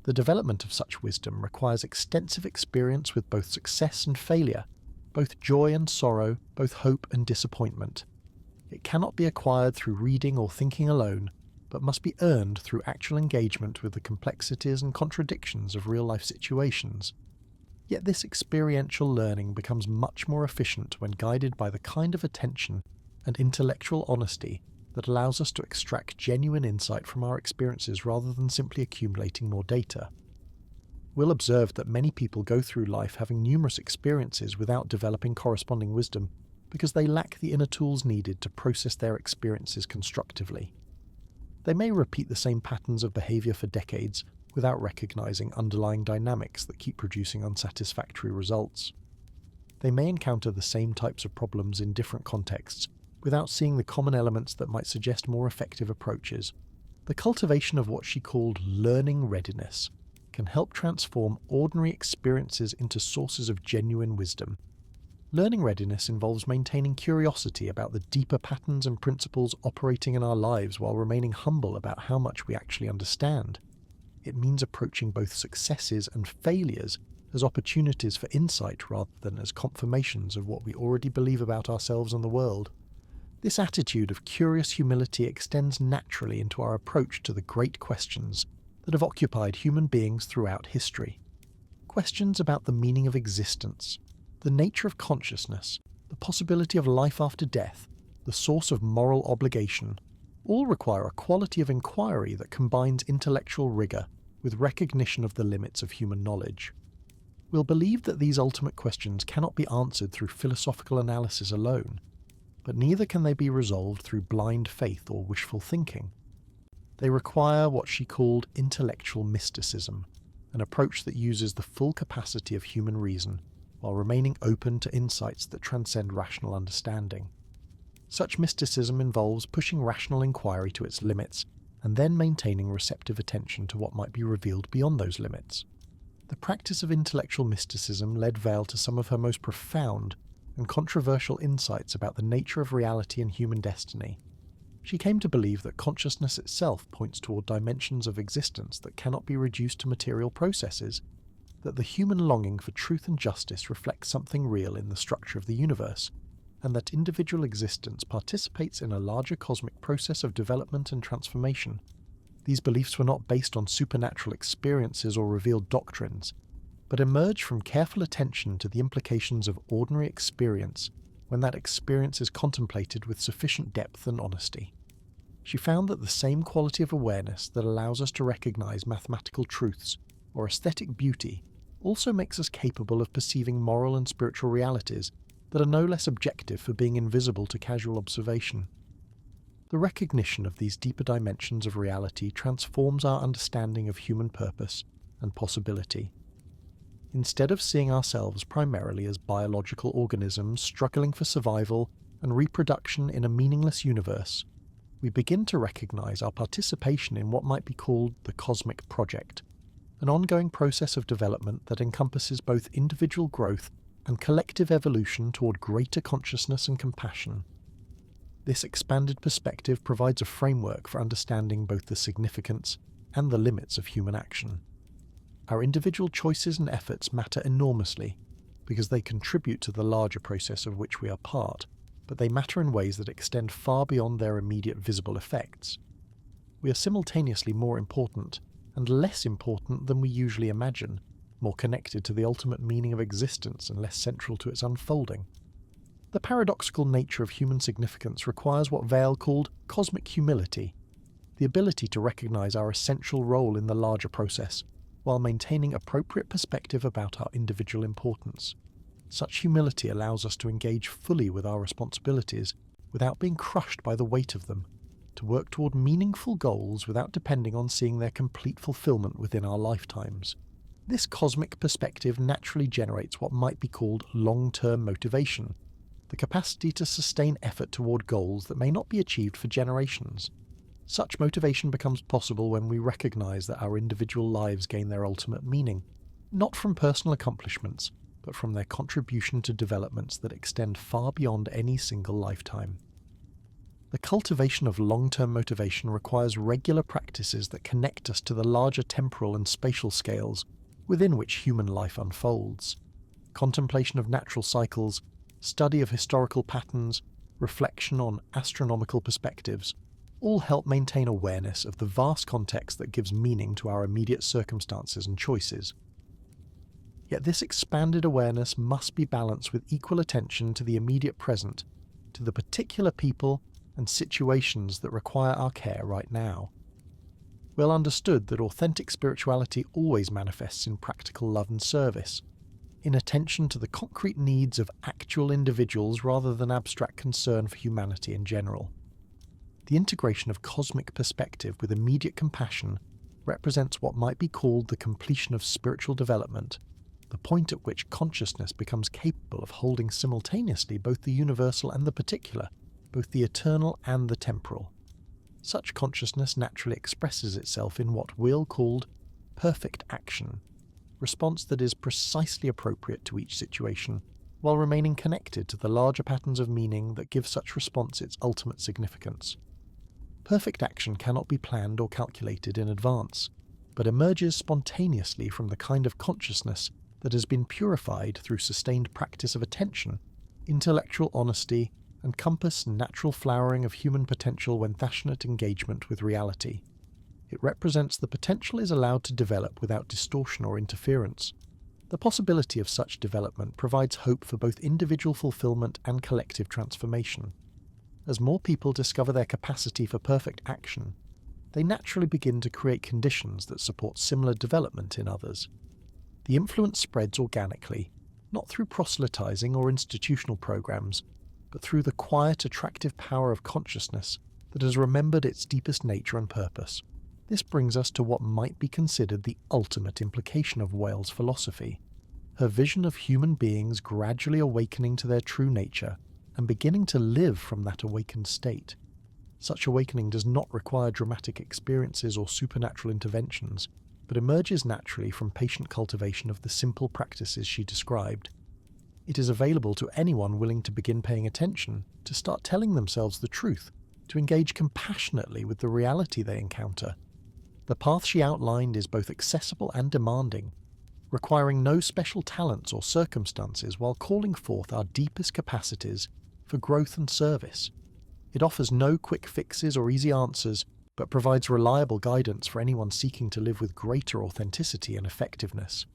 The development of such wisdom requires extensive experience with both success and failure, both joy and sorrow, both hope and disappointment. It cannot be acquired through reading or thinking alone, but must be earned through actual engagement with the complexities and contradictions of real-life situations. Yet this experiential learning becomes much more efficient when guided by the kind of attention and intellectual honesty that allows us to extract genuine insight from our experiences rather than simply accumulating more data. We'll observe that many people go through life having numerous experiences without developing corresponding wisdom because they lack the inner tools needed to process their experiences constructively. They may repeat the same patterns of behavior for decades without recognizing underlying dynamics that keep producing unsatisfactory results. They may encounter the same types of problems in different contexts without seeing the common elements that might suggest more effective approaches. The cultivation of what she called learning readiness can help transform ordinary experiences into sources of genuine wisdom. Learning readiness involves maintaining curiosity about the deeper patterns and principles operating in our lives while remaining humble about how much we actually understand. It means approaching both successes and failures as opportunities for insight rather than as confirmations of what we already believe about ourselves and the world. This attitude of curious humility extends naturally into our approach to the great questions that have occupied human beings throughout history. Questions about the meaning of existence, the nature of consciousness, the possibility of life after death, the source of moral obligation, all require a quality of inquiry that combines intellectual rigour with recognition of the limits of human knowledge. We'll believe that these ultimate questions cannot be answered through philosophical analysis alone, but neither can they be resolved through blind faith or wishful thinking. They require what she called intellectual mysticism, an approach that uses the full capacity of human reason while remaining open to insights that transcend rational understanding. Such mysticism involves pushing rational inquiry to its limits and then maintaining receptive attention to what might be revealed beyond those limits. The practice of intellectual mysticism led Weil to some of her most profound and controversial insights about the nature of reality and human destiny. She came to believe that consciousness itself points toward dimensions of existence that cannot be reduced to material processes, that the human longing for truth and justice reflects something real in the structure of the universe, and that individual existence participates in a larger cosmic process of development and transformation. These beliefs were not based on supernatural experiences or revealed doctrines, but emerge from careful attention to the implications of ordinary experience when that experience is contemplated with sufficient depth and honesty. She found that the same quality of awareness that allows us to recognize mathematical truths or aesthetic beauty also makes us capable of perceiving moral and spiritual realities that are no less objective for being invisible to casual observation. The recognition of these deeper dimensions of reality transforms our understanding of human purpose and possibility. Instead of seeing ourselves primarily as biological organisms struggling for survival and reproduction in a meaningless universe, we begin to recognize our participation in what might be called the cosmic project, an ongoing process of development that encompasses both individual growth and collective evolution toward greater consciousness and compassion. This expanded perspective provides a framework for understanding both the significance and the limits of human action. Our individual choices and efforts matter enormously because they contribute to the larger process of which we are part, but they matter in ways that extend far beyond their immediate visible effects. We are simultaneously more important and less important than we usually imagine, more connected to the ultimate meaning of existence and less central to its unfolding. The paradoxical nature of human significance requires what Weil called cosmic humility, the ability to recognize our essential role in the larger process, while maintaining appropriate perspective about our individual importance. Such humility allows us to engage fully with our responsibilities without being crushed by the weight of them, to work toward meaningful goals without depending on seeing their complete fulfillment within our lifetimes. This cosmic perspective naturally generates what might be called long-term motivation, the capacity to sustain effort toward goals that may not be achieved for generations. Such motivation becomes possible when we recognize that our individual lives gain their ultimate meaning, not from personal accomplishments, but from their contribution to developments that extend far beyond any single lifetime. The cultivation of long-term motivation requires regular practices that connect us to the larger temporal and spatial scales within which human life unfolds. Contemplation of natural cycles, study of historical patterns, reflection on astronomical perspectives, all help maintain awareness of the vast context that gives meaning to our immediate circumstances and choices. Yet this expanded awareness must be balanced with equal attention to the immediate present, to the particular people and situations that require our care right now. Well understood that authentic spirituality always manifests in practical love and service, in attention to the concrete needs of actual individuals rather than abstract concern for humanity in general. The integration of cosmic perspective with immediate compassion represents what might be called the completion of spiritual development, the point at which consciousness becomes capable of holding simultaneously both the universal and the particular, both the eternal and the temporal. Such consciousness naturally expresses itself in what Weil called perfect action, response that is precisely appropriate to each situation, while remaining connected to the larger patterns of meaning that give such response its ultimate significance. Perfect action cannot be planned or calculated in advance, but emerges spontaneously from the kind of consciousness that has been purified through sustained practice of attention, intellectual honesty, and compass natural flowering of human potential when passionate engagement with reality. It represents the potential is allowed to develop without distortion or interference. The possibility of such development provides hope for both individual fulfillment and collective transformation. As more people discover their capacity for perfect action, they naturally begin to create conditions that support similar development in others. The influence spreads organically, not through proselytizing or institutional programs, but through the quiet, attractive power of consciousness that has remembered its deepest nature and purpose. This brings us to what might be considered the ultimate implication of Weil's philosophy, her vision of human beings gradually awakening to their true nature and beginning to live from that awakened state. Such awakening does not require dramatic experiences or supernatural interventions, but emerges naturally from patient cultivation of the simple practices she described. It is available to anyone willing to begin paying attention, to start telling themselves the truth, to engage compassionately with the reality they encounter. The path she outlined is both accessible and demanding, requiring no special talents or circumstances while calling forth our deepest capacities for growth and service. It offers no quick fixes or easy answers, but provides reliable guidance for anyone seeking to live with greater authenticity and effectiveness.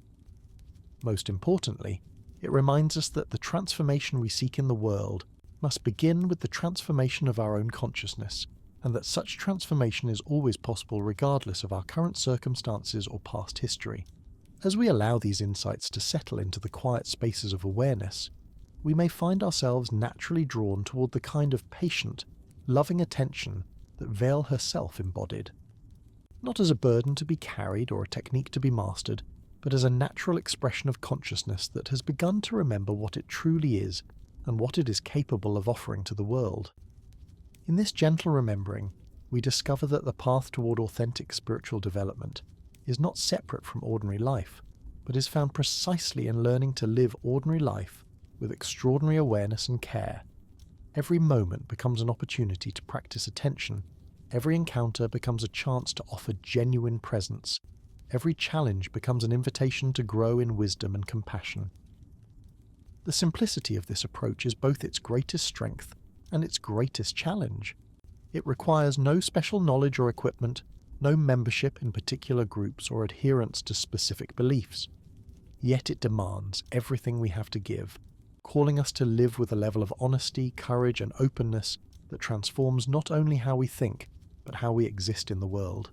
Most importantly, it reminds us that the transformation we seek in the world must begin with the transformation of our own consciousness, and that such transformation is always possible regardless of our current circumstances or past history. As we allow these insights to settle into the quiet spaces of awareness, we may find ourselves naturally drawn toward the kind of patient, loving attention that Weil herself embodied. Not as a burden to be carried or a technique to be mastered, but as a natural expression of consciousness that has begun to remember what it truly is and what it is capable of offering to the world. In this gentle remembering, we discover that the path toward authentic spiritual development is not separate from ordinary life, but is found precisely in learning to live ordinary life with extraordinary awareness and care. Every moment becomes an opportunity to practice attention. Every encounter becomes a chance to offer genuine presence. Every challenge becomes an invitation to grow in wisdom and compassion. The simplicity of this approach is both its greatest strength and its greatest challenge. It requires no special knowledge or equipment, no membership in particular groups or adherence to specific beliefs. Yet it demands everything we have to give, calling us to live with a level of honesty, courage, and openness that transforms not only how we think, but how we exist in the world.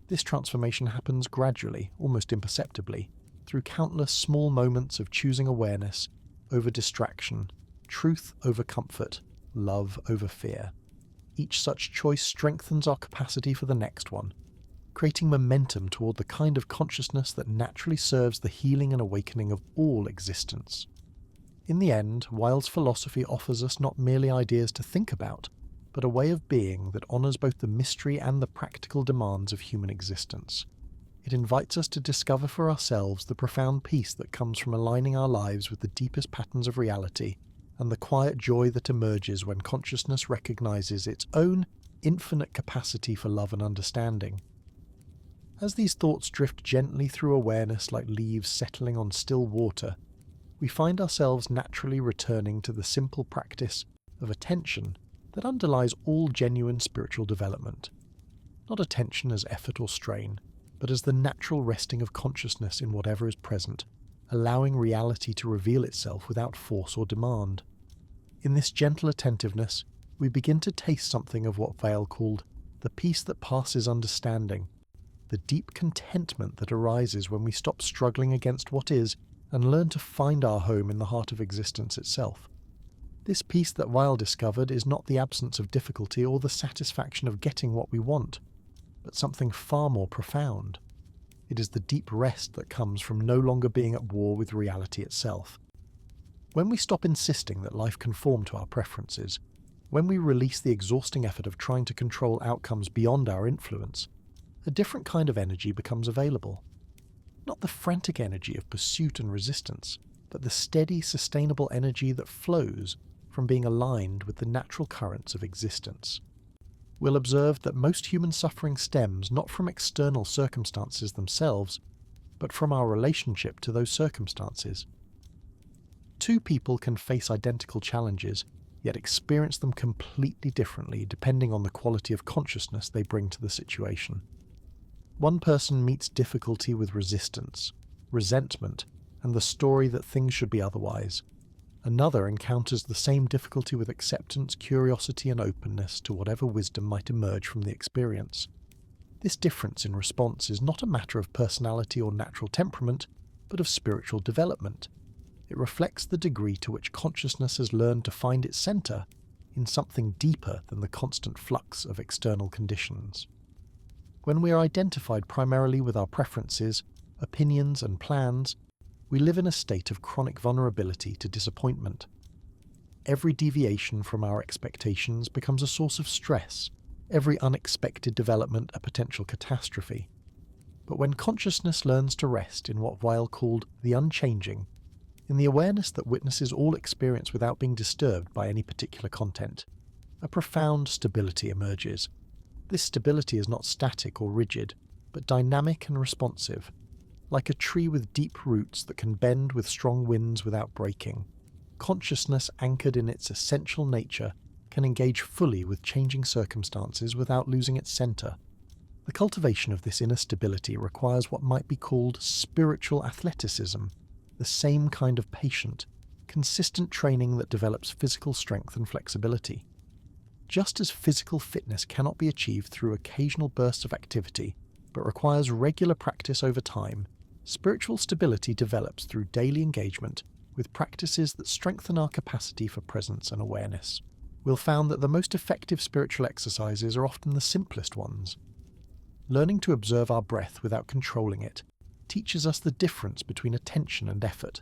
This transformation happens gradually, almost imperceptibly, through countless small moments of choosing awareness over distraction, truth over comfort, love over fear. Each such choice strengthens our capacity for the next one, creating momentum toward the kind of consciousness that naturally serves the healing and awakening of all existence. In the end, Weil's philosophy offers us not merely ideas to think about, but a way of being that honors both the mystery and the practical demands of human existence. It invites us to discover for ourselves the profound peace that comes from aligning our lives with the deepest patterns of reality, and the quiet joy that emerges when consciousness recognizes its own infinite capacity for love and understanding. As these thoughts drift gently through awareness like leaves settling on still water, we find ourselves naturally returning to the simple practice of attention that underlies all genuine spiritual development. Not attention as effort or strain, but as the natural resting of consciousness in whatever is present, allowing reality to reveal itself without force or demand. In this gentle attentiveness, we begin to taste something of what Weil called the peace that passes understanding, the deep contentment that arises when we stop struggling against what is and learn to find our home in the heart of existence itself. This peace that Weil discovered is not the absence of difficulty or the satisfaction of getting what we want, but something far more profound. It is the deep rest that comes from no longer being at war with reality itself. When we stop insisting that life conform to our preferences, when we release the exhausting effort of trying to control outcomes beyond our influence, a different kind of energy becomes available. Not the frantic energy of pursuit and resistance, but the steady, sustainable energy that flows from being aligned with the natural currents of existence. We'll observe that most human suffering stems not from external circumstances themselves, but from our relationship to those circumstances. Two people can face identical challenges, yet experience them completely differently depending on the quality of consciousness they bring to the situation. One person meets difficulty with resistance, resentment, and the story that things should be otherwise. Another encounters the same difficulty with acceptance, curiosity, and openness to whatever wisdom might emerge from the experience. This difference in response is not a matter of personality or natural temperament, but of spiritual development. It reflects the degree to which consciousness has learned to find its center in something deeper than the constant flux of external conditions. When we are identified primarily with our preferences, opinions, and plans, we live in a state of chronic vulnerability to disappointment. Every deviation from our expectations becomes a source of stress, every unexpected development a potential catastrophe. But when consciousness learns to rest in what Weil called the unchanging, in the awareness that witnesses all experience without being disturbed by any particular content, a profound stability emerges. This stability is not static or rigid, but dynamic and responsive, like a tree with deep roots that can bend with strong winds without breaking. Consciousness anchored in its essential nature can engage fully with changing circumstances without losing its center. The cultivation of this inner stability requires what might be called spiritual athleticism, the same kind of patient, consistent training that develops physical strength and flexibility. Just as physical fitness cannot be achieved through occasional bursts of activity, but requires regular practice over time, spiritual stability develops through daily engagement with practices that strengthen our capacity for presence and awareness. We'll find that the most effective spiritual exercises are often the simplest ones. Learning to observe our breath without controlling it teaches us the difference between attention and effort.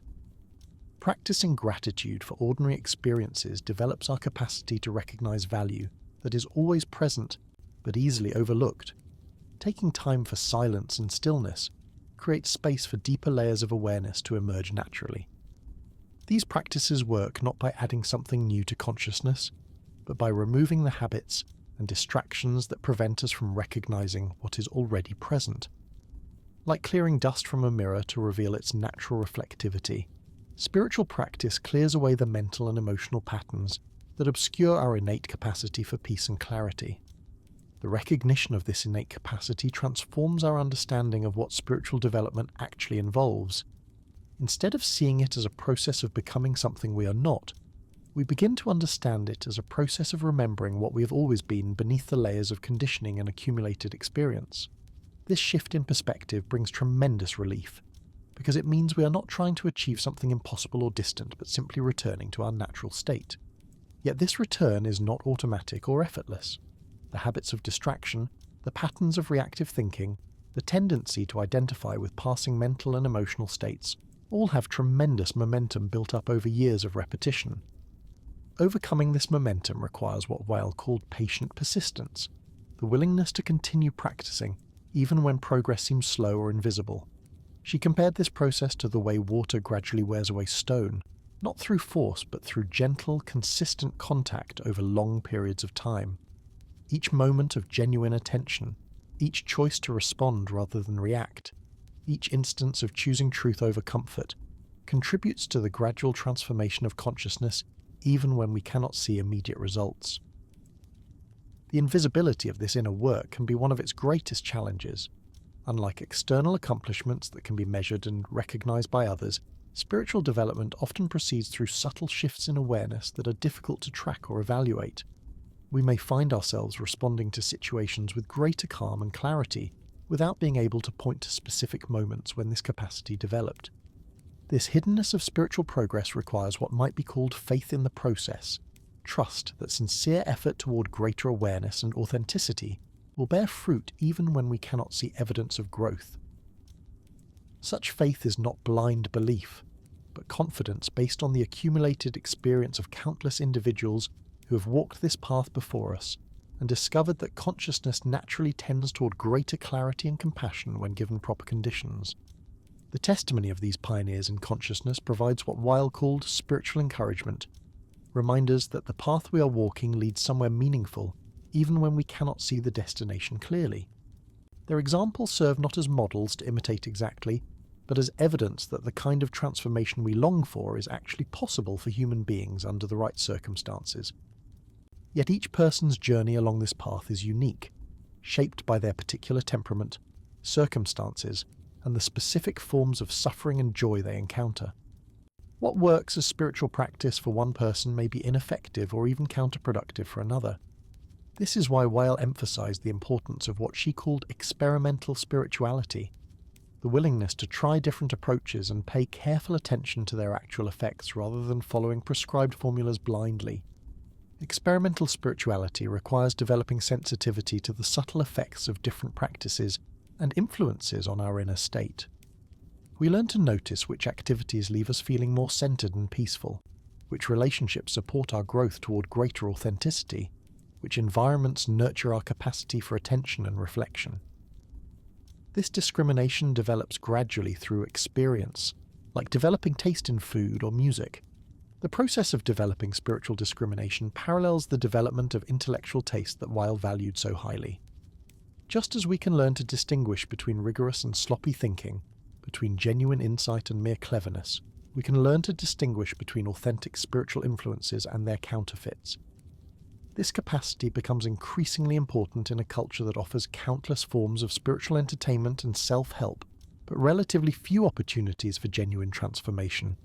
Practicing gratitude for ordinary experiences develops our capacity to recognize value that is always present but easily overlooked. Taking time for silence and stillness creates space for deeper layers of awareness to emerge naturally. These practices work not by adding something new to consciousness, but by removing the habits and distractions that prevent us from recognizing what is already present. Like clearing dust from a mirror to reveal its natural reflectivity, spiritual practice clears away the mental and emotional patterns that obscure our innate capacity for peace and clarity. The recognition of this innate capacity transforms our understanding of what spiritual development actually involves. Instead of seeing it as a process of becoming something we are not, we begin to understand it as a process of remembering what we have always been beneath the layers of conditioning and accumulated experience. This shift in perspective brings tremendous relief, because it means we are not trying to achieve something impossible or distant, but simply returning to our natural state. Yet this return is not automatic or effortless. The habits of distraction, the patterns of reactive thinking, the tendency to identify with passing mental and emotional states, all have tremendous momentum built up over years of repetition. Overcoming this momentum requires what Weil called patient persistence, the willingness to continue practicing, even when progress seems slow or invisible. She compared this process to the way water gradually wears away stone, not through force but through gentle, consistent contact over long periods of time. Each moment of genuine attention, each choice to respond rather than react, each instance of choosing truth over comfort, contributes to the gradual transformation of consciousness even when we cannot see immediate results. The invisibility of this inner work can be one of its greatest challenges. Unlike external accomplishments that can be measured and recognized by others, spiritual development often proceeds through subtle shifts in awareness that are difficult to track or evaluate. We may find ourselves responding to situations with greater calm and clarity, without being able to point to specific moments when this capacity developed. This hiddenness of spiritual progress requires what might be called faith in the process, trust that sincere effort toward greater awareness and authenticity will bear fruit even when we cannot see evidence of growth. Such faith is not blind belief, but confidence based on the accumulated experience of countless individuals who have walked this path before us and discovered that consciousness naturally tends toward greater clarity and compassion when given proper conditions. The testimony of these pioneers in consciousness provides what Weil called spiritual encouragement, reminders that the path we are walking leads somewhere meaningful, even when we cannot see the destination clearly. Their examples serve not as models to imitate exactly, but as evidence that the kind of transformation we long for is actually possible for human beings under the right circumstances. Yet each person's journey along this path is unique, shaped by their particular temperament, circumstances, and the specific forms of suffering and joy they encounter. What works as spiritual practice for one person may be ineffective or even counterproductive for another. This is why Weil emphasized the importance of what she called experimental spirituality, the willingness to try different approaches and pay careful attention to their actual effects rather than following prescribed formulas blindly. Experimental spirituality requires developing sensitivity to the subtle effects of different practices and influences on our inner state. We learn to notice which activities leave us feeling more centered and peaceful, which relationships support our growth toward greater authenticity, which environments nurture our capacity for attention and reflection. This discrimination develops gradually through experience, like developing taste in food or music. The process of developing spiritual discrimination parallels the development of intellectual taste that Weil valued so highly. Just as we can learn to distinguish between rigorous and sloppy thinking, between genuine insight and mere cleverness, we can learn to distinguish between authentic spiritual influences and their counterfeits. This capacity becomes increasingly important in a culture that offers countless forms of spiritual entertainment and self-help, but relatively few opportunities for genuine transformation.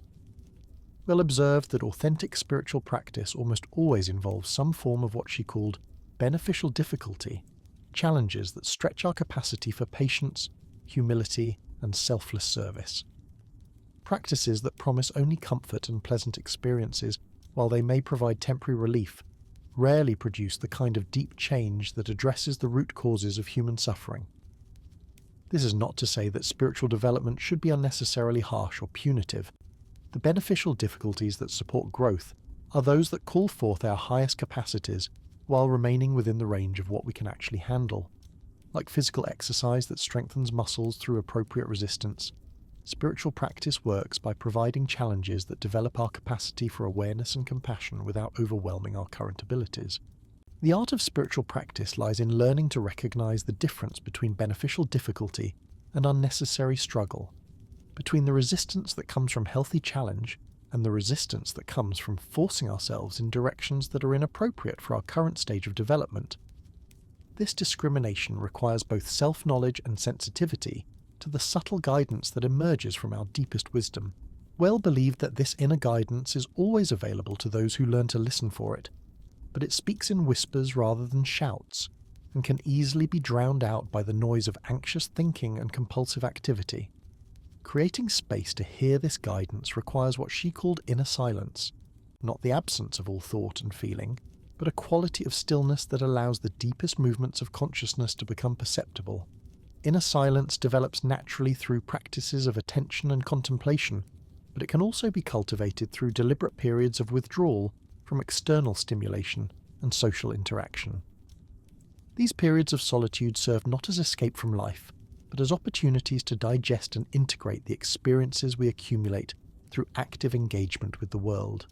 We'll observe that authentic spiritual practice almost always involves some form of what she called beneficial difficulty, challenges that stretch our capacity for patience, humility, and selfless service. Practices that promise only comfort and pleasant experiences, while they may provide temporary relief, rarely produce the kind of deep change that addresses the root causes of human suffering. This is not to say that spiritual development should be unnecessarily harsh or punitive. The beneficial difficulties that support growth are those that call forth our highest capacities while remaining within the range of what we can actually handle. Like physical exercise that strengthens muscles through appropriate resistance, spiritual practice works by providing challenges that develop our capacity for awareness and compassion without overwhelming our current abilities. The art of spiritual practice lies in learning to recognize the difference between beneficial difficulty and unnecessary struggle, between the resistance that comes from healthy challenge and the resistance that comes from forcing ourselves in directions that are inappropriate for our current stage of development. This discrimination requires both self-knowledge and sensitivity to the subtle guidance that emerges from our deepest wisdom. Well believed that this inner guidance is always available to those who learn to listen for it, but it speaks in whispers rather than shouts, and can easily be drowned out by the noise of anxious thinking and compulsive activity. Creating space to hear this guidance requires what she called inner silence, not the absence of all thought and feeling, but a quality of stillness that allows the deepest movements of consciousness to become perceptible. Inner silence develops naturally through practices of attention and contemplation, but it can also be cultivated through deliberate periods of withdrawal from external stimulation and social interaction. These periods of solitude serve not as escape from life, but as opportunities to digest and integrate the experiences we accumulate through active engagement with the world.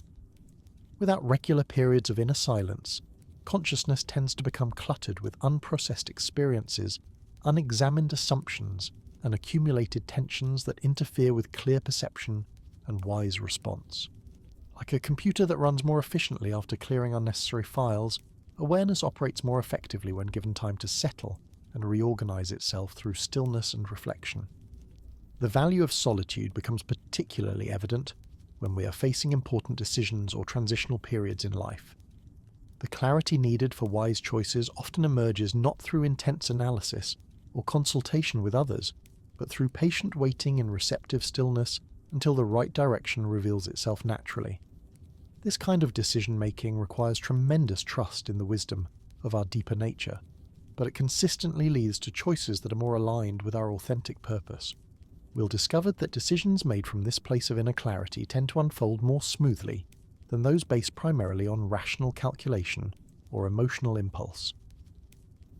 Without regular periods of inner silence, consciousness tends to become cluttered with unprocessed experiences, unexamined assumptions, and accumulated tensions that interfere with clear perception and wise response. Like a computer that runs more efficiently after clearing unnecessary files, awareness operates more effectively when given time to settle and reorganize itself through stillness and reflection. The value of solitude becomes particularly evident when we are facing important decisions or transitional periods in life. The clarity needed for wise choices often emerges not through intense analysis or consultation with others, but through patient waiting in receptive stillness until the right direction reveals itself naturally. This kind of decision-making requires tremendous trust in the wisdom of our deeper nature, but it consistently leads to choices that are more aligned with our authentic purpose. We'll discover that decisions made from this place of inner clarity tend to unfold more smoothly than those based primarily on rational calculation or emotional impulse.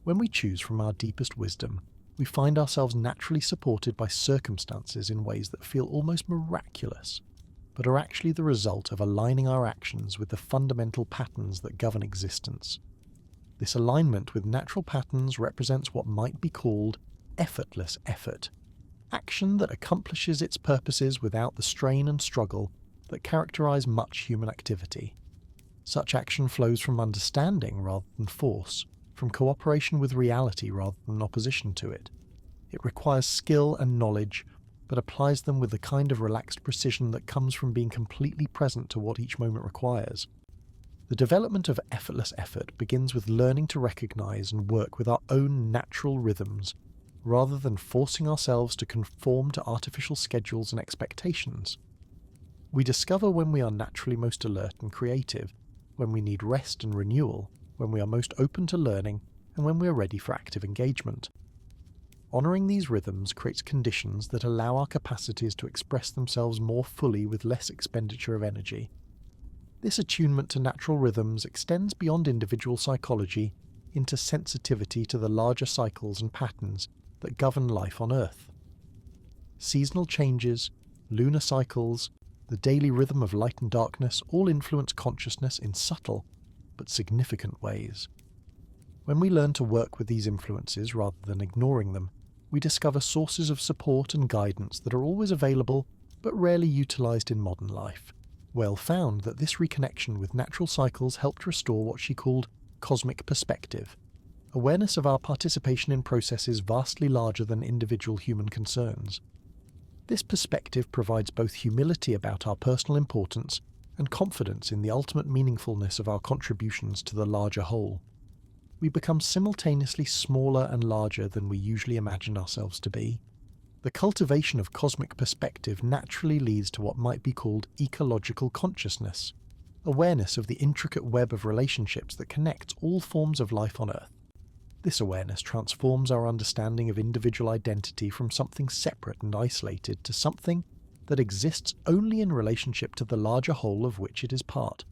When we choose from our deepest wisdom, we find ourselves naturally supported by circumstances in ways that feel almost miraculous, but are actually the result of aligning our actions with the fundamental patterns that govern existence. This alignment with natural patterns represents what might be called effortless effort, action that accomplishes its purposes without the strain and struggle that characterize much human activity. Such action flows from understanding rather than force, from cooperation with reality rather than opposition to it. It requires skill and knowledge, but applies them with the kind of relaxed precision that comes from being completely present to what each moment requires. The development of effortless effort begins with learning to recognize and work with our own natural rhythms, rather than forcing ourselves to conform to artificial schedules and expectations. We discover when we are naturally most alert and creative, when we need rest and renewal, when we are most open to learning, and when we are ready for active engagement. Honoring these rhythms creates conditions that allow our capacities to express themselves more fully with less expenditure of energy. This attunement to natural rhythms extends beyond individual psychology into sensitivity to the larger cycles and patterns that govern life on Earth. Seasonal changes, lunar cycles, the daily rhythm of light and darkness all influence consciousness in subtle but significant ways. When we learn to work with these influences rather than ignoring them, we discover sources of support and guidance that are always available but rarely utilized in modern life. Weil found that this reconnection with natural cycles helped restore what she called cosmic perspective, awareness of our participation in processes vastly larger than individual human concerns. This perspective provides both humility about our personal importance and confidence in the ultimate meaningfulness of our contributions to the larger whole. We become simultaneously smaller and larger than we usually imagine ourselves to be. The cultivation of cosmic perspective naturally leads to what might be called ecological consciousness, awareness of the intricate web of relationships that connects all forms of life on Earth. This awareness transforms our understanding of individual identity from something separate and isolated to something that exists only in relationship to the larger whole of which it is part.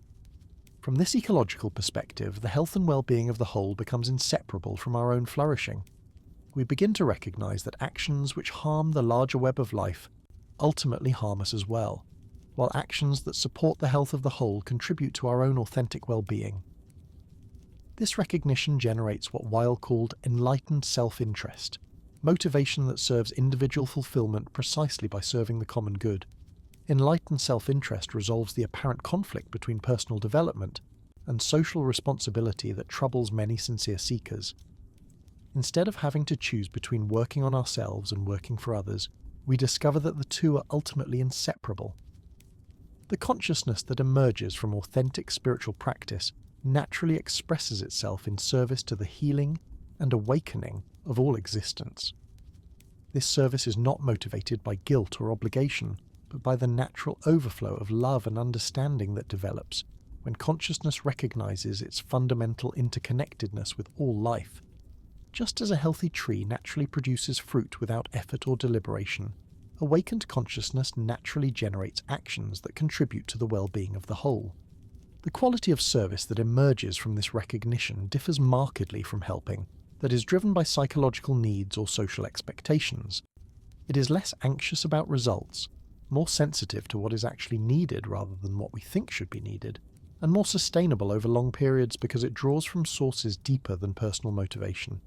From this ecological perspective, the health and well-being of the whole becomes inseparable from our own flourishing. We begin to recognize that actions which harm the larger web of life ultimately harm us as well, while actions that support the health of the whole contribute to our own authentic well-being. This recognition generates what Weil called enlightened self-interest, motivation that serves individual fulfillment precisely by serving the common good. Enlightened self-interest resolves the apparent conflict between personal development and social responsibility that troubles many sincere seekers. Instead of having to choose between working on ourselves and working for others, we discover that the two are ultimately inseparable. The consciousness that emerges from authentic spiritual practice naturally expresses itself in service to the healing and awakening of all existence. This service is not motivated by guilt or obligation, but by the natural overflow of love and understanding that develops when consciousness recognizes its fundamental interconnectedness with all life. Just as a healthy tree naturally produces fruit without effort or deliberation, awakened consciousness naturally generates actions that contribute to the well-being of the whole. The quality of service that emerges from this recognition differs markedly from helping that is driven by psychological needs or social expectations. It is less anxious about results, more sensitive to what is actually needed rather than what we think should be needed, and more sustainable over long periods because it draws from sources deeper than personal motivation.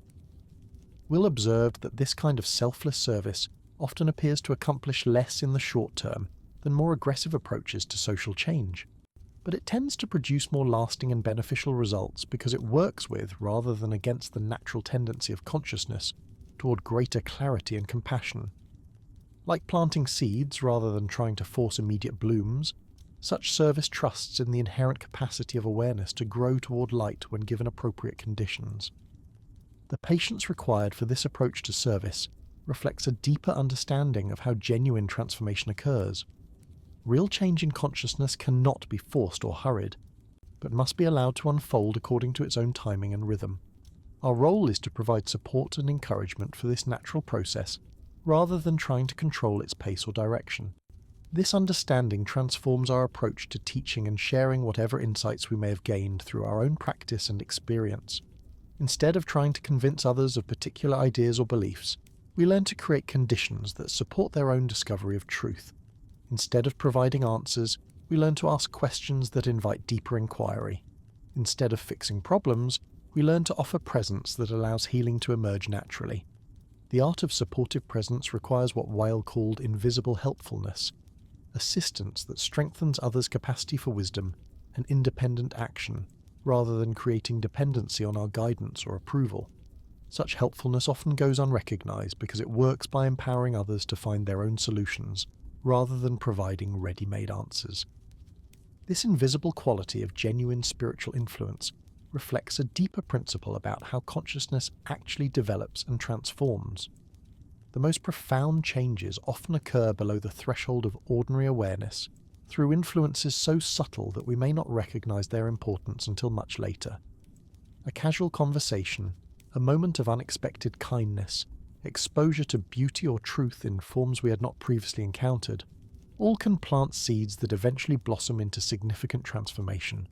Will observed that this kind of selfless service often appears to accomplish less in the short term than more aggressive approaches to social change, but it tends to produce more lasting and beneficial results because it works with rather than against the natural tendency of consciousness toward greater clarity and compassion. Like planting seeds rather than trying to force immediate blooms, such service trusts in the inherent capacity of awareness to grow toward light when given appropriate conditions. The patience required for this approach to service reflects a deeper understanding of how genuine transformation occurs. Real change in consciousness cannot be forced or hurried, but must be allowed to unfold according to its own timing and rhythm. Our role is to provide support and encouragement for this natural process, rather than trying to control its pace or direction. This understanding transforms our approach to teaching and sharing whatever insights we may have gained through our own practice and experience. Instead of trying to convince others of particular ideas or beliefs, we learn to create conditions that support their own discovery of truth. Instead of providing answers, we learn to ask questions that invite deeper inquiry. Instead of fixing problems, we learn to offer presence that allows healing to emerge naturally. The art of supportive presence requires what Weil called invisible helpfulness, assistance that strengthens others' capacity for wisdom and independent action, rather than creating dependency on our guidance or approval. Such helpfulness often goes unrecognized because it works by empowering others to find their own solutions, rather than providing ready-made answers. This invisible quality of genuine spiritual influence reflects a deeper principle about how consciousness actually develops and transforms. The most profound changes often occur below the threshold of ordinary awareness, through influences so subtle that we may not recognize their importance until much later. A casual conversation, a moment of unexpected kindness, exposure to beauty or truth in forms we had not previously encountered, all can plant seeds that eventually blossom into significant transformation.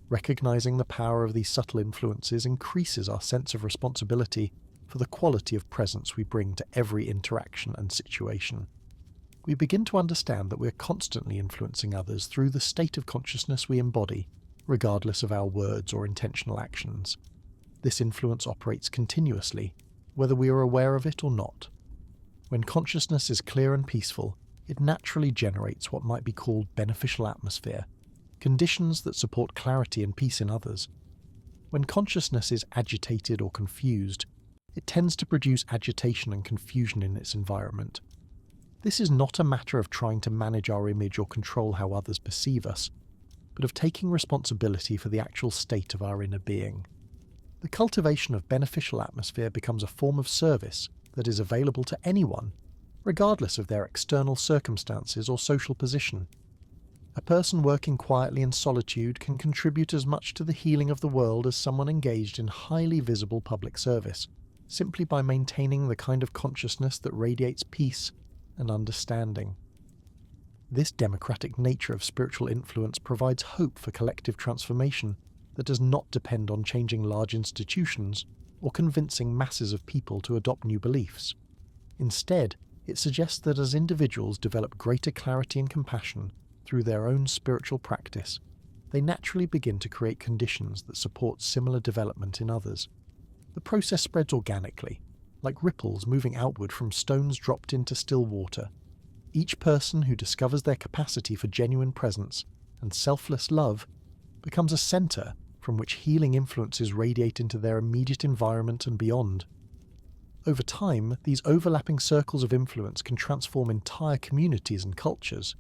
Recognizing the power of these subtle influences increases our sense of responsibility for the quality of presence we bring to every interaction and situation. We begin to understand that we are constantly influencing others through the state of consciousness we embody, regardless of our words or intentional actions. This influence operates continuously, whether we are aware of it or not. When consciousness is clear and peaceful, it naturally generates what might be called beneficial atmosphere, conditions that support clarity and peace in others. When consciousness is agitated or confused, it tends to produce agitation and confusion in its environment. This is not a matter of trying to manage our image or control how others perceive us, but of taking responsibility for the actual state of our inner being. The cultivation of beneficial atmosphere becomes a form of service that is available to anyone, regardless of their external circumstances or social position. A person working quietly in solitude can contribute as much to the healing of the world as someone engaged in highly visible public service, simply by maintaining the kind of consciousness that radiates peace and understanding. This democratic nature of spiritual influence provides hope for collective transformation that does not depend on changing large institutions or convincing masses of people to adopt new beliefs. Instead, it suggests that as individuals develop greater clarity and compassion through their own spiritual practice, they naturally begin to create conditions that support similar development in others. The process spreads organically, like ripples moving outward from stones dropped into still water. Each person who discovers their capacity for genuine presence and selfless love becomes a center from which healing influences radiate into their immediate environment and beyond. Over time, these overlapping circles of influence can transform entire communities and cultures.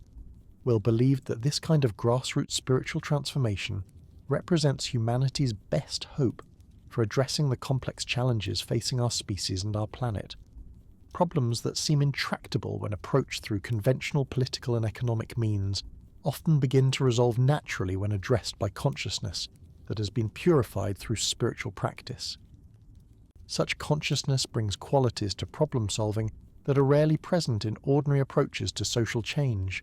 Will believed that this kind of grassroots spiritual transformation represents humanity's best hope for addressing the complex challenges facing our species and our planet. Problems that seem intractable when approached through conventional political and economic means often begin to resolve naturally when addressed by consciousness that has been purified through spiritual practice. Such consciousness brings qualities to problem solving that are rarely present in ordinary approaches to social change.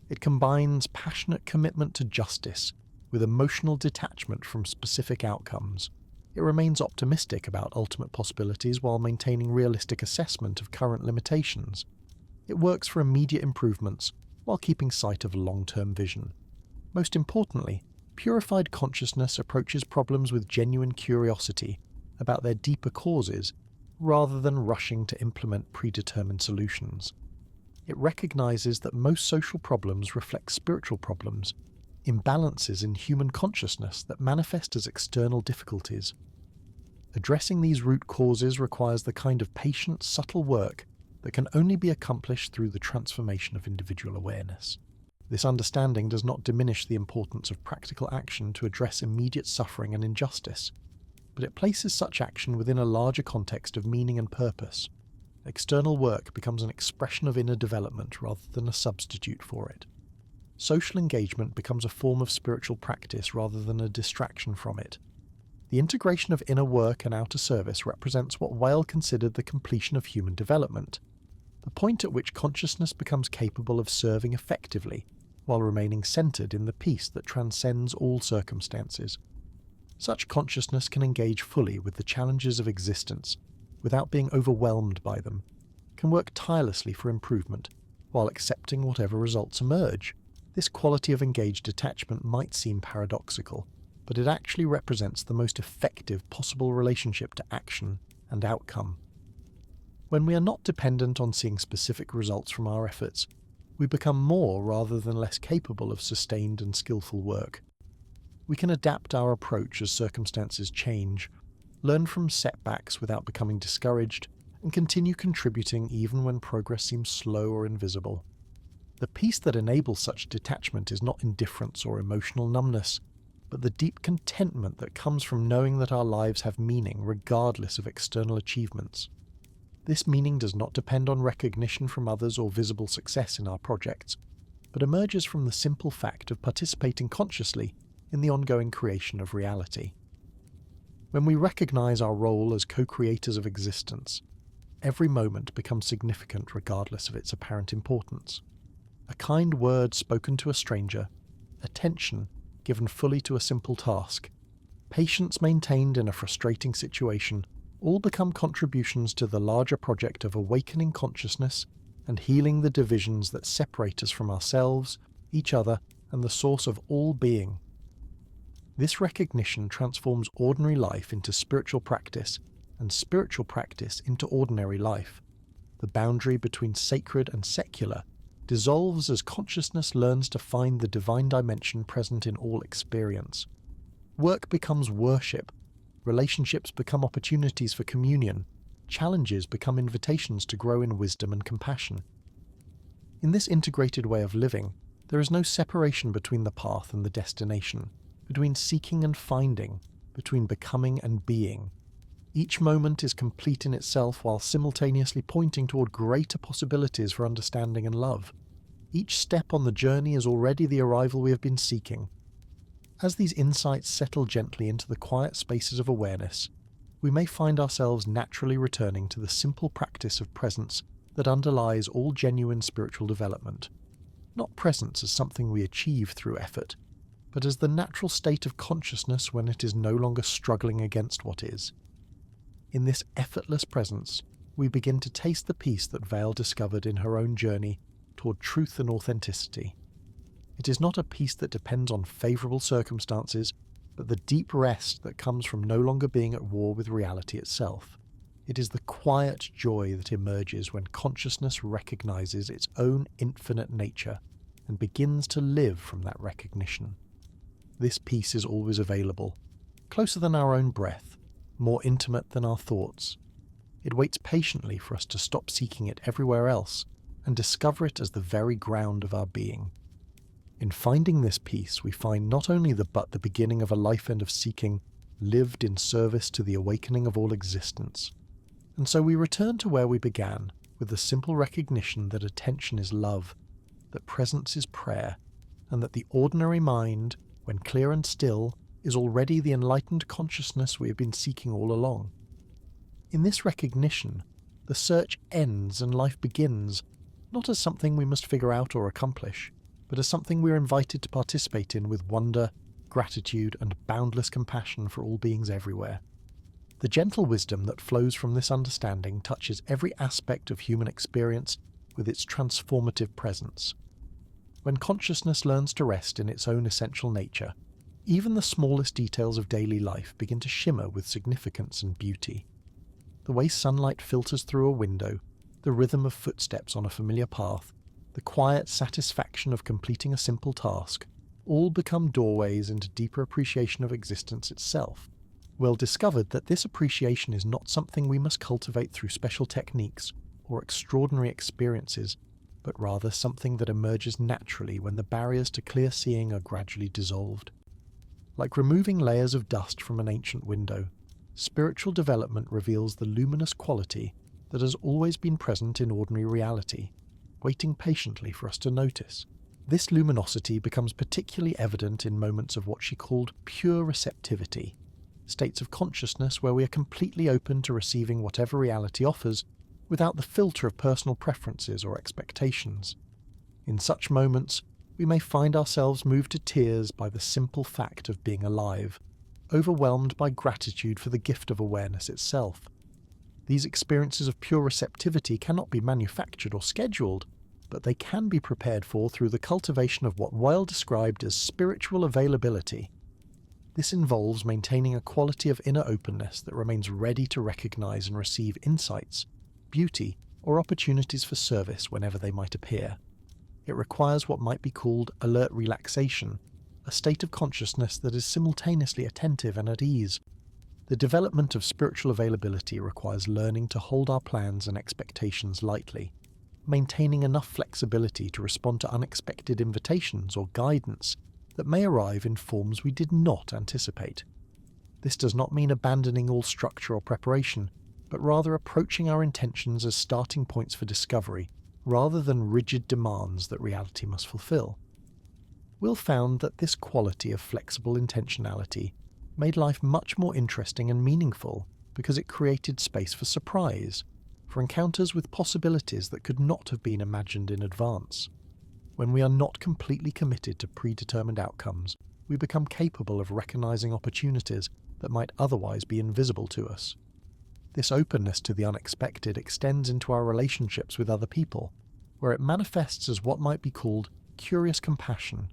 It combines passionate commitment to justice with emotional detachment from specific outcomes. It remains optimistic about ultimate possibilities while maintaining realistic assessment of current limitations. It works for immediate improvements while keeping sight of long-term vision. Most importantly, purified consciousness approaches problems with genuine curiosity about their deeper causes, rather than rushing to implement predetermined solutions. It recognizes that most social problems reflect spiritual problems, imbalances in human consciousness that manifest as external difficulties. Addressing these root causes requires the kind of patient, subtle work that can only be accomplished through the transformation of individual awareness. This understanding does not diminish the importance of practical action to address immediate suffering and injustice, but it places such action within a larger context of meaning and purpose. External work becomes an expression of inner development rather than a substitute for it. Social engagement becomes a form of spiritual practice rather than a distraction from it. The integration of inner work and outer service represents what Weil considered the completion of human development, the point at which consciousness becomes capable of serving effectively while remaining centered in the peace that transcends all circumstances. Such consciousness can engage fully with the challenges of existence without being overwhelmed by them, can work tirelessly for improvement while accepting whatever results emerge. This quality of engaged attachment might seem paradoxical, but it actually represents the most effective possible relationship to action and outcome. When we are not dependent on seeing specific results from our efforts, we become more rather than less capable of sustained and skillful work. We can adapt our approach as circumstances change, learn from setbacks without becoming discouraged, and continue contributing even when progress seems slow or invisible. The peace that enables such detachment is not indifference or emotional numbness, but the deep contentment that comes from knowing that our lives have meaning regardless of external achievements. This meaning does not depend on recognition from others or visible success in our projects, but emerges from the simple fact of participating consciously in the ongoing creation of reality. When we recognize our role as co-creators of existence, every moment becomes significant regardless of its apparent importance. A kind word spoken to a stranger, attention given fully to a simple task, patience maintained in a frustrating situation, all become contributions to the larger project of awakening consciousness and healing the divisions that separate us from ourselves, each other, and the source of all being. This recognition transforms ordinary life into spiritual practice, and spiritual practice into ordinary life. The boundary between sacred and secular dissolves as consciousness learns to find the divine dimension present in all experience. Work becomes worship, relationships become opportunities for communion, challenges become invitations to grow in wisdom and compassion. In this integrated way of living, there is no separation between the path and the destination, between seeking and finding, between becoming and being. Each moment is complete in itself while simultaneously pointing toward greater possibilities for understanding and love. Each step on the journey is already the arrival we have been seeking. As these insights settle gently into the quiet spaces of awareness, we may find ourselves naturally returning to the simple practice of presence that underlies all genuine spiritual development. Not presence as something we achieve through effort, but as the natural state of consciousness when it is no longer struggling against what is. In this effortless presence, we begin to taste the peace that Weil discovered in her own journey toward truth and authenticity. It is not a peace that depends on favourable circumstances, but the deep rest that comes from no longer being at war with reality itself. It is the quiet joy that emerges when consciousness recognises its own infinite nature and begins to live from that recognition. This peace is always available, closer than our own breath, more intimate than our thoughts. It waits patiently for us to stop seeking it everywhere else and discover it as the very ground of our being. In finding this peace, we find not only the beginning of a life end of seeking, lived in service to the awakening of all existence. And so we return to where we began, with the simple recognition that attention is love, that presence is prayer, and that the ordinary mind, when clear and still, is already the enlightened consciousness we have been seeking all along. In this recognition, the search ends and life begins, not as something we must figure out or accomplish, but as something we are invited to participate in with wonder, gratitude, and boundless compassion for all beings everywhere. The gentle wisdom that flows from this understanding touches every aspect of human experience with its transformative presence. When consciousness learns to rest in its own essential nature, even the smallest details of daily life begin to shimmer with significance and beauty. The way sunlight filters through a window, the rhythm of footsteps on a familiar path, the quiet satisfaction of completing a simple task, all become doorways into deeper appreciation of existence itself. Well discovered that this appreciation is not something we must cultivate through special techniques or extraordinary experiences, but rather something that emerges naturally when the barriers to clear seeing are gradually dissolved. Like removing layers of dust from an ancient window, spiritual development reveals the luminous quality that has always been present in ordinary reality, waiting patiently for us to notice. This luminosity becomes particularly evident in moments of what she called pure receptivity, states of consciousness where we are completely open to receiving whatever reality offers without the filter of personal preferences or expectations. In such moments, we may find ourselves moved to tears by the simple fact of being alive, overwhelmed by gratitude for the gift of awareness itself. These experiences of pure receptivity cannot be manufactured or scheduled, but they can be prepared for through the cultivation of what Weil described as spiritual availability. This involves maintaining a quality of inner openness that remains ready to recognize and receive insights, beauty, or opportunities for service whenever they might appear. It requires what might be called alert relaxation, a state of consciousness that is simultaneously attentive and at ease. The development of spiritual availability requires learning to hold our plans and expectations lightly, maintaining enough flexibility to respond to unexpected invitations or guidance that may arrive in forms we did not anticipate. This does not mean abandoning all structure or preparation, but rather approaching our intentions as starting points for discovery, rather than rigid demands that reality must fulfill. Will found that this quality of flexible intentionality made life much more interesting and meaningful because it created space for surprise, for encounters with possibilities that could not have been imagined in advance. When we are not completely committed to predetermined outcomes, we become capable of recognizing opportunities that might otherwise be invisible to us. This openness to the unexpected extends into our relationships with other people, where it manifests as what might be called curious compassion.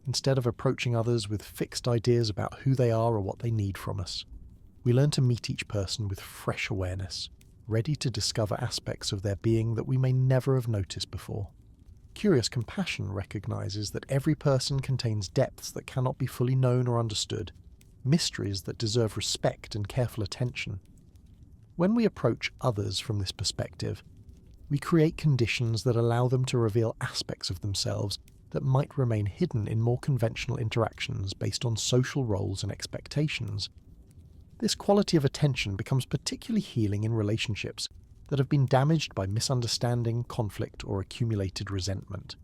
Instead of approaching others with fixed ideas about who they are or what they need from us, we learn to meet each person with fresh awareness, ready to discover aspects of their being that we may never have noticed before. Curious compassion recognizes that every person contains depths that cannot be fully known or understood, mysteries that deserve respect and careful attention. When we approach others from this perspective, we create conditions that allow them to reveal aspects of themselves that might remain hidden in more conventional interactions based on social roles and expectations. This quality of attention becomes particularly healing in relationships that have been damaged by misunderstanding, conflict, or accumulated resentment.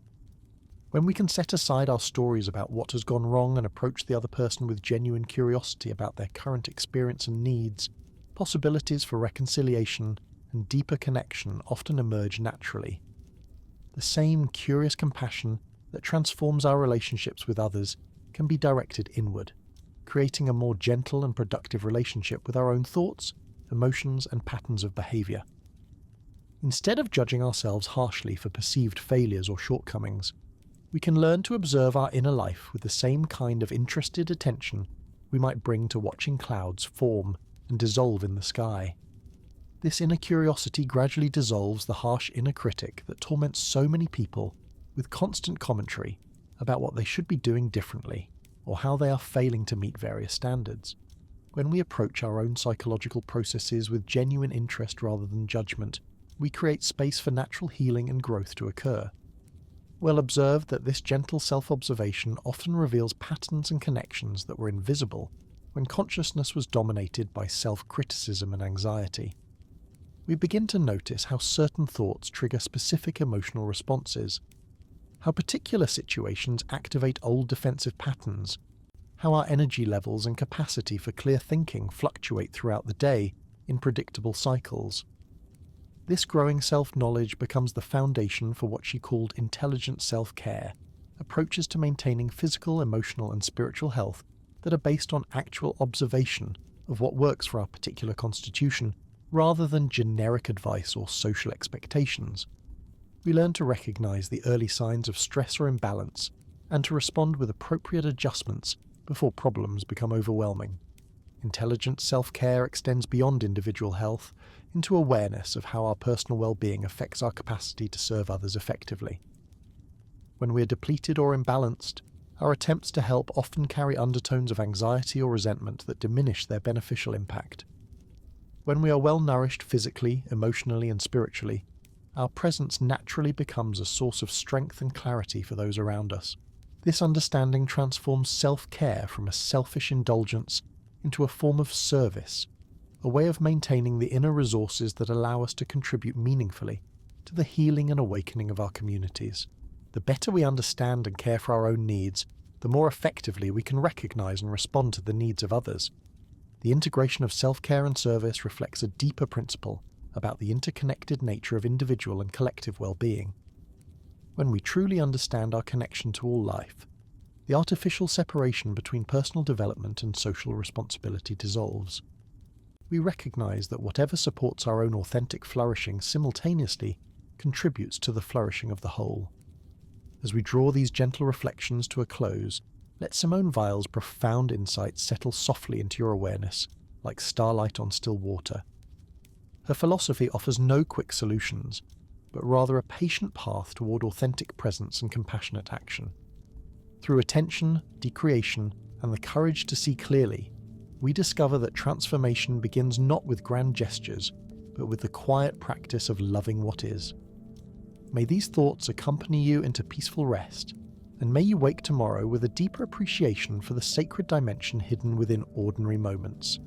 When we can set aside our stories about what has gone wrong and approach the other person with genuine curiosity about their current experience and needs, possibilities for reconciliation and deeper connection often emerge naturally. The same curious compassion that transforms our relationships with others can be directed inward, creating a more gentle and productive relationship with our own thoughts, emotions, and patterns of behavior. Instead of judging ourselves harshly for perceived failures or shortcomings, we can learn to observe our inner life with the same kind of interested attention we might bring to watching clouds form and dissolve in the sky. This inner curiosity gradually dissolves the harsh inner critic that torments so many people with constant commentary about what they should be doing differently or how they are failing to meet various standards. When we approach our own psychological processes with genuine interest rather than judgment, we create space for natural healing and growth to occur. Well observed that this gentle self-observation often reveals patterns and connections that were invisible when consciousness was dominated by self-criticism and anxiety. We begin to notice how certain thoughts trigger specific emotional responses, how particular situations activate old defensive patterns, how our energy levels and capacity for clear thinking fluctuate throughout the day in predictable cycles. This growing self-knowledge becomes the foundation for what she called intelligent self-care, approaches to maintaining physical, emotional, and spiritual health that are based on actual observation of what works for our particular constitution, rather than generic advice or social expectations. We learn to recognize the early signs of stress or imbalance, and to respond with appropriate adjustments before problems become overwhelming. Intelligent self-care extends beyond individual health into awareness of how our personal well-being affects our capacity to serve others effectively. When we are depleted or imbalanced, our attempts to help often carry undertones of anxiety or resentment that diminish their beneficial impact. When we are well-nourished physically, emotionally, and spiritually, our presence naturally becomes a source of strength and clarity for those around us. This understanding transforms self-care from a selfish indulgence into a form of service, a way of maintaining the inner resources that allow us to contribute meaningfully to the healing and awakening of our communities. The better we understand and care for our own needs, the more effectively we can recognize and respond to the needs of others. The integration of self-care and service reflects a deeper principle about the interconnected nature of individual and collective well-being. When we truly understand our connection to all life, the artificial separation between personal development and social responsibility dissolves. we recognise that whatever supports our own authentic flourishing simultaneously contributes to the flourishing of the whole. As we draw these gentle reflections to a close, let Simone Weil's profound insights settle softly into your awareness, like starlight on still water. Her philosophy offers no quick solutions, but rather a patient path toward authentic presence and compassionate action. Through attention, decreation, and the courage to see clearly, we discover that transformation begins not with grand gestures, but with the quiet practice of loving what is. May these thoughts accompany you into peaceful rest, and may you wake tomorrow with a deeper appreciation for the sacred dimension hidden within ordinary moments.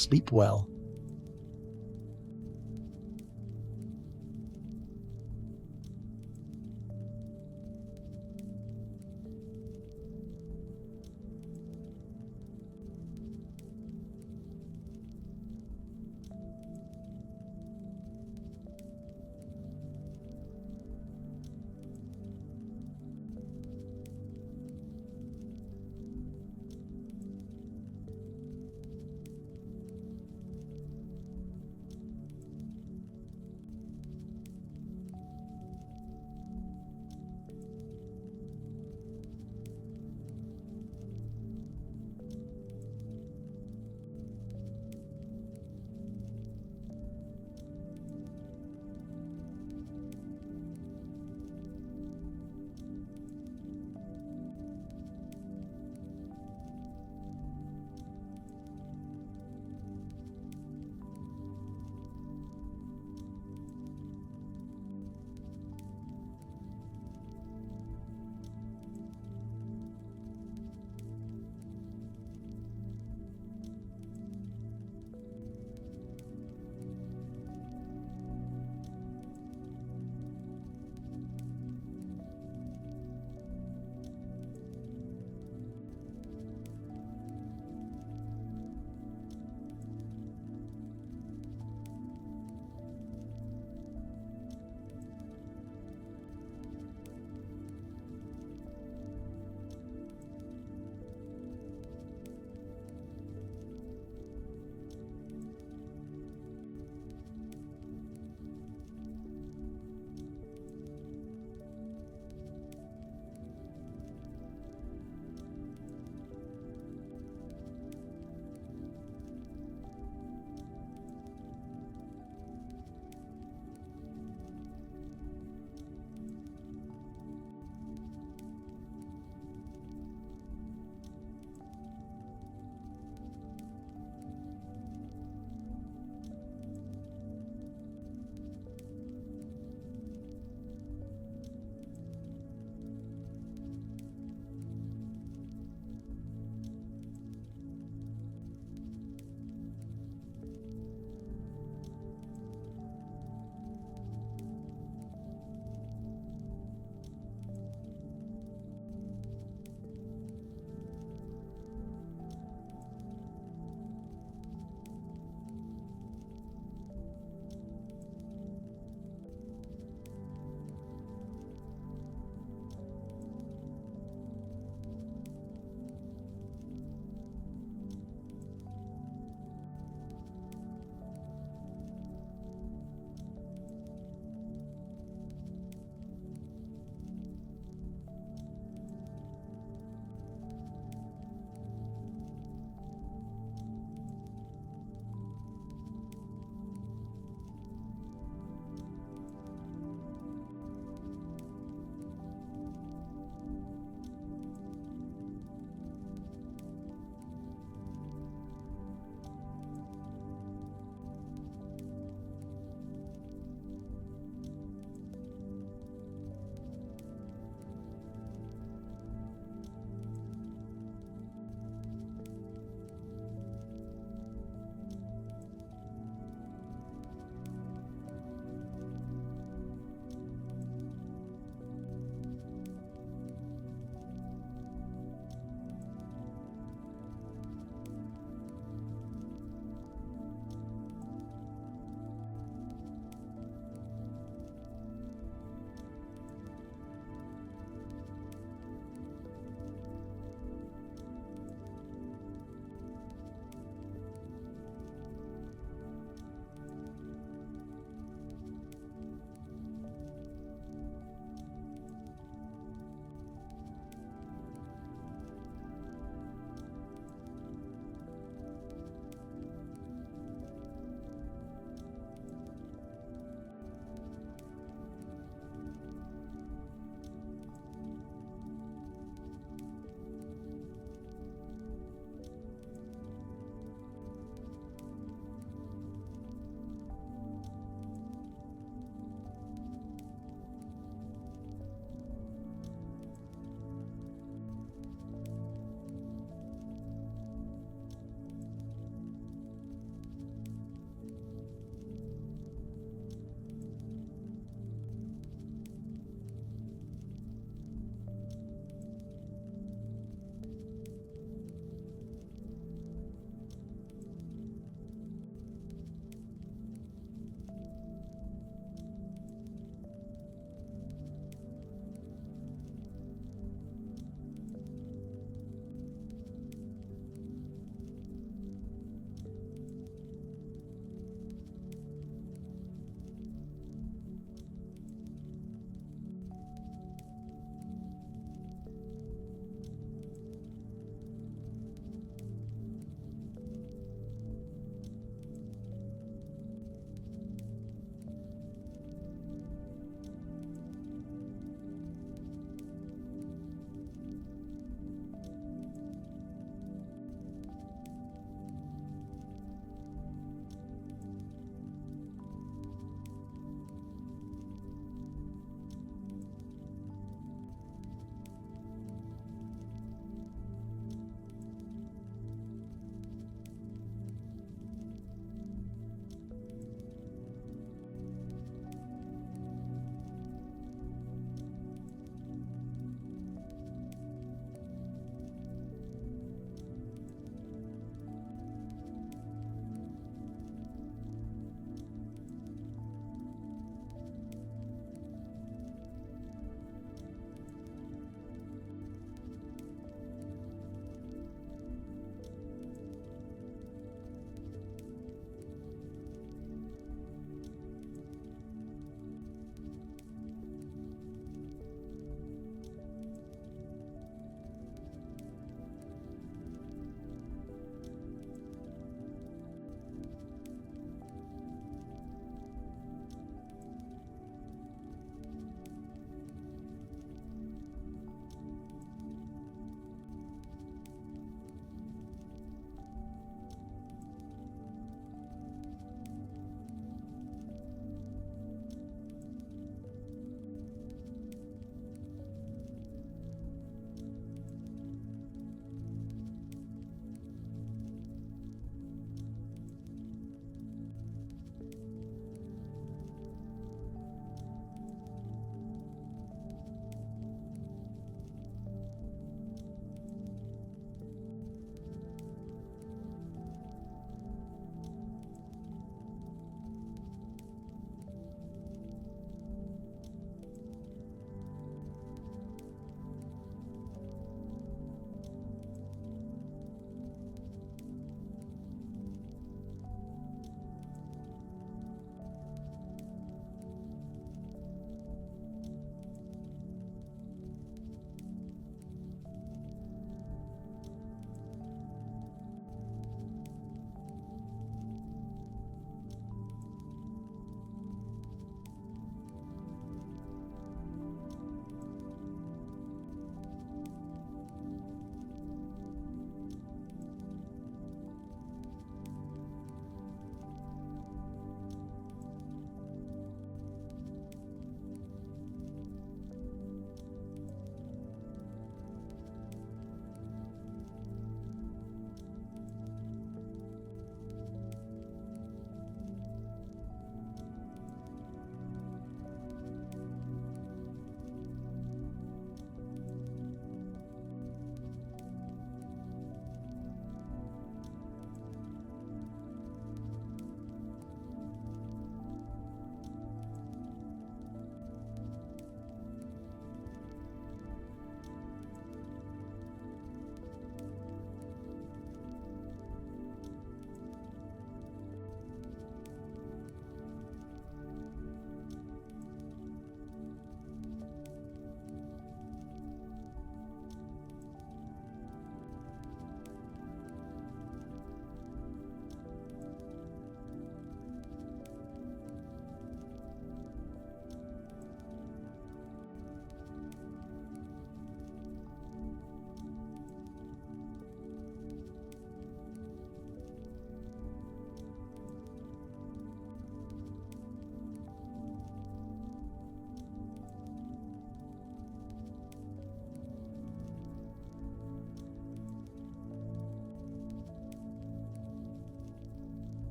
Sleep well.